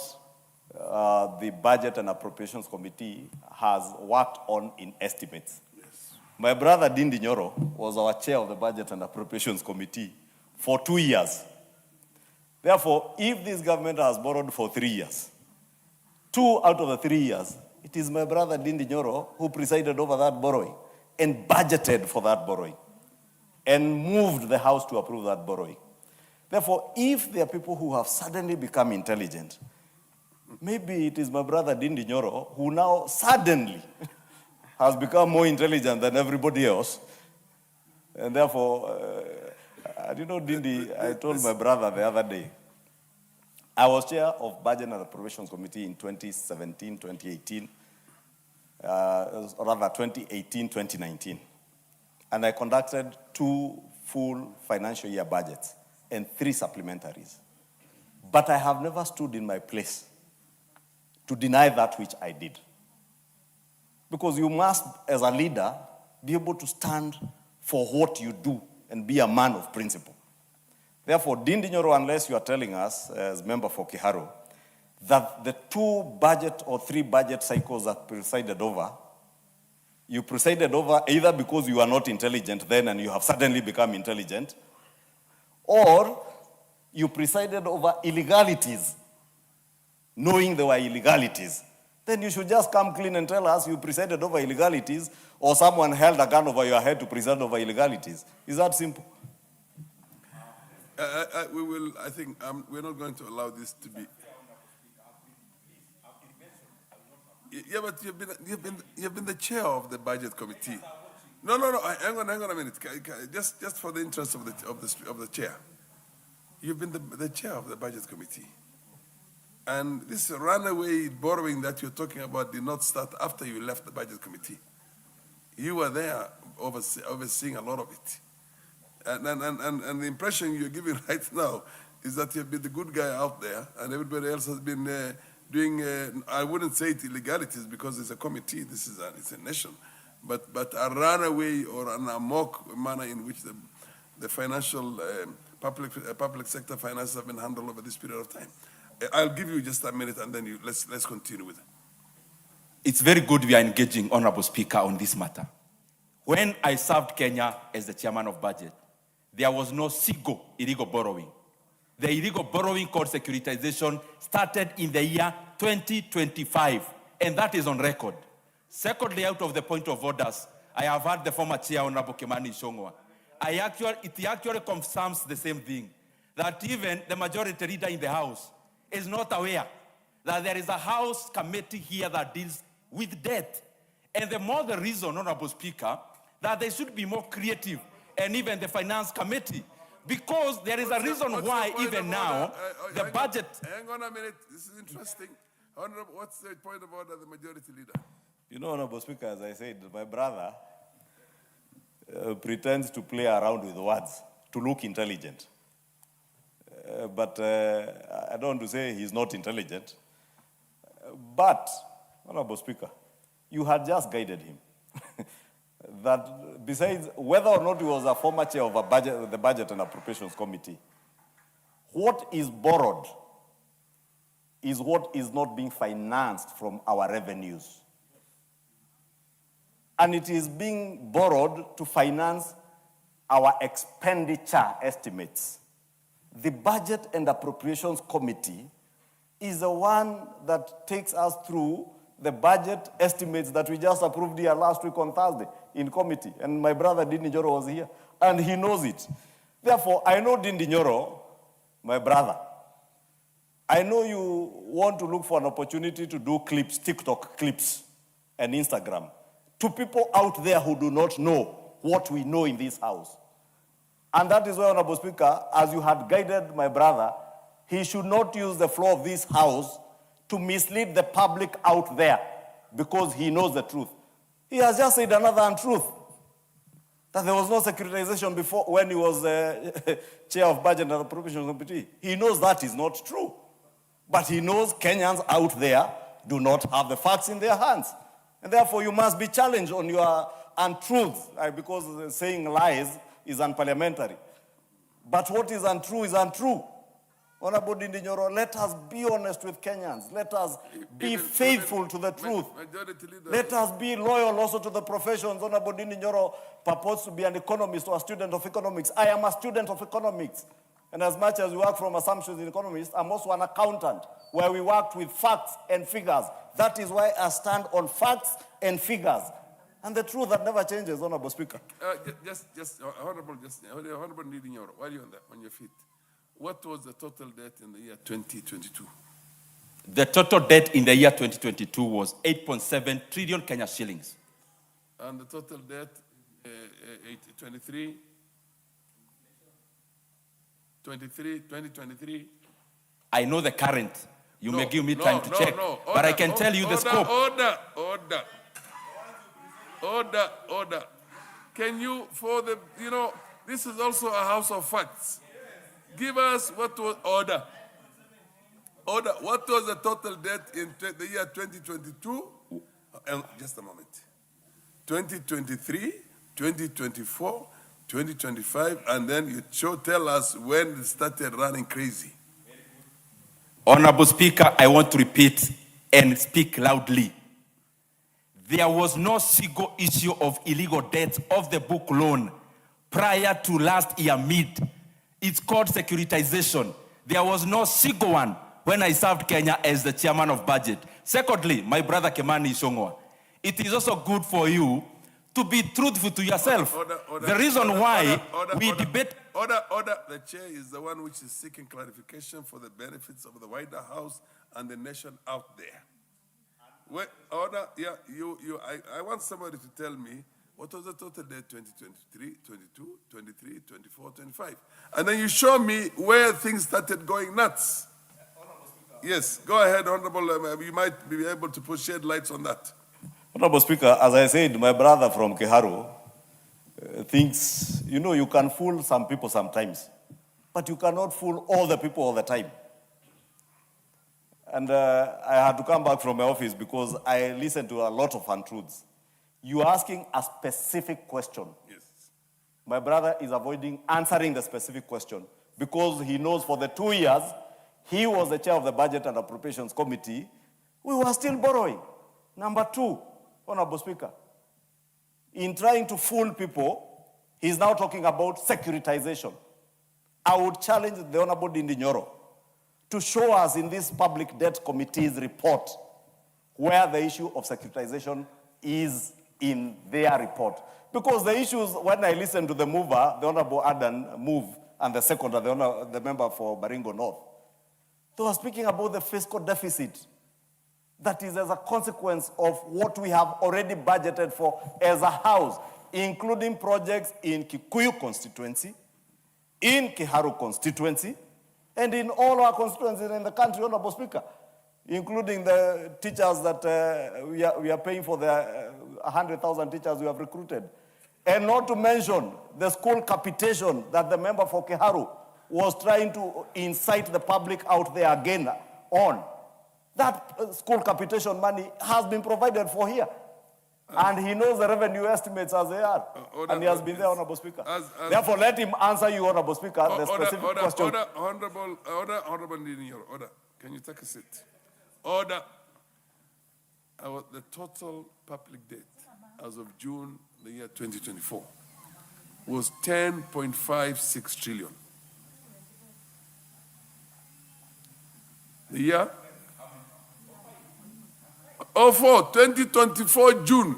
the Budget and Appropriations Committee has worked on in estimates. Yes. My brother Dindi Nyoro was our chair of the Budget and Appropriations Committee for 2 years. Therefore, if this government has borrowed for 3 years, 2 out of the 3 years, it is my brother Dindi Nyoro who presided over that borrowing and budgeted for that borrowing and moved the House to approve that borrowing. Therefore, if there are people who have suddenly become intelligent, maybe it is my brother Dindi Nyoro who now suddenly has become more intelligent than everybody else. And therefore, Dindi, I told my brother the other day, I was chair of Budget and Appropriations Committee in 2017, 2018, rather 2018, 2019. And I conducted 2 full financial year budgets and 3 supplementaries. But I have never stood in my place to deny that which I did. Because you must, as a leader, be able to stand for what you do and be a man of principle. Therefore, Dindi Nyoro, unless you are telling us, as member for Kiharu, that the 2 budget or 3 budget cycles that presided over, you presided over either because you are not intelligent then and you have suddenly become intelligent, or you presided over illegalities, knowing there were illegalities. Then you should just come clean and tell us you presided over illegalities, or someone held a gun over your head to preside over illegalities. Is that simple? We're not going to allow this to be. Yeah, but you've been the chair of the budget committee. No. Hang on a minute. Just for the interest of the chair, you've been the chair of the budget committee, and this runaway borrowing that you're talking about did not start after you left the budget committee. You were there overseeing a lot of it, and the impression you're giving right now is that you've been the good guy out there, and everybody else has been doing. I wouldn't say it illegalities because it's a committee. It's a nation. But a runaway or an amok manner in which the financial public sector finances have been handled over this period of time. I'll give you just a minute and then let's continue with it. It's very good we are engaging, Honorable Speaker, on this matter. When I served Kenya as the chairman of budget, there was no single illegal borrowing. The illegal borrowing called securitization started in the year 2025, and that is on record. Secondly, out of the point of orders, I have heard the former chair, Honorable Kimani Ichung'wah. It actually confirms the same thing, that even the majority leader in the House is not aware that there is a House committee here that deals with debt. And the more the reason, Honorable Speaker, that they should be more creative, and even the Finance Committee, because there is a reason why even now the budget... Hang on a minute, this is interesting. Honorable, what's the point of order, the majority leader? You know, Honorable Speaker, as I said, my brother pretends to play around with words to look intelligent. But I don't want to say he's not intelligent. But, Honorable Speaker, you had just guided him. that besides whether or not he was a former chair of the Budget and Appropriations Committee, what is borrowed is what is not being financed from our revenues. And it is being borrowed to finance our expenditure estimates. The Budget and Appropriations Committee is the one that takes us through the budget estimates that we just approved here last week on Thursday in committee. And my brother Dindi Nyoro was here, and he knows it. Therefore, I know Dindi Nyoro, my brother. I know you want to look for an opportunity to do clips, TikTok clips, and Instagram, to people out there who do not know what we know in this house. And that is why, Honorable Speaker, as you had guided my brother, he should not use the floor of this house to mislead the public out there because he knows the truth. He has just said another untruth, that there was no securitization before when he was chair of Budget and Appropriations Committee. He knows that is not true. But he knows Kenyans out there do not have the facts in their hands. And therefore, you must be challenged on your untruths, because saying lies is unparliamentary. But what is untrue is untrue. Honorable Dindi Nyoro, let us be honest with Kenyans. Let us be faithful to the truth. Let us be loyal also to the professions. Honorable Dindi Nyoro purports to be an economist or a student of economics. I am a student of economics. And as much as we work from assumptions in economics, I'm also an accountant where we work with facts and figures. That is why I stand on facts and figures. And the truth that never changes, Honorable Speaker. Honorable Dindi Nyoro, while you're on your feet, what was the total debt in the year 2022? The total debt in the year 2022 was 8.7 trillion Kenya shillings. And the total debt, 2023, 2023? I know the current. You may give me time to check. But I can tell you the scope. Order. Can you, this is also a house of facts. Give us what was order. What was the total debt in the year 2022? Just a moment. 2023, 2024, 2025, and then you tell us when it started running crazy. Honorable Speaker, I want to repeat and speak loudly. There was no single issue of illegal debt of the book loan prior to last year mid. It's called securitization. There was no single one when I served Kenya as the chairman of budget. Secondly, my brother Kimani Ichung'wah, it is also good for you to be truthful to yourself. The reason why we debate... Order. The chair is the one which is seeking clarification for the benefits of the wider house and the nation out there. I want somebody to tell me what was the total debt 2023, 22, 23, 24, 25. And then you show me where things started going nuts. Yes, go ahead, Honorable. You might be able to shed lights on that. Honorable Speaker, as I said, my brother from Kiharu thinks, you can fool some people sometimes, but you cannot fool all the people all the time. And I had to come back from my office because I listened to a lot of untruths. You're asking a specific question. Yes. My brother is avoiding answering the specific question because he knows for the 2 years he was the chair of the Budget and Appropriations Committee, we were still borrowing. Number two, Honorable Speaker, in trying to fool people, he's now talking about securitization. I would challenge the Honorable Dindi Nyoro to show us in this Public Debt Committee's report where the issue of securitization is in their report. Because the issues, when I listened to the mover, the Honorable Adan move, and the second, the member for Baringo North, they were speaking about the fiscal deficit that is as a consequence of what we have already budgeted for as a house, including projects in Kikuyu constituency, in Kiharu constituency, and in all our constituencies in the country, Honorable Speaker, including the teachers that we are paying for the 100,000 teachers we have recruited. And not to mention the school capitation that the member for Kiharu was trying to incite the public out there again on. That school capitation money has been provided for here. And he knows the revenue estimates as they are. And he has been there, Honorable Speaker. Therefore, let him answer you, Honorable Speaker, the specific question. Honorable Linear, order. Can you take a seat? Order. The total public debt as of June the year 2024 was 10.56 trillion. The year? 2024 June.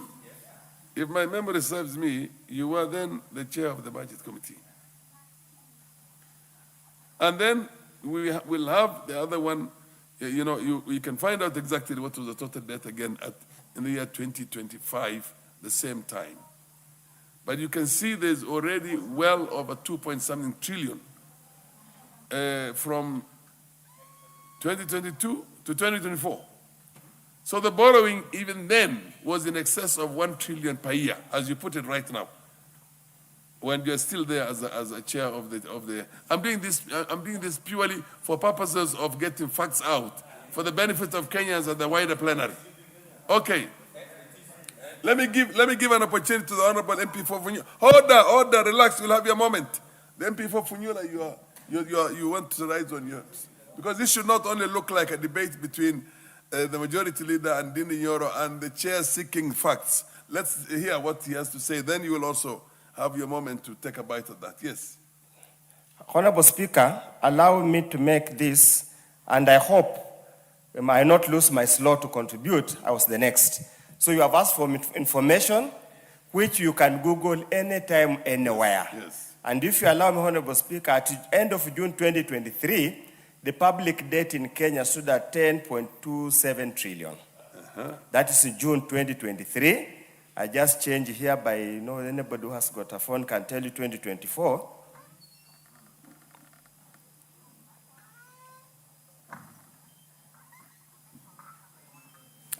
If my memory serves me, you were then the chair of the budget committee. And then we will have the other one, you can find out exactly what was the total debt again in the year 2025, the same time. But you can see there's already well over 2-point-something trillion from 2022 to 2024. So the borrowing even then was in excess of 1 trillion per year, as you put it right now. When you're still there as a chair of the I'm doing this purely for purposes of getting facts out for the benefit of Kenyans and the wider plenary. Okay. Let me give an opportunity to the Honorable MP for Funyula. Order, relax, you'll have your moment. The MP for Funyula, you want to rise on yours. Because this should not only look like a debate between the majority leader and Dini Nyoro and the chair seeking facts. Let's hear what he has to say. Then you will also have your moment to take a bite of that. Yes. Honorable Speaker, allow me to make this, and I hope I might not lose my slot to contribute. I was the next. So you have asked for information which you can Google anytime, anywhere. Yes. And if you allow me, Honorable Speaker, at the end of June 2023, the public debt in Kenya stood at 10.27 trillion. That is in June 2023. I just changed here by, anybody who has got a phone can tell you 2024.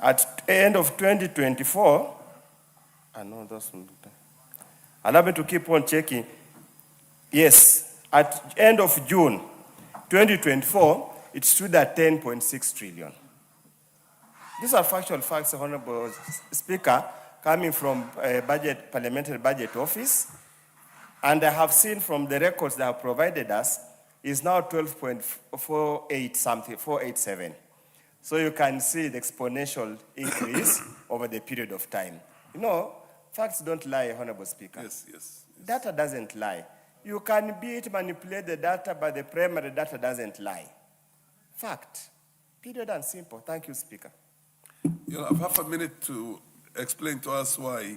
At the end of 2024, allow me to keep on checking. Yes, at the end of June 2024, it stood at 10.6 trillion. These are factual facts, Honorable Speaker, coming from Parliamentary Budget Office. And I have seen from the records they have provided us, is now 12.48 something, 487. So you can see the exponential increase over the period of time. Facts don't lie, Honorable Speaker. Yes. Data doesn't lie. You can manipulate the data, but the primary data doesn't lie. Fact. Period and simple. Thank you, Speaker. You have half a minute to explain to us why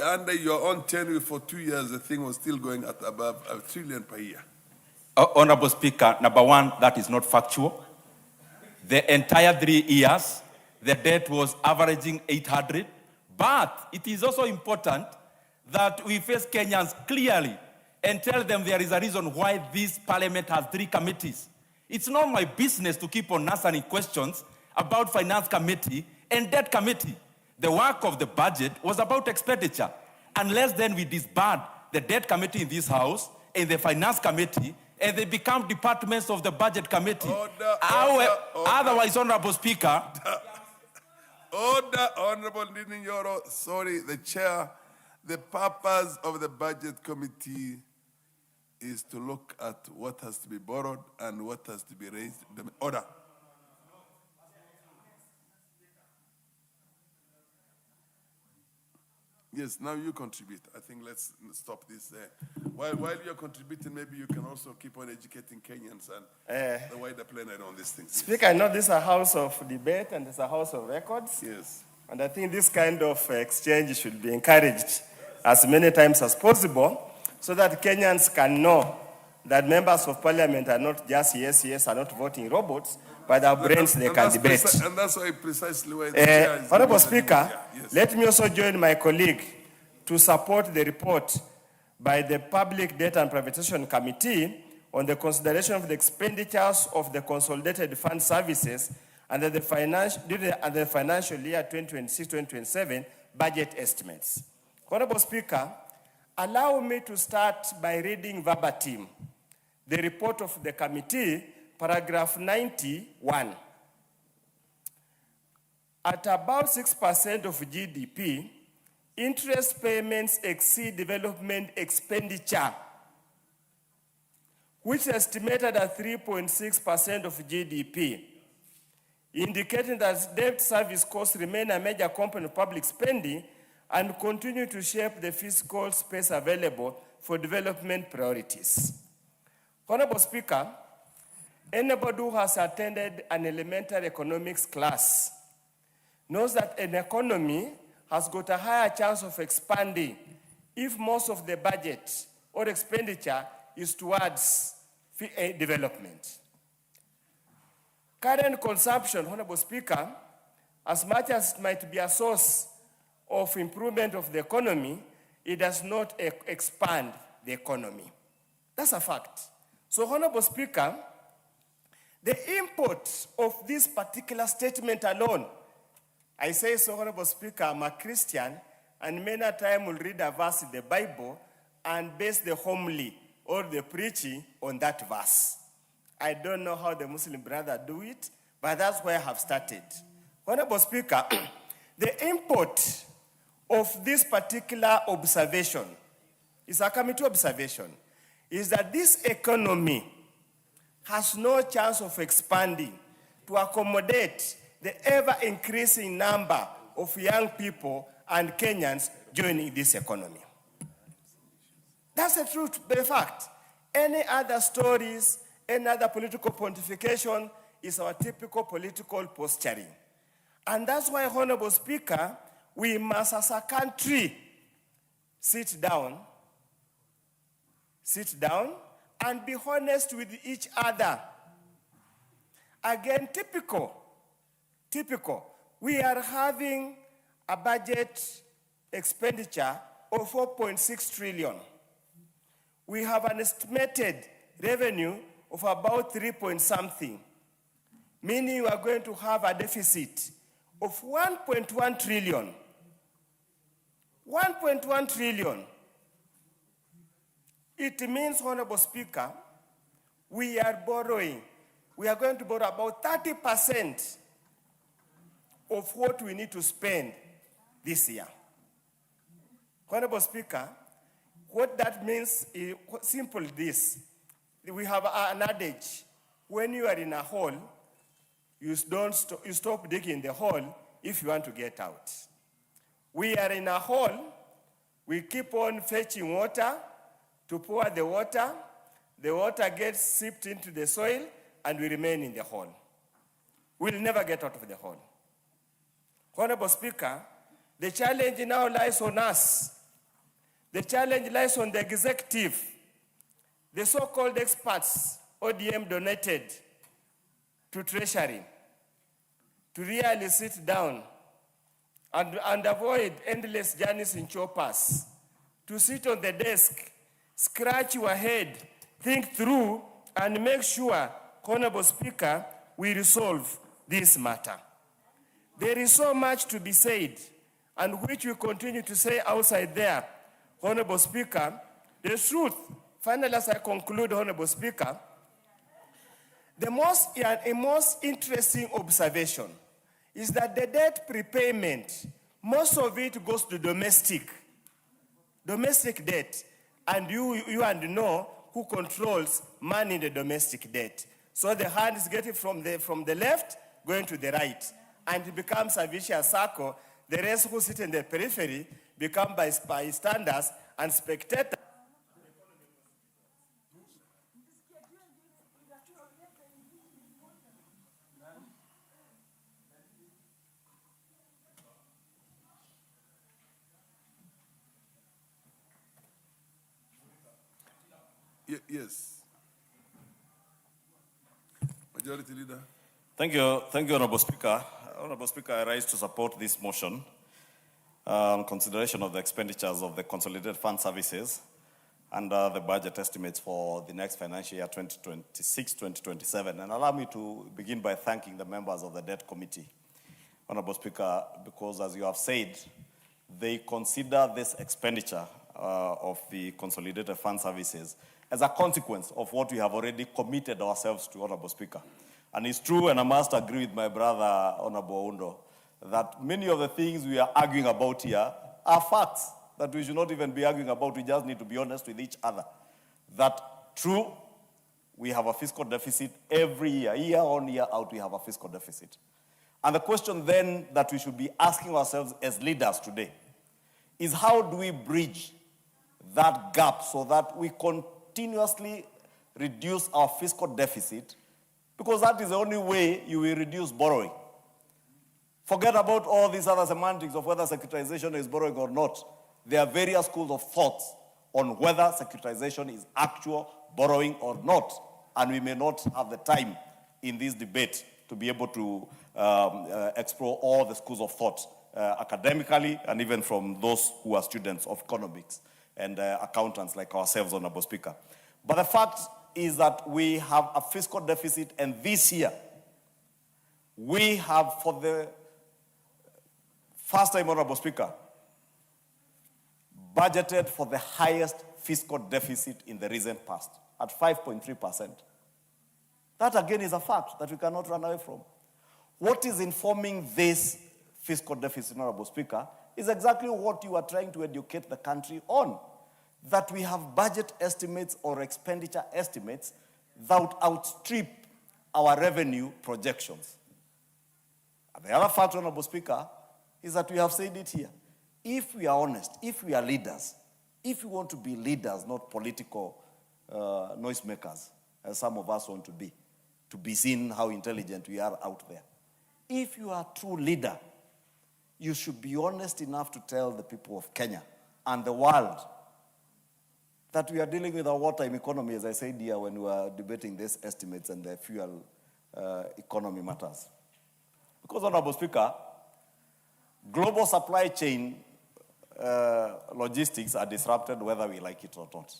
under your own tenure for 2 years, the thing was still going at above $1 trillion per year. Honorable Speaker, number one, that is not factual. The entire 3 years, the debt was averaging 800. But it is also important that we face Kenyans clearly and tell them there is a reason why this parliament has 3 committees. It's not my business to keep on answering questions about finance committee and debt committee. The work of the budget was about expenditure. Unless then we disband the debt committee in this house and the finance committee, and they become departments of the budget committee. Otherwise, Honorable Speaker. Order, Honorable Dini Nyoro, sorry, the chair. The purpose of the budget committee is to look at what has to be borrowed and what has to be raised. Order. Yes, now you contribute. I think let's stop this there. While you're contributing, maybe you can also keep on educating Kenyans and the wider plenary on these things. Speaker, I know this is a house of debate and it's a house of records. Yes. And I think this kind of exchange should be encouraged as many times as possible so that Kenyans can know that members of parliament are not just yes, are not voting robots, but our brains they can debate. And that's why precisely why the chair is Honorable Speaker, let me also join my colleague to support the report by the Public Debt and Privatization Committee on the consideration of the expenditures of the consolidated fund services under the financial year 2026-2027 budget estimates. Honorable Speaker, allow me to start by reading verbatim the report of the committee, paragraph 91. At about 6% of GDP, interest payments exceed development expenditure, which is estimated at 3.6% of GDP, indicating that debt service costs remain a major component of public spending and continue to shape the fiscal space available for development priorities. Honorable Speaker, anybody who has attended an elementary economics class knows that an economy has got a higher chance of expanding if most of the budget or expenditure is towards development. Current consumption, Honorable Speaker, as much as it might be a source of improvement of the economy, it does not expand the economy. That's a fact. So, Honorable Speaker, the import of this particular statement alone, I say so, Honorable Speaker, I'm a Christian, and many a time will read a verse in the Bible and base the homily or the preaching on that verse. I don't know how the Muslim brother do it, but that's where I have started. Honorable Speaker, the import of this particular observation is a committee observation, is that this economy has no chance of expanding to accommodate the ever-increasing number of young people and Kenyans joining this economy. That's the truth, the fact. Any other stories, any other political pontification is our typical political posturing. And that's why, Honorable Speaker, we must, as a country, sit down and be honest with each other. Again, typical. We are having a budget expenditure of 4.6 trillion. We have an estimated revenue of about 3 point something, meaning we are going to have a deficit of 1.1 trillion. 1.1 trillion. It means, Honorable Speaker, we are borrowing. We are going to borrow about 30% of what we need to spend this year. Honorable Speaker, what that means is simple this. We have an adage, when you are in a hole, you stop digging the hole if you want to get out. We are in a hole, we keep on fetching water to pour the water gets sipped into the soil, and we remain in the hole. We'll never get out of the hole. Honorable Speaker, the challenge now lies on us. The challenge lies on the executive. The so-called experts ODM donated to Treasury to really sit down and avoid endless journeys in choppers, to sit on the desk, scratch your head, think through, and make sure, Honorable Speaker, we resolve this matter. There is so much to be said, and which we continue to say outside there, Honorable Speaker. The truth, finally, as I conclude, Honorable Speaker, the most interesting observation is that the debt prepayment, most of it goes to domestic debt, and you know who controls money in the domestic debt. So the hand is getting from the left, going to the right, and it becomes a vicious circle. The rest who sit in the periphery become bystanders and spectators. Yes. Majority Leader. Thank you, Honorable Speaker. Honorable Speaker, I rise to support this motion on consideration of the expenditures of the Consolidated Fund Services under the budget estimates for the next financial year 2026-2027. And allow me to begin by thanking the members of the Debt Committee, Honorable Speaker, because as you have said, they consider this expenditure of the Consolidated Fund Services as a consequence of what we have already committed ourselves to, Honorable Speaker. And it's true, and I must agree with my brother, Honorable Undo, that many of the things we are arguing about here are facts that we should not even be arguing about. We just need to be honest with each other. That true, we have a fiscal deficit every year, year on, year out, we have a fiscal deficit. And the question then that we should be asking ourselves as leaders today is how do we bridge that gap so that we continuously reduce our fiscal deficit, because that is the only way you will reduce borrowing. Forget about all these other semantics of whether securitization is borrowing or not. There are various schools of thoughts on whether securitization is actual borrowing or not, and we may not have the time in this debate to be able to explore all the schools of thought academically and even from those who are students of economics and accountants like ourselves, Honorable Speaker. But the fact is that we have a fiscal deficit, and this year we have, for the first time, Honorable Speaker, budgeted for the highest fiscal deficit in the recent past at 5.3%. That again is a fact that we cannot run away from. What is informing this fiscal deficit, Honorable Speaker, is exactly what you are trying to educate the country on, that we have budget estimates or expenditure estimates that outstrip our revenue projections. And the other fact, Honorable Speaker, is that we have said it here. If we are honest, if we are leaders, if we want to be leaders, not political noisemakers, as some of us want to be seen how intelligent we are out there. If you are a true leader, you should be honest enough to tell the people of Kenya and the world that we are dealing with a wartime economy, as I said here when we were debating these estimates and the fuel economy matters. Because, Honorable Speaker, global supply chain logistics are disrupted whether we like it or not.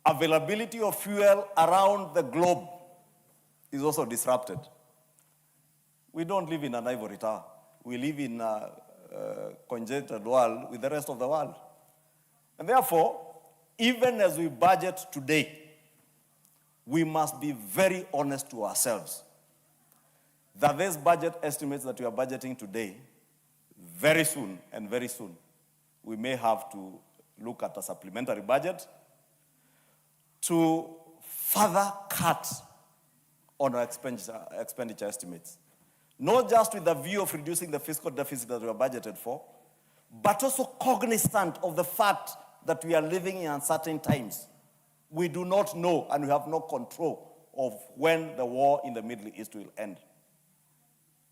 Availability of fuel around the globe is also disrupted. We don't live in an ivory tower. We live in a congested world with the rest of the world. And therefore, even as we budget today, we must be very honest to ourselves that these budget estimates that we are budgeting today, very soon, we may have to look at a supplementary budget to further cut on our expenditure estimates. Not just with the view of reducing the fiscal deficit that we are budgeted for, but also cognizant of the fact that we are living in uncertain times. We do not know and we have no control of when the war in the Middle East will end.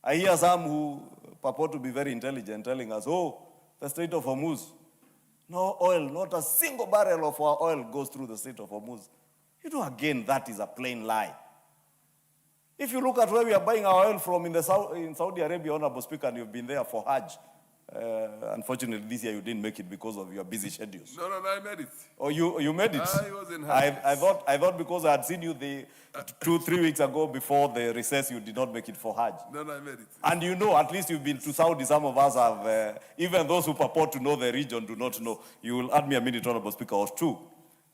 I hear some who purport to be very intelligent telling us, oh, the Strait of Hormuz, no oil, not a single barrel of our oil goes through the Strait of Hormuz. You know, again, that is a plain lie. If you look at where we are buying our oil from in Saudi Arabia, Honorable Speaker, and you've been there for Hajj, unfortunately this year you didn't make it because of your busy schedules. No, I made it. Oh, you made it? I was in Hajj. I thought because I had seen you 2-3 weeks ago before the recess, you did not make it for Hajj. No, I made it. And you know, at least you've been to Saudi. Some of us have, even those who purport to know the region do not know. You will add me a minute, Honorable Speaker, or two.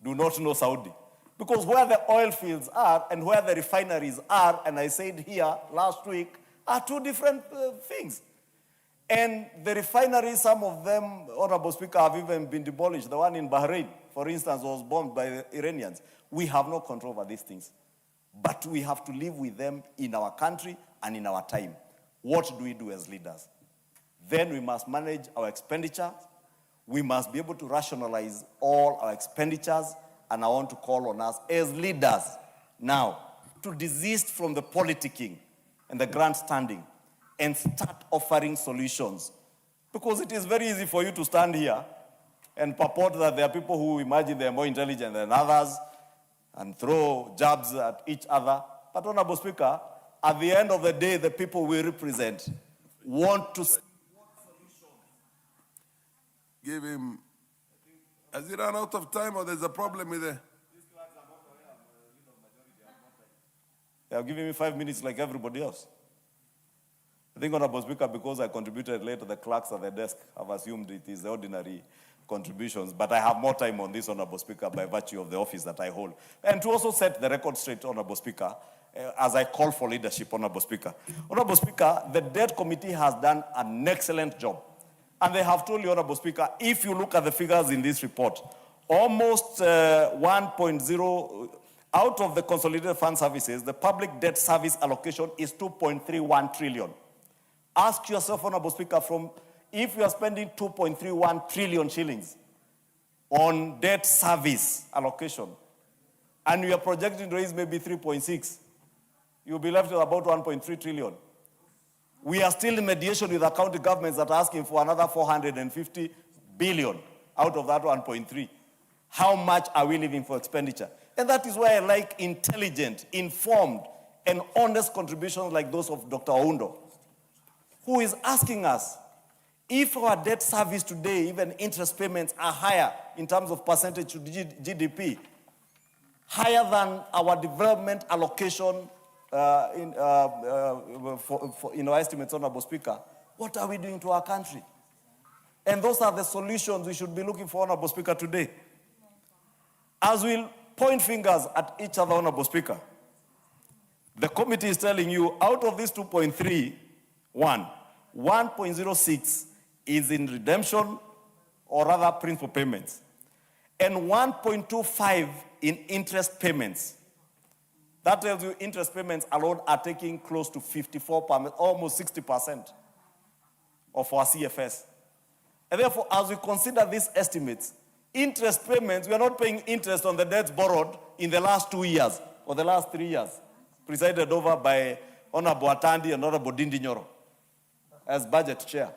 Do not know Saudi. Because where the oil fields are and where the refineries are, and I said here last week, are two different things. And the refineries, some of them, Honorable Speaker, have even been demolished. The one in Bahrain, for instance, was bombed by the Iranians. We have no control over these things. But we have to live with them in our country and in our time. What do we do as leaders? Then we must manage our expenditures. We must be able to rationalize all our expenditures. And I want to call on us as leaders now to desist from the politicking and the grandstanding and start offering solutions. Because it is very easy for you to stand here and purport that there are people who imagine they are more intelligent than others and throw jabs at each other. But, Honorable Speaker, at the end of the day, the people we represent want to... Give him... Has he run out of time or there's a problem with it? They are giving me 5 minutes like everybody else. I think, Honorable Speaker, because I contributed later, the clerks at the desk have assumed it is the ordinary contributions, but I have more time on this, Honorable Speaker, by virtue of the office that I hold. And to also set the record straight, Honorable Speaker, as I call for leadership, Honorable Speaker. Honorable Speaker, the debt committee has done an excellent job. And they have told you, Honorable Speaker, if you look at the figures in this report, almost 1.0, out of the consolidated fund services, the public debt service allocation is 2.31 trillion. Ask yourself, Honorable Speaker, if you are spending 2.31 trillion shillings on debt service allocation, and you are projecting to raise maybe 3.6, you'll be left with about 1.3 trillion. We are still in mediation with the county governments that are asking for another 450 billion out of that 1.3. How much are we leaving for expenditure? And that is why I like intelligent, informed, and honest contributions like those of Dr. Oundo, who is asking us, if our debt service today, even interest payments, are higher in terms of percentage to GDP, higher than our development allocation in our estimates, Honorable Speaker, what are we doing to our country? And those are the solutions we should be looking for, Honorable Speaker, today. As we'll point fingers at each other, Honorable Speaker, the committee is telling you, out of this 2.31, 1.06 is in redemption, or rather principal payments, and 1.25 in interest payments. That tells you interest payments alone are taking close to 54%, almost 60% of our CFS. And therefore, as we consider these estimates, interest payments, we are not paying interest on the debts borrowed in the last 2 years or the last 3 years, presided over by Honorable Atandi and Honorable Dindi Nyoro as budget chair.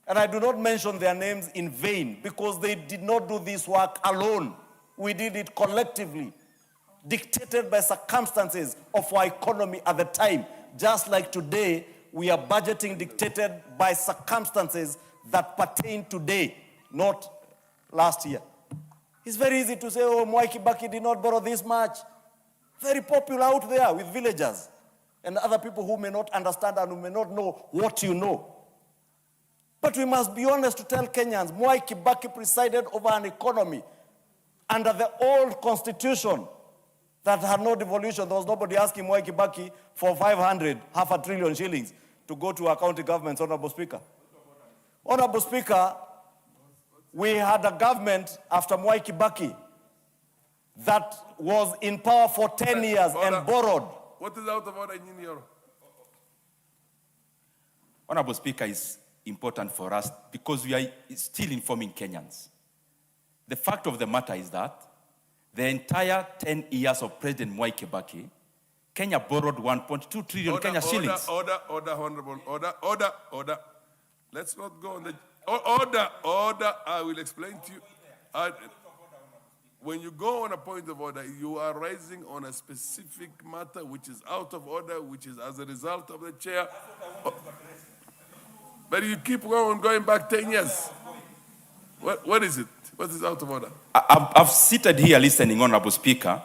And I do not mention their names in vain because they did not do this work alone. We did it collectively, dictated by circumstances of our economy at the time. Just like today, we are budgeting dictated by circumstances that pertain today, not last year. It's very easy to say, oh, Mwai Kibaki did not borrow this much. Very popular out there with villagers and other people who may not understand and who may not know what you know. But we must be honest to tell Kenyans, Mwai Kibaki presided over an economy under the old constitution that had no devolution. There was nobody asking Mwai Kibaki for 500, half a trillion shillings to go to our county governments, Honorable Speaker. Honorable Speaker, we had a government after Mwai Kibaki that was in power for 10 years and borrowed. What is out of order in Europe? Honorable Speaker, is important for us because we are still informing Kenyans. The fact of the matter is that the entire 10 years of President Mwai Kibaki, Kenya borrowed 1.2 trillion Kenya shillings. Order, Honorable, order. Let's not go on the... Order, I will explain to you. When you go on a point of order, you are rising on a specific matter which is out of order, which is as a result of the chair. But you keep going back 10 years. What is it? What is out of order? I've seated here listening, Honorable Speaker,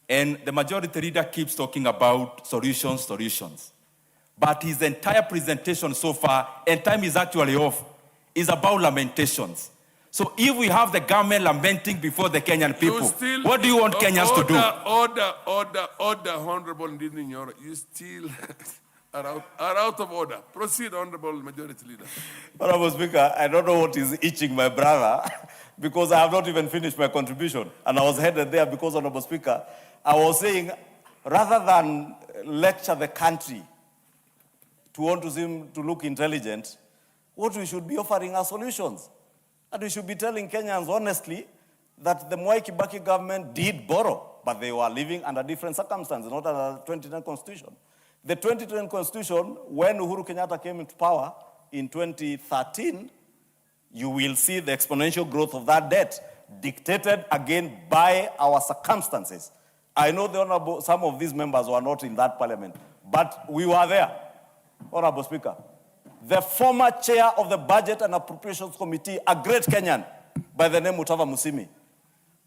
and the majority leader keeps talking about solutions. But his entire presentation so far, and time is actually off, is about lamentations. So if we have the government lamenting before the Kenyan people, what do you want Kenyans to do? Order, Honorable Ndini Nyoro. You still are out of order. Proceed, Honorable Majority Leader. Honorable Speaker, I don't know what is itching my brother because I have not even finished my contribution. And I was headed there because, Honorable Speaker, I was saying, rather than lecture the country to want to seem to look intelligent, what we should be offering are solutions. And we should be telling Kenyans honestly that the Mwai Kibaki government did borrow, but they were living under different circumstances, not under the 2010 Constitution. The 2010 Constitution, when Uhuru Kenyatta came into power in 2013, you will see the exponential growth of that debt, dictated again by our circumstances. I know some of these members were not in that parliament, but we were there, Honorable Speaker. The former chair of the Budget and Appropriations Committee, a great Kenyan by the name Mutava Musimi,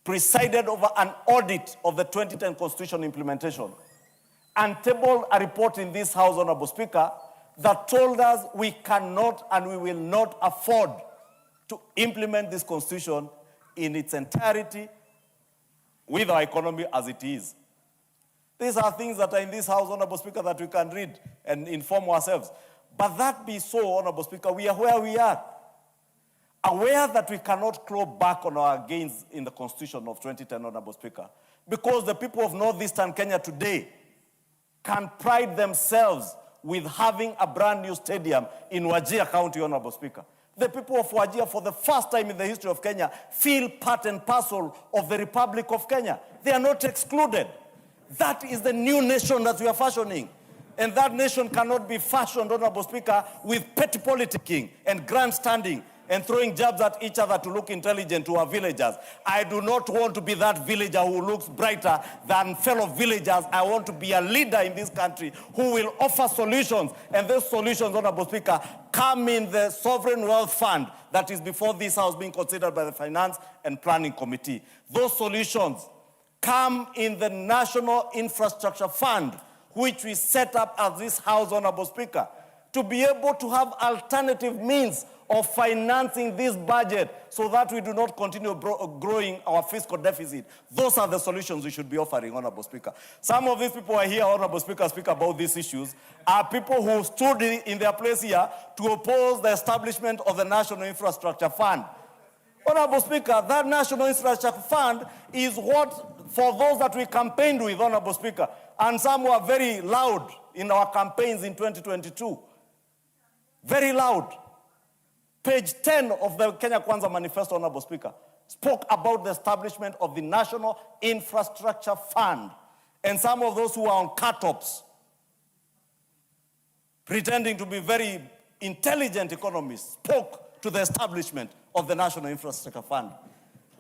presided over an audit of the 2010 Constitution implementation and tabled a report in this House, Honorable Speaker, that told us we cannot and we will not afford to implement this Constitution in its entirety with our economy as it is. These are things that are in this house, Honorable Speaker, that we can read and inform ourselves. But that be so, Honorable Speaker, we are where we are. Aware that we cannot claw back on our gains in the Constitution of 2010, Honorable Speaker, because the people of Northeastern Kenya today can pride themselves with having a brand new stadium in Wajir County, Honorable Speaker. The people of Wajir, for the first time in the history of Kenya, feel part and parcel of the Republic of Kenya. They are not excluded. That is the new nation that we are fashioning. And that nation cannot be fashioned, Honorable Speaker, with petty politicking and grandstanding and throwing jabs at each other to look intelligent to our villagers. I do not want to be that villager who looks brighter than fellow villagers. I want to be a leader in this country who will offer solutions. And those solutions, Honorable Speaker, come in the Sovereign Wealth Fund that is before this House being considered by the Finance and Planning Committee. Those solutions come in the National Infrastructure Fund, which we set up as this House, Honorable Speaker, to be able to have alternative means of financing this budget so that we do not continue growing our fiscal deficit. Those are the solutions we should be offering, Honorable Speaker. Some of these people are here, Honorable Speaker, speak about these issues, are people who stood in their place here to oppose the establishment of the National Infrastructure Fund. Honorable Speaker, that National Infrastructure Fund is what, for those that we campaigned with, Honorable Speaker, and some were very loud in our campaigns in 2022. Very loud. Page 10 of the Kenya Kwanza Manifesto, Honorable Speaker, spoke about the establishment of the National Infrastructure Fund. And some of those who were on cut-ups, pretending to be very intelligent economists, spoke to the establishment of the National Infrastructure Fund.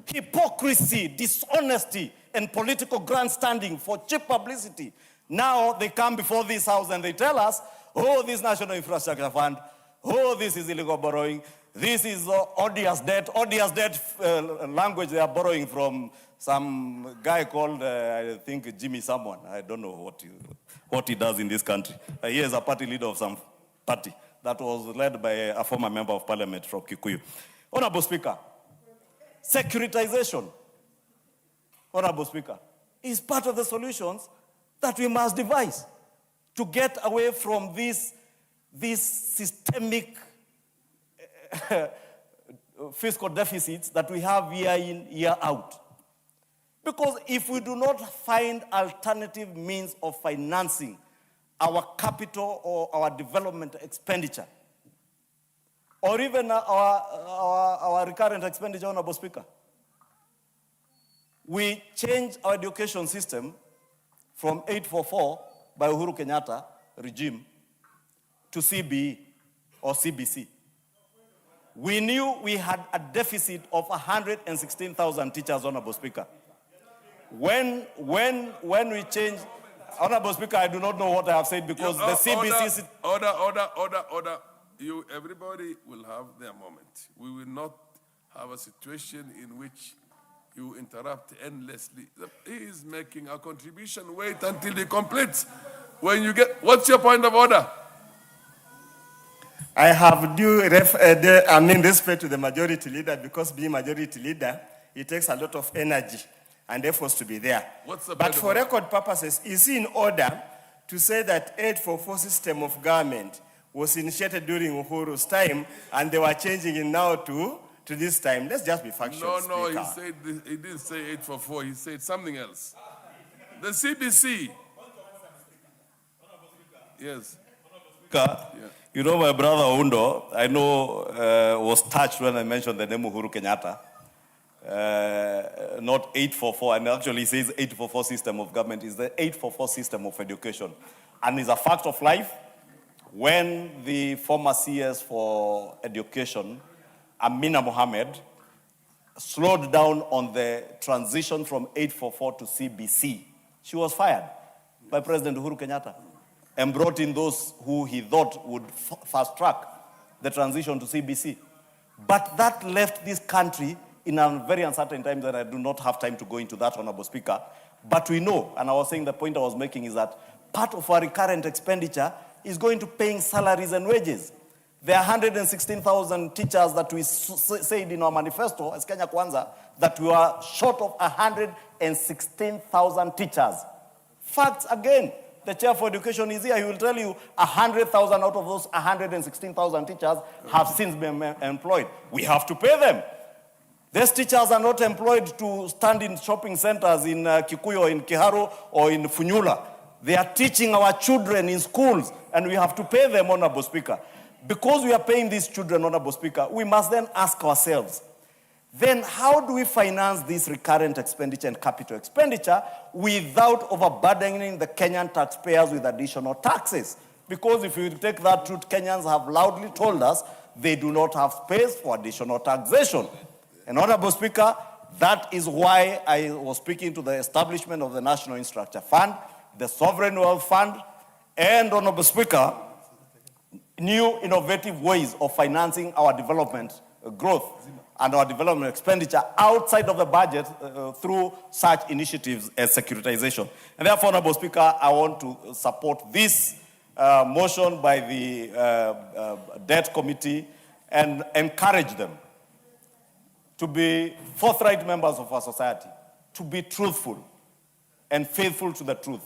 Hypocrisy, dishonesty, and political grandstanding for cheap publicity. Now they come before this House and they tell us, oh, this National Infrastructure Fund, oh, this is illegal borrowing. This is odious debt. Odious debt language they are borrowing from some guy called, I think, Jimmy someone. I don't know what he does in this country. He is a party leader of some party that was led by a former member of parliament from Kikuyu. Honorable Speaker, securitization, Honorable Speaker, is part of the solutions that we must devise to get away from these systemic fiscal deficits that we have year in, year out. Because if we do not find alternative means of financing our capital or our development expenditure, or even our recurrent expenditure, Honorable Speaker, we change our education system from 844 by Uhuru Kenyatta regime to CBE or CBC. We knew we had a deficit of 116,000 teachers, Honorable Speaker. When we changed, Honorable Speaker, I do not know what I have said because the CBC... Order. Everybody will have their moment. We will not have a situation in which you interrupt endlessly. He is making a contribution. Wait until he completes. When you get, what's your point of order? I have respect to the majority leader because being majority leader, it takes a lot of energy and efforts to be there. But for record purposes, is it in order to say that 844 system of government was initiated during Uhuru's time and they were changing it now to this time? Let's just be factual. No, he didn't say 844, he said something else. The CBC. Yes. You know, my brother Undo, I know, was touched when I mentioned the name Uhuru Kenyatta. Not 844, and actually he says 844 system of government is the 844 system of education. And it's a fact of life. When the former CS for education, Amina Mohammed, slowed down on the transition from 844 to CBC, she was fired by President Uhuru Kenyatta and brought in those who he thought would fast track the transition to CBC. But that left this country in a very uncertain time that I do not have time to go into that, Honorable Speaker. But we know, and I was saying the point I was making is that part of our recurrent expenditure is going to paying salaries and wages. There are 116,000 teachers that we said in our manifesto as Kenya Kwanza that we are short of 116,000 teachers Facts again. The chair for education is here. He will tell you 100,000 out of those 116,000 teachers have since been employed. We have to pay them. These teachers are not employed to stand in shopping centers in Kikuyu, in Kiharu, or in Funyula. They are teaching our children in schools, and we have to pay them, Honorable Speaker. Because we are paying these children, Honorable Speaker, we must then ask ourselves, then how do we finance this recurrent expenditure and capital expenditure without overburdening the Kenyan taxpayers with additional taxes? Because if you take that route, Kenyans have loudly told us they do not have space for additional taxation. And Honorable Speaker, that is why I was speaking to the establishment of the National Infrastructure Fund, the Sovereign Wealth Fund, and Honorable Speaker, new innovative ways of financing our development growth and our development expenditure outside of the budget through such initiatives as securitization. And therefore, Honorable Speaker, I want to support this motion by the Debt Committee and encourage them to be forthright members of our society, to be truthful and faithful to the truth,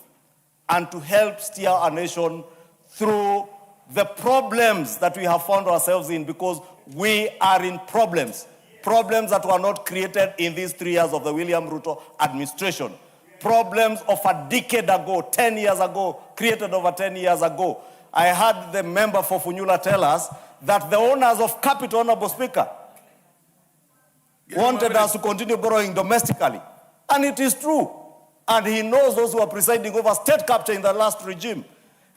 and to help steer our nation through the problems that we have found ourselves in, because we are in problems that were not created in these 3 years of the William Ruto administration. Problems of a decade ago, 10 years ago, created over 10 years ago. I heard the member for Funyula tell us that the owners of capital, Honorable Speaker, wanted us to continue borrowing domestically. And it is true. And he knows those who are presiding over state capture in the last regime.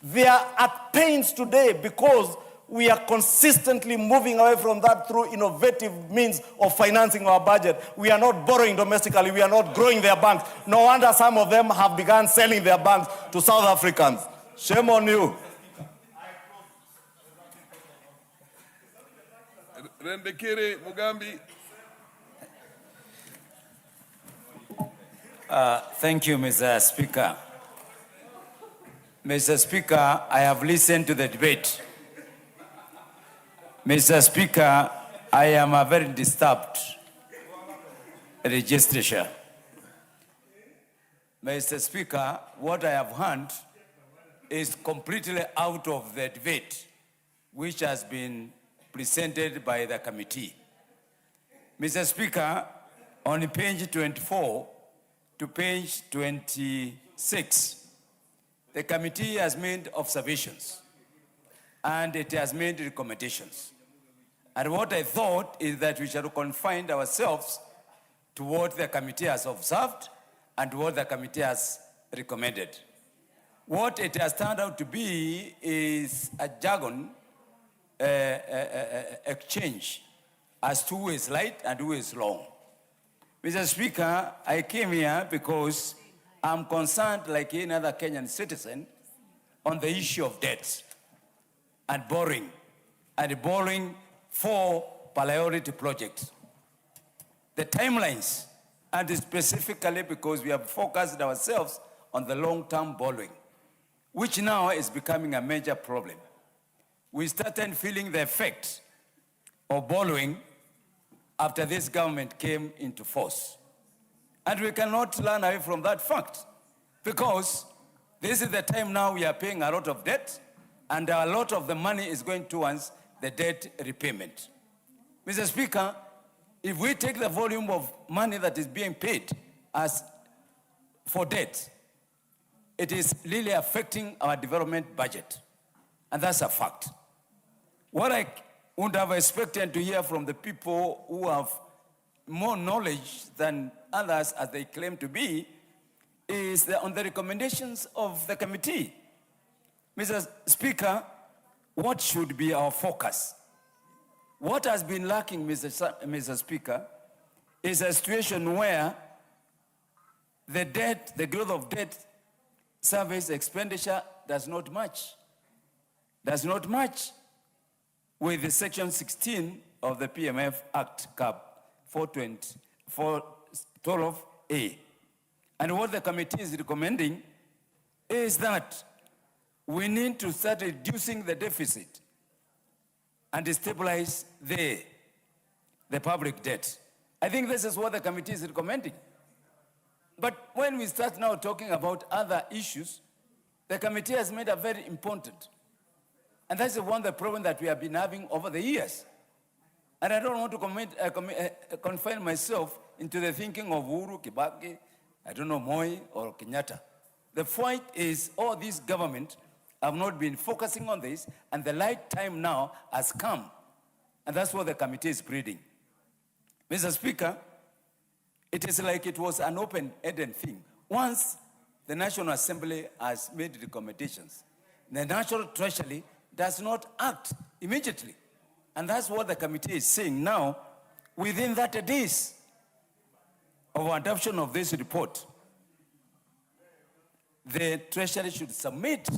They are at pains today because we are consistently moving away from that through innovative means of financing our budget. We are not borrowing domestically. We are not growing their banks. No wonder some of them have begun selling their banks to South Africans. Shame on you. Rendekere Mugambi. Thank you, Mr. Speaker. Mr. Speaker, I have listened to the debate. Mr. Speaker, I am a very disturbed legislature. Mr. Speaker, what I have heard is completely out of the debate which has been presented by the committee. Mr. Speaker, on page 24 to page 26, the committee has made observations and it has made recommendations. And what I thought is that we shall confine ourselves to what the committee has observed and what the committee has recommended. What it has turned out to be is a jargon exchange as to who is light and who is long. Mr. Speaker, I came here because I'm concerned, like any other Kenyan citizen, on the issue of debt and borrowing for priority projects. The timelines, and specifically because we have focused ourselves on the long-term borrowing, which now is becoming a major problem. We started feeling the effect of borrowing after this government came into force. And we cannot run away from that fact, because this is the time now we are paying a lot of debt, and a lot of the money is going towards the debt repayment. Mr. Speaker, if we take the volume of money that is being paid as for debt, it is really affecting our development budget. And that's a fact. What I would have expected to hear from the people who have more knowledge than others, as they claim to be, is on the recommendations of the committee. Mr. Speaker, what should be our focus? What has been lacking, Mr. Speaker, is a situation where the growth of debt service expenditure does not match with the Section 16 of the PMF Act, CAP 412A. And what the committee is recommending is that we need to start reducing the deficit and stabilize the public debt. I think this is what the committee is recommending. But when we start now talking about other issues, the committee has made a very important. And that's the one, the problem that we have been having over the years. And I don't want to confine myself into the thinking of Uhuru, Kibaki, I don't know, Moi or Kenyatta. The point is all these government have not been focusing on this, and the right time now has come. And that's what the committee is breeding. Mr. Speaker, it is like it was an open-ended thing. Once the National Assembly has made recommendations, the National Treasury does not act immediately. And that's what the committee is saying now. Within 30 days of adoption of this report, the Treasury should submit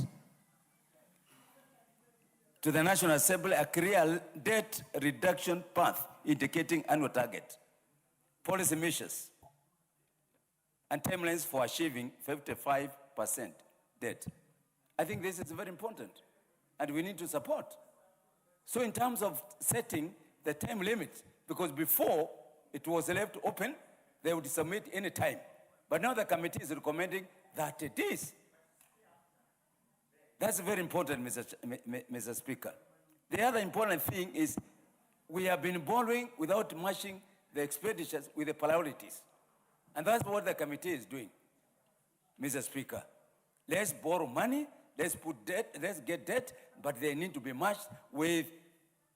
to the National Assembly a clear debt reduction path indicating annual target, policy measures, and timelines for achieving 55% debt. I think this is very important, and we need to support. So in terms of setting the time limit, because before it was left open, they would submit any time. But now the committee is recommending 30 days. That's very important, Mr. Speaker. The other important thing is we have been borrowing without matching the expenditures with the priorities. And that's what the committee is doing, Mr. Speaker. Let's borrow money, let's put debt, let's get debt, but they need to be matched with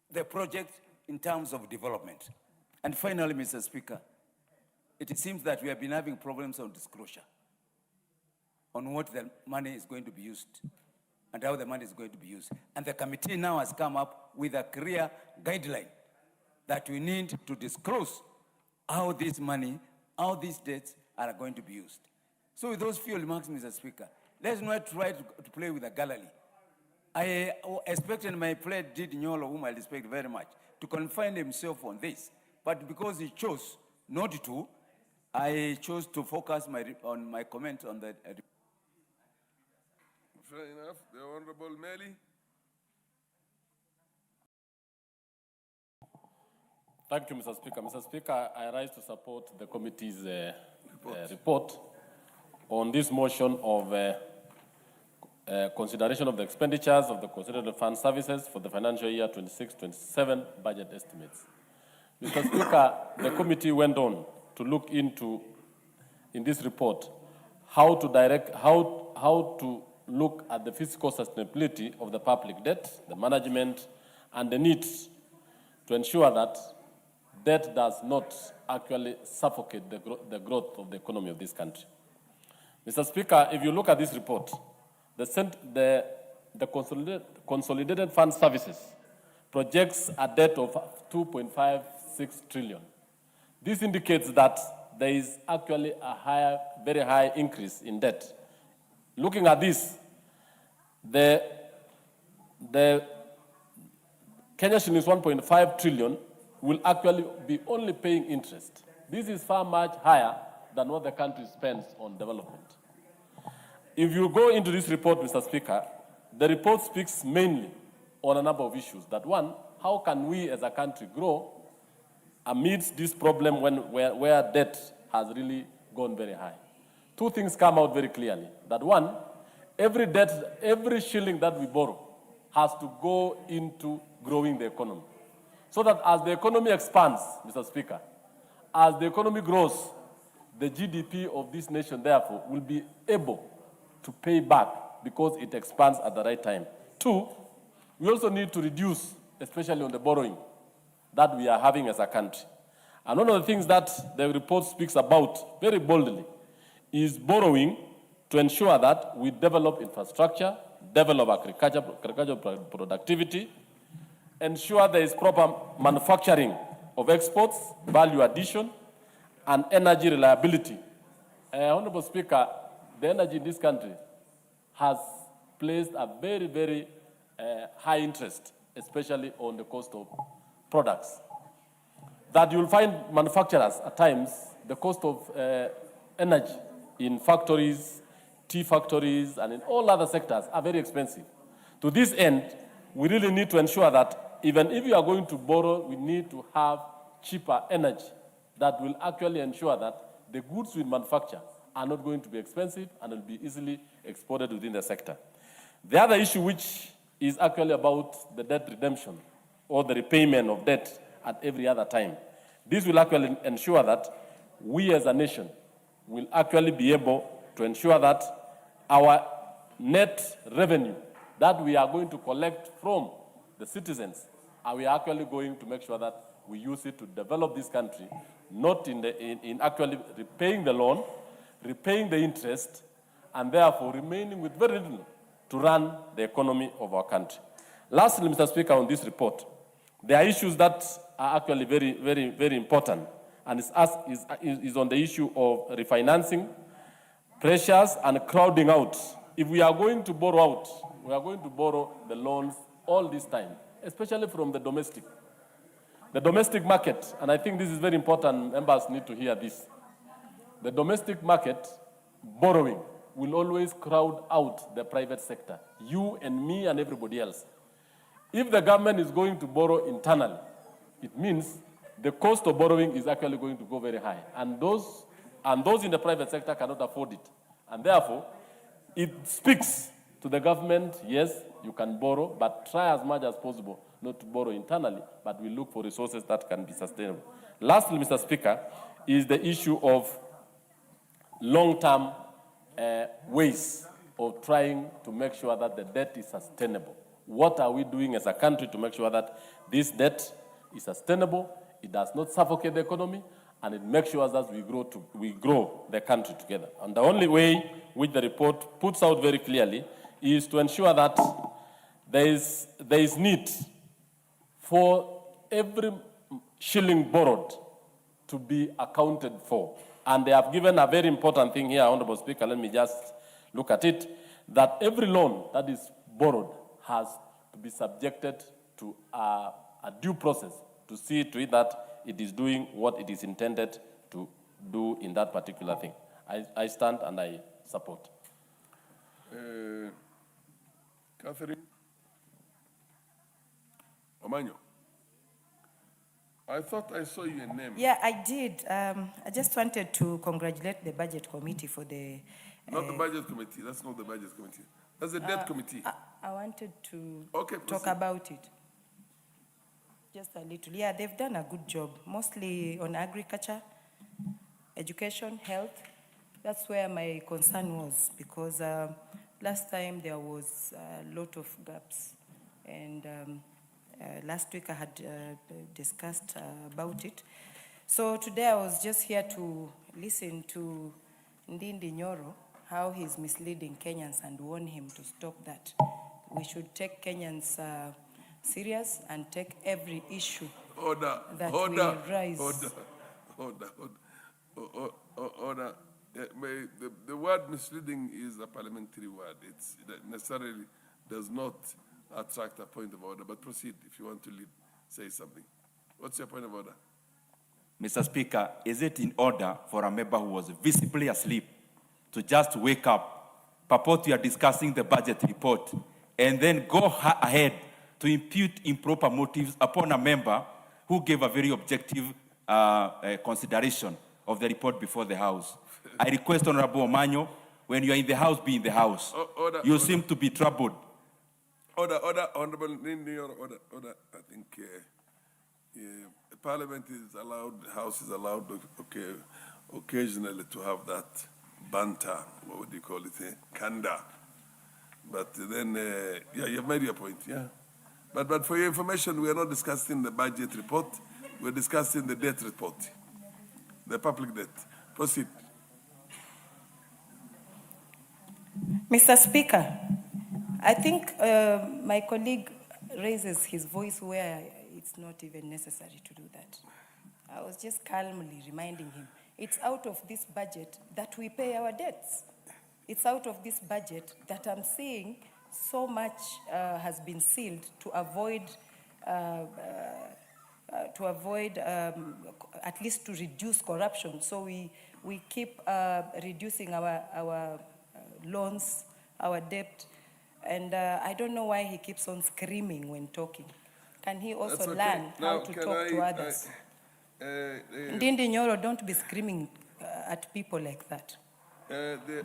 the project in terms of development. And finally, Mr. Speaker, it seems that we have been having problems on disclosure on what the money is going to be used and how the money is going to be used. And the committee now has come up with a clear guideline that we need to disclose how this money, how these debts are going to be used. So with those few remarks, Mr. Speaker, let's not try to play with the gallery. I expected my friend Did Nyolo, whom I respect very much, to confine himself on this. But because he chose not to, I chose to focus on my comment on the... Fair enough. The Honorable Meli. Thank you, Mr. Speaker. Mr. Speaker, I rise to support the committee's report on this motion of consideration of the expenditures of the Consolidated Fund Services for the financial year 26-27 budget estimates. Mr. Speaker, the committee went on to look into, in this report, how to look at the fiscal sustainability of the public debt, the management, and the needs to ensure that debt does not actually suffocate the growth of the economy of this country. Mr. Speaker, if you look at this report, the Consolidated Fund Services projects a debt of 2.56 trillion. This indicates that there is actually a very high increase in debt. Looking at this, the Kenya shillings 1.5 trillion will actually be only paying interest. This is far much higher than what the country spends on development. If you go into this report, Mr. Speaker, the report speaks mainly on a number of issues. That one, how can we as a country grow amidst this problem where debt has really gone very high? Two things come out very clearly. That one, every shilling that we borrow has to go into growing the economy. So that as the economy expands, Mr. Speaker, as the economy grows, the GDP of this nation, therefore, will be able to pay back because it expands at the right time. Two, we also need to reduce, especially on the borrowing that we are having as a country. And one of the things that the report speaks about very boldly is borrowing to ensure that we develop infrastructure, develop agricultural productivity, ensure there is proper manufacturing of exports, value addition, and energy reliability. Honorable Speaker, the energy in this country has placed a very, very high interest, especially on the cost of products. That you'll find manufacturers at times, the cost of energy in factories, tea factories, and in all other sectors are very expensive. To this end, we really need to ensure that even if you are going to borrow, we need to have cheaper energy that will actually ensure that the goods we manufacture are not going to be expensive and will be easily exported within the sector. The other issue, which is actually about the debt redemption or the repayment of debt at every other time. This will actually ensure that we as a nation will actually be able to ensure that our net revenue that we are going to collect from the citizens, we are actually going to make sure that we use it to develop this country, not in actually repaying the loan, repaying the interest, and therefore remaining with very little to run the economy of our country. Lastly, Mr. Speaker, on this report, there are issues that are actually very, very, very important, and is on the issue of refinancing, pressures, and crowding out. If we are going to borrow out, we are going to borrow the loans all this time, especially from the domestic. The domestic market, and I think this is very important, members need to hear this. The domestic market borrowing will always crowd out the private sector, you and me and everybody else. If the government is going to borrow internally, it means the cost of borrowing is actually going to go very high. And those in the private sector cannot afford it. And therefore, it speaks to the government, yes, you can borrow, but try as much as possible not to borrow internally, but we look for resources that can be sustainable. Lastly, Mr. Speaker, is the issue of long-term ways of trying to make sure that the debt is sustainable. What are we doing as a country to make sure that this debt is sustainable, it does not suffocate the economy, and it makes sure that we grow the country together. And the only way which the report puts out very clearly is to ensure that there is need for every shilling borrowed to be accounted for. And they have given a very important thing here, Honorable Speaker, let me just look at it, that every loan that is borrowed has to be subjected to a due process to see to it that it is doing what it is intended to do in that particular thing. I stand and I support. Catherine Omanyo, I thought I saw your name. Yeah, I did. I just wanted to congratulate the Budget Committee for the... Not the Budget Committee. That's not the Budget Committee. That's the Debt Committee. I wanted to talk proceed. About it. Just a little. Yeah, they've done a good job, mostly on agriculture, education, health. That's where my concern was, because last time there was a lot of gaps. And last week I had discussed about it. So today I was just here to listen to Ndindi Nyoro, how he's misleading Kenyans, and warn him to stop that. We should take Kenyans serious and take every issue that will rise. Order. The word misleading is a parliamentary word. It necessarily does not attract a point of order, but proceed if you want to lead, say something. What's your point of order? Mr. Speaker, is it in order for a member who was visibly asleep to just wake up, purport you are discussing the budget report, and then go ahead to impute improper motives upon a member who gave a very objective consideration of the report before the House? I request Honorable Omanyo, when you are in the House, be in the House. You seem to be troubled. Honorable order. I think Parliament is allowed, the House is allowed, occasionally to have that banter, what would you call it, candor. But then, you've made your point, yeah. But for your information, we are not discussing the budget report, we're discussing the debt report, the public debt. Proceed. Mr. Speaker, I think my colleague raises his voice where it's not even necessary to do that. I was just calmly reminding him, it's out of this budget that we pay our debts. It's out of this budget that I'm seeing so much has been sealed to avoid at least to reduce corruption. So we keep reducing our loans, our debt, and I don't know why he keeps on screaming when talking. Can he also learn how to talk to others? Ndindi Nyoro, don't be screaming at people like that. There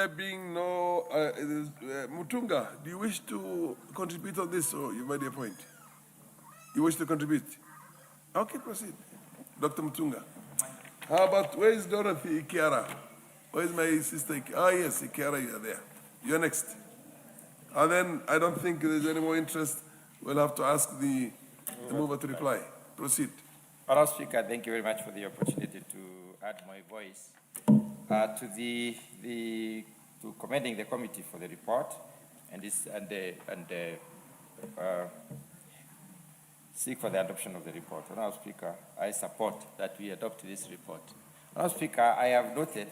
being no, Mutunga, do you wish to contribute on this, or you made a point? You wish to contribute? Okay, proceed. Dr. Mutunga. How about, where is Dorothy Ikiara? Where is my sister? Oh, yes, Ikiara, you are there. You're next. And then I don't think there's any more interest. We'll have to ask the mover to reply. Proceed. Madam Speaker, thank you very much for the opportunity to add my voice to commending the committee for the report and seek for the adoption of the report. Madam Speaker, I support that we adopt this report. Madam Speaker, I have noted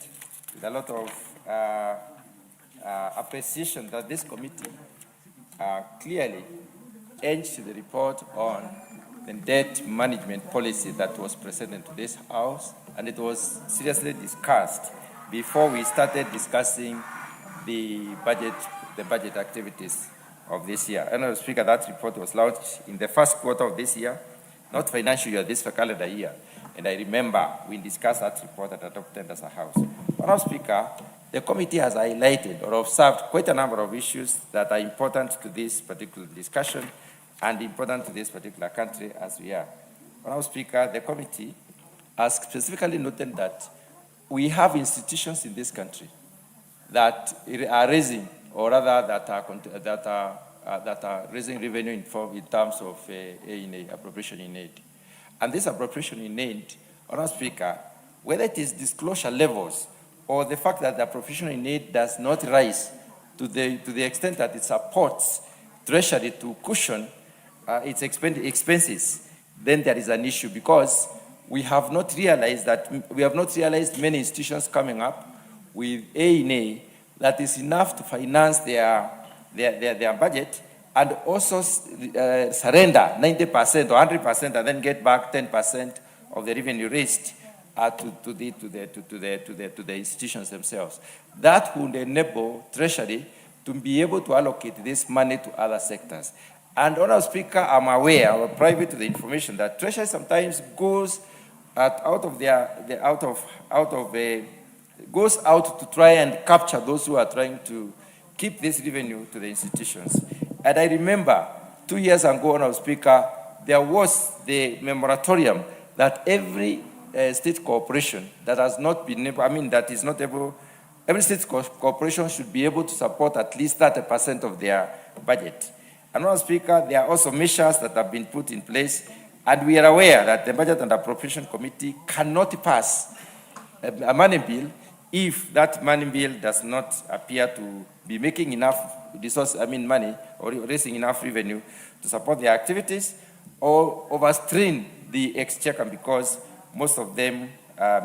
with a lot of appreciation that this committee clearly edged the report on the debt management policy that was presented to this House, and it was seriously discussed before we started discussing the budget activities of this year. And Madam Speaker, that report was launched in the first quarter of this year, not financial year, this calendar year. And I remember we discussed that report and adopted as a House. Madam Speaker, the committee has highlighted or observed quite a number of issues that are important to this particular discussion and important to this particular country as we are. Madam Speaker, the committee has specifically noted that we have institutions in this country that are raising, or rather that are raising revenue in terms of appropriation in aid. And this appropriation in aid, Madam Speaker, whether it is disclosure levels or the fact that the appropriation in aid does not rise to the extent that it supports Treasury to cushion its expenses, then there is an issue, because we have not realized many institutions coming up with A that is enough to finance their budget and also surrender 90% or 100% and then get back 10% of the revenue raised to the institutions themselves. That would enable Treasury to be able to allocate this money to other sectors. And, Honourable Speaker, I'm aware, or privy to the information, that Treasury sometimes goes out to try and capture those who are trying to keep this revenue to the institutions. And I remember 2 years ago, Honourable Speaker, there was the moratorium that every state corporation that has not been able, that is not able, every state corporation should be able to support at least 30% of their budget. And, Honourable Speaker, there are also measures that have been put in place, and we are aware that the Budget and Appropriation Committee cannot pass a money bill if that money bill does not appear to be making enough money or raising enough revenue to support their activities, or overstrain the exchequer, because most of them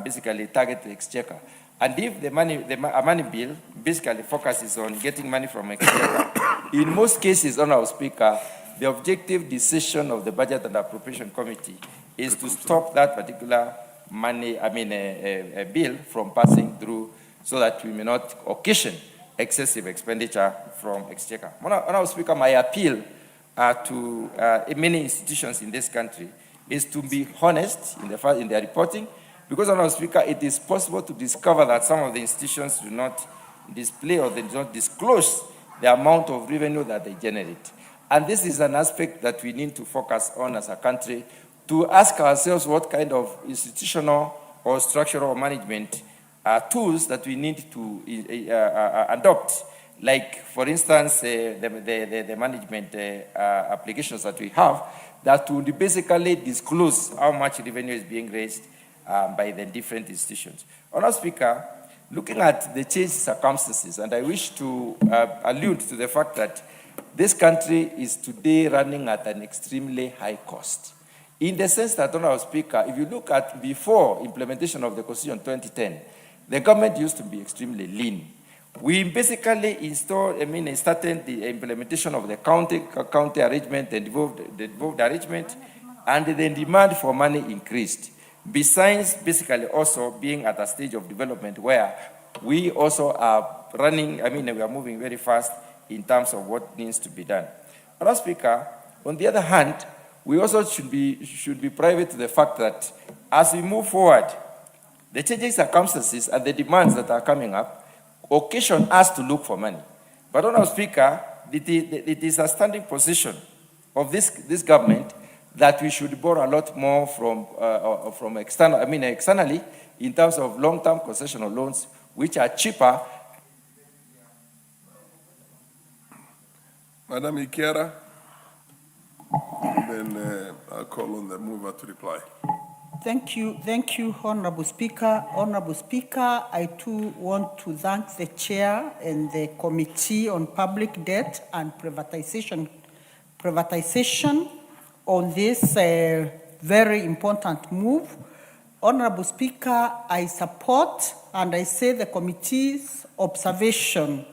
basically target the exchequer. And if a money bill basically focuses on getting money from exchequer, in most cases, Honourable Speaker, the objective decision of the Budget and Appropriation Committee is to stop that particular money, a bill from passing through, so that we may not occasion excessive expenditure from exchequer. Honourable Speaker, my appeal to many institutions in this country is to be honest in their reporting, because, Honourable Speaker, it is possible to discover that some of the institutions do not display or they do not disclose the amount of revenue that they generate. And this is an aspect that we need to focus on as a country, to ask ourselves what kind of institutional or structural management tools that we need to adopt. Like, for instance, the management applications that we have that would basically disclose how much revenue is being raised by the different institutions. Honourable Speaker, looking at the changed circumstances, and I wish to allude to the fact that this country is today running at an extremely high cost. In the sense that, Honourable Speaker, if you look at before implementation of the Constitution 2010, the government used to be extremely lean. We basically started the implementation of the county arrangement, the devolved arrangement, and the demand for money increased. Besides basically also being at a stage of development where we also are running, we are moving very fast in terms of what needs to be done. Honourable Speaker, on the other hand, we also should be privy to the fact that as we move forward, the changing circumstances and the demands that are coming up occasion us to look for money. But, Honorable Speaker, it is a standing position of this government that we should borrow a lot more from externally in terms of long-term concessional loans, which are cheaper. Madam Ikera, then I'll call on the mover to reply. Thank you, Honorable Speaker. Honorable Speaker, I too want to thank the Chair and the Committee on Public Debt and Privatization on this very important move. Honorable Speaker, I support and I say the committee's observation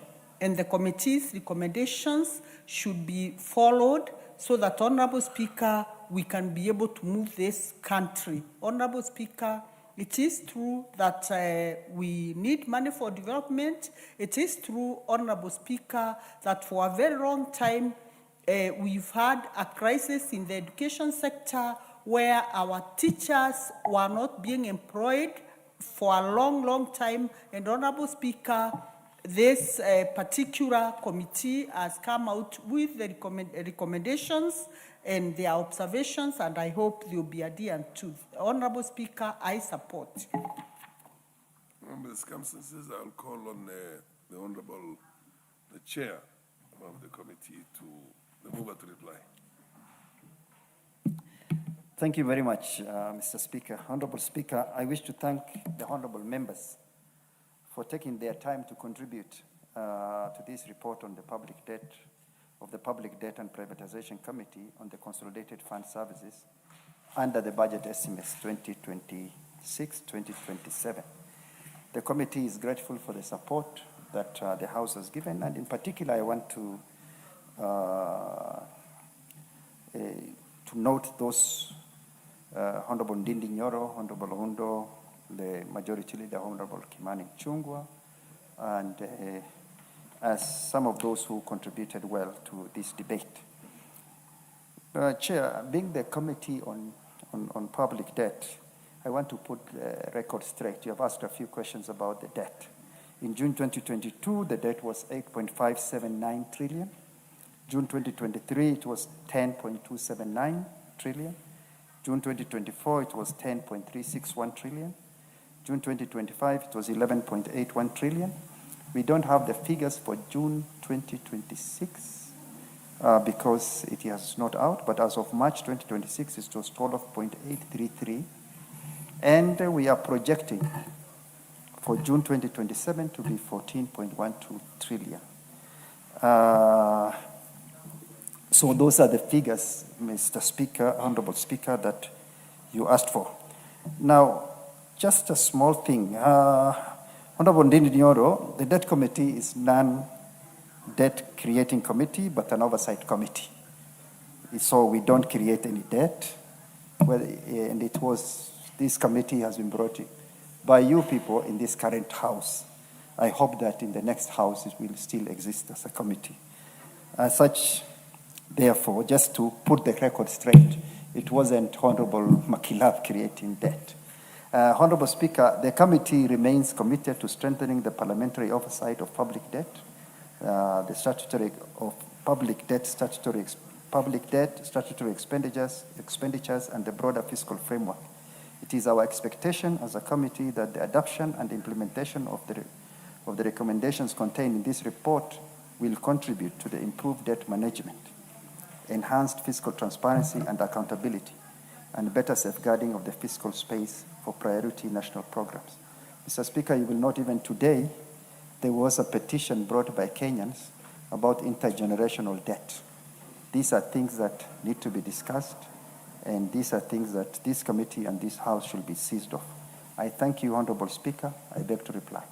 and the committee's recommendations should be followed so that, Honorable Speaker, we can be able to move this country. Honorable Speaker, it is true that we need money for development. It is true, Honorable Speaker, that for a very long time we've had a crisis in the education sector where our teachers were not being employed for a long, long time. And Honorable Speaker, this particular committee has come out with the recommendations and their observations, and I hope they'll be adhered to. Honorable Speaker, I support. Under the circumstances, I'll call on the Honorable Chair of the committee to the mover to reply. Thank you very much, Mr. Speaker. Honorable Speaker, I wish to thank the honorable members for taking their time to contribute to this report on the public debt of the Public Debt and Privatization Committee on the Consolidated Fund Services under the budget estimates 2026-2027. The committee is grateful for the support that the House has given, and in particular, I want to note those Honorable Ndindi Nyoro, Honorable Hundo, the Majority Leader, Honorable Kimani Chungwa, and as some of those who contributed well to this debate. Chair, being the committee on public debt, I want to put the record straight. You have asked a few questions about the debt. In June 2022, the debt was 8.579 trillion. June 2023, it was 10.279 trillion. June 2024, it was 10.361 trillion. June 2025, it was 11.81 trillion. We don't have the figures for June 2026 because it is not out, but as of March 2026, it was 12.833. And we are projecting for June 2027 to be 14.12 trillion. So those are the figures, Mr. Speaker, Honorable Speaker, that you asked for. Now, just a small thing. Honorable Ndindi Nyoro, the debt committee is non-debt creating committee, but an oversight committee. So we don't create any debt. And this committee has been brought in by you people in this current House. I hope that in the next House it will still exist as a committee. As such, therefore, just to put the record straight, it wasn't Honorable Makilab creating debt. Honorable Speaker, the committee remains committed to strengthening the parliamentary oversight of public debt, the statutory of public debt, statutory expenditures, and the broader fiscal framework. It is our expectation as a committee that the adoption and implementation of the recommendations contained in this report will contribute to the improved debt management, enhanced fiscal transparency and accountability, and better safeguarding of the fiscal space for priority national programs. Mr. Speaker, you will note even today, there was a petition brought by Kenyans about intergenerational debt. These are things that need to be discussed, and these are things that this committee and this House should be seized of. I thank you, Honorable Speaker. I beg to reply.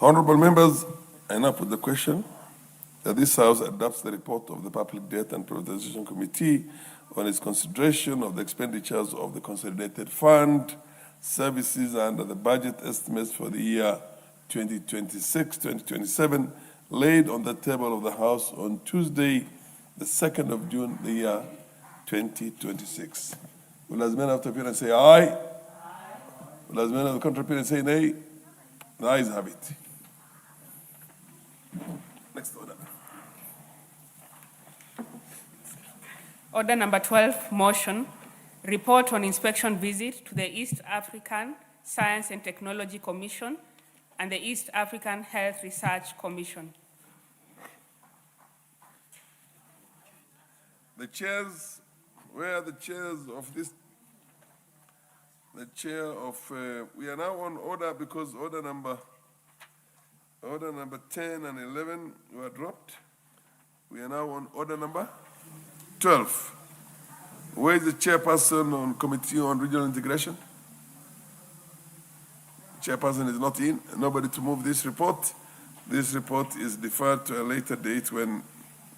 Honorable members, I now put the question that this House adopts the report of the Public Debt and Privatization Committee on its consideration of the expenditures of the Consolidated Fund services under the budget estimates for the year 2026-2027, laid on the table of the House on Tuesday, the 2nd of June, the year 2026. Will as many of the appearance say aye? Will as many of the contrary appearance say nay? The ayes have it. Next order. Order number 12, motion, report on inspection visit to the East African Science and Technology Commission and the East African Health Research Commission. The chairs, where are the chairs of this? The chair of, we are now on order because order number 10 and 11 were dropped. We are now on order number 12. Where is the chairperson on Committee on Regional Integration? Chairperson is not in. Nobody to move this report. This report is deferred to a later date when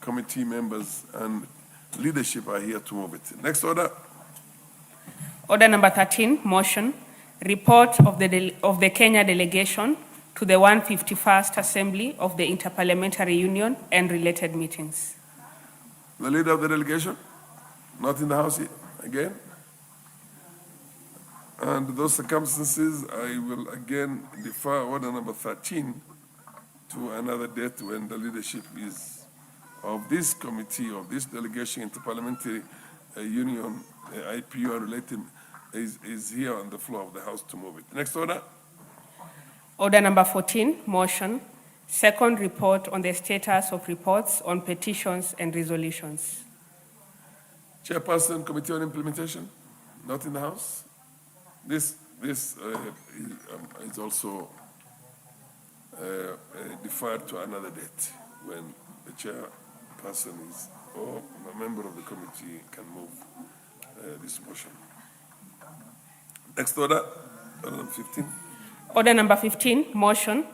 committee members and leadership are here to move it. Next order. Order number 13, motion, report of the Kenya delegation to the 151st Assembly of the Interparliamentary Union and related meetings. The leader of the delegation, not in the House again. Under those circumstances, I will again defer order number 13 to another date when the leadership is of this committee, of this delegation, Interparliamentary Union, IPU and related, is here on the floor of the House to move it. Next order. Order number 14, motion, second report on the status of reports on petitions and resolutions. Chairperson, Committee on Implementation, not in the House. This is also deferred to another date when the chairperson is, or a member of the committee can move this motion. Next order, order number 15. Order number 15, motion,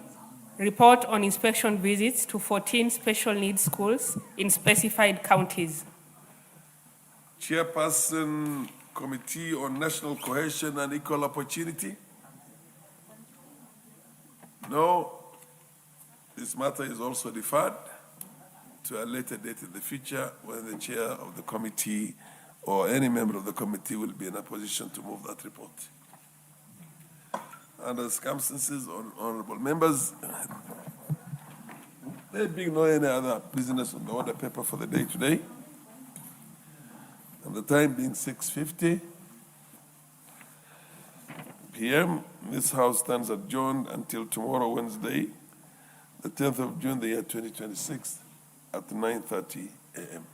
report on inspection visits to 14 special needs schools in specified counties. Chairperson, Committee on National Cohesion and Equal Opportunity. No, this matter is also deferred to a later date in the future when the chair of the committee or any member of the committee will be in a position to move that report. Under the circumstances, honorable members, there being no any other business on the order paper for the day today, and the time being 6:50 p.m., this House stands adjourned until tomorrow, Wednesday, the 10th of June, the year 2026, at 9:30 a.m.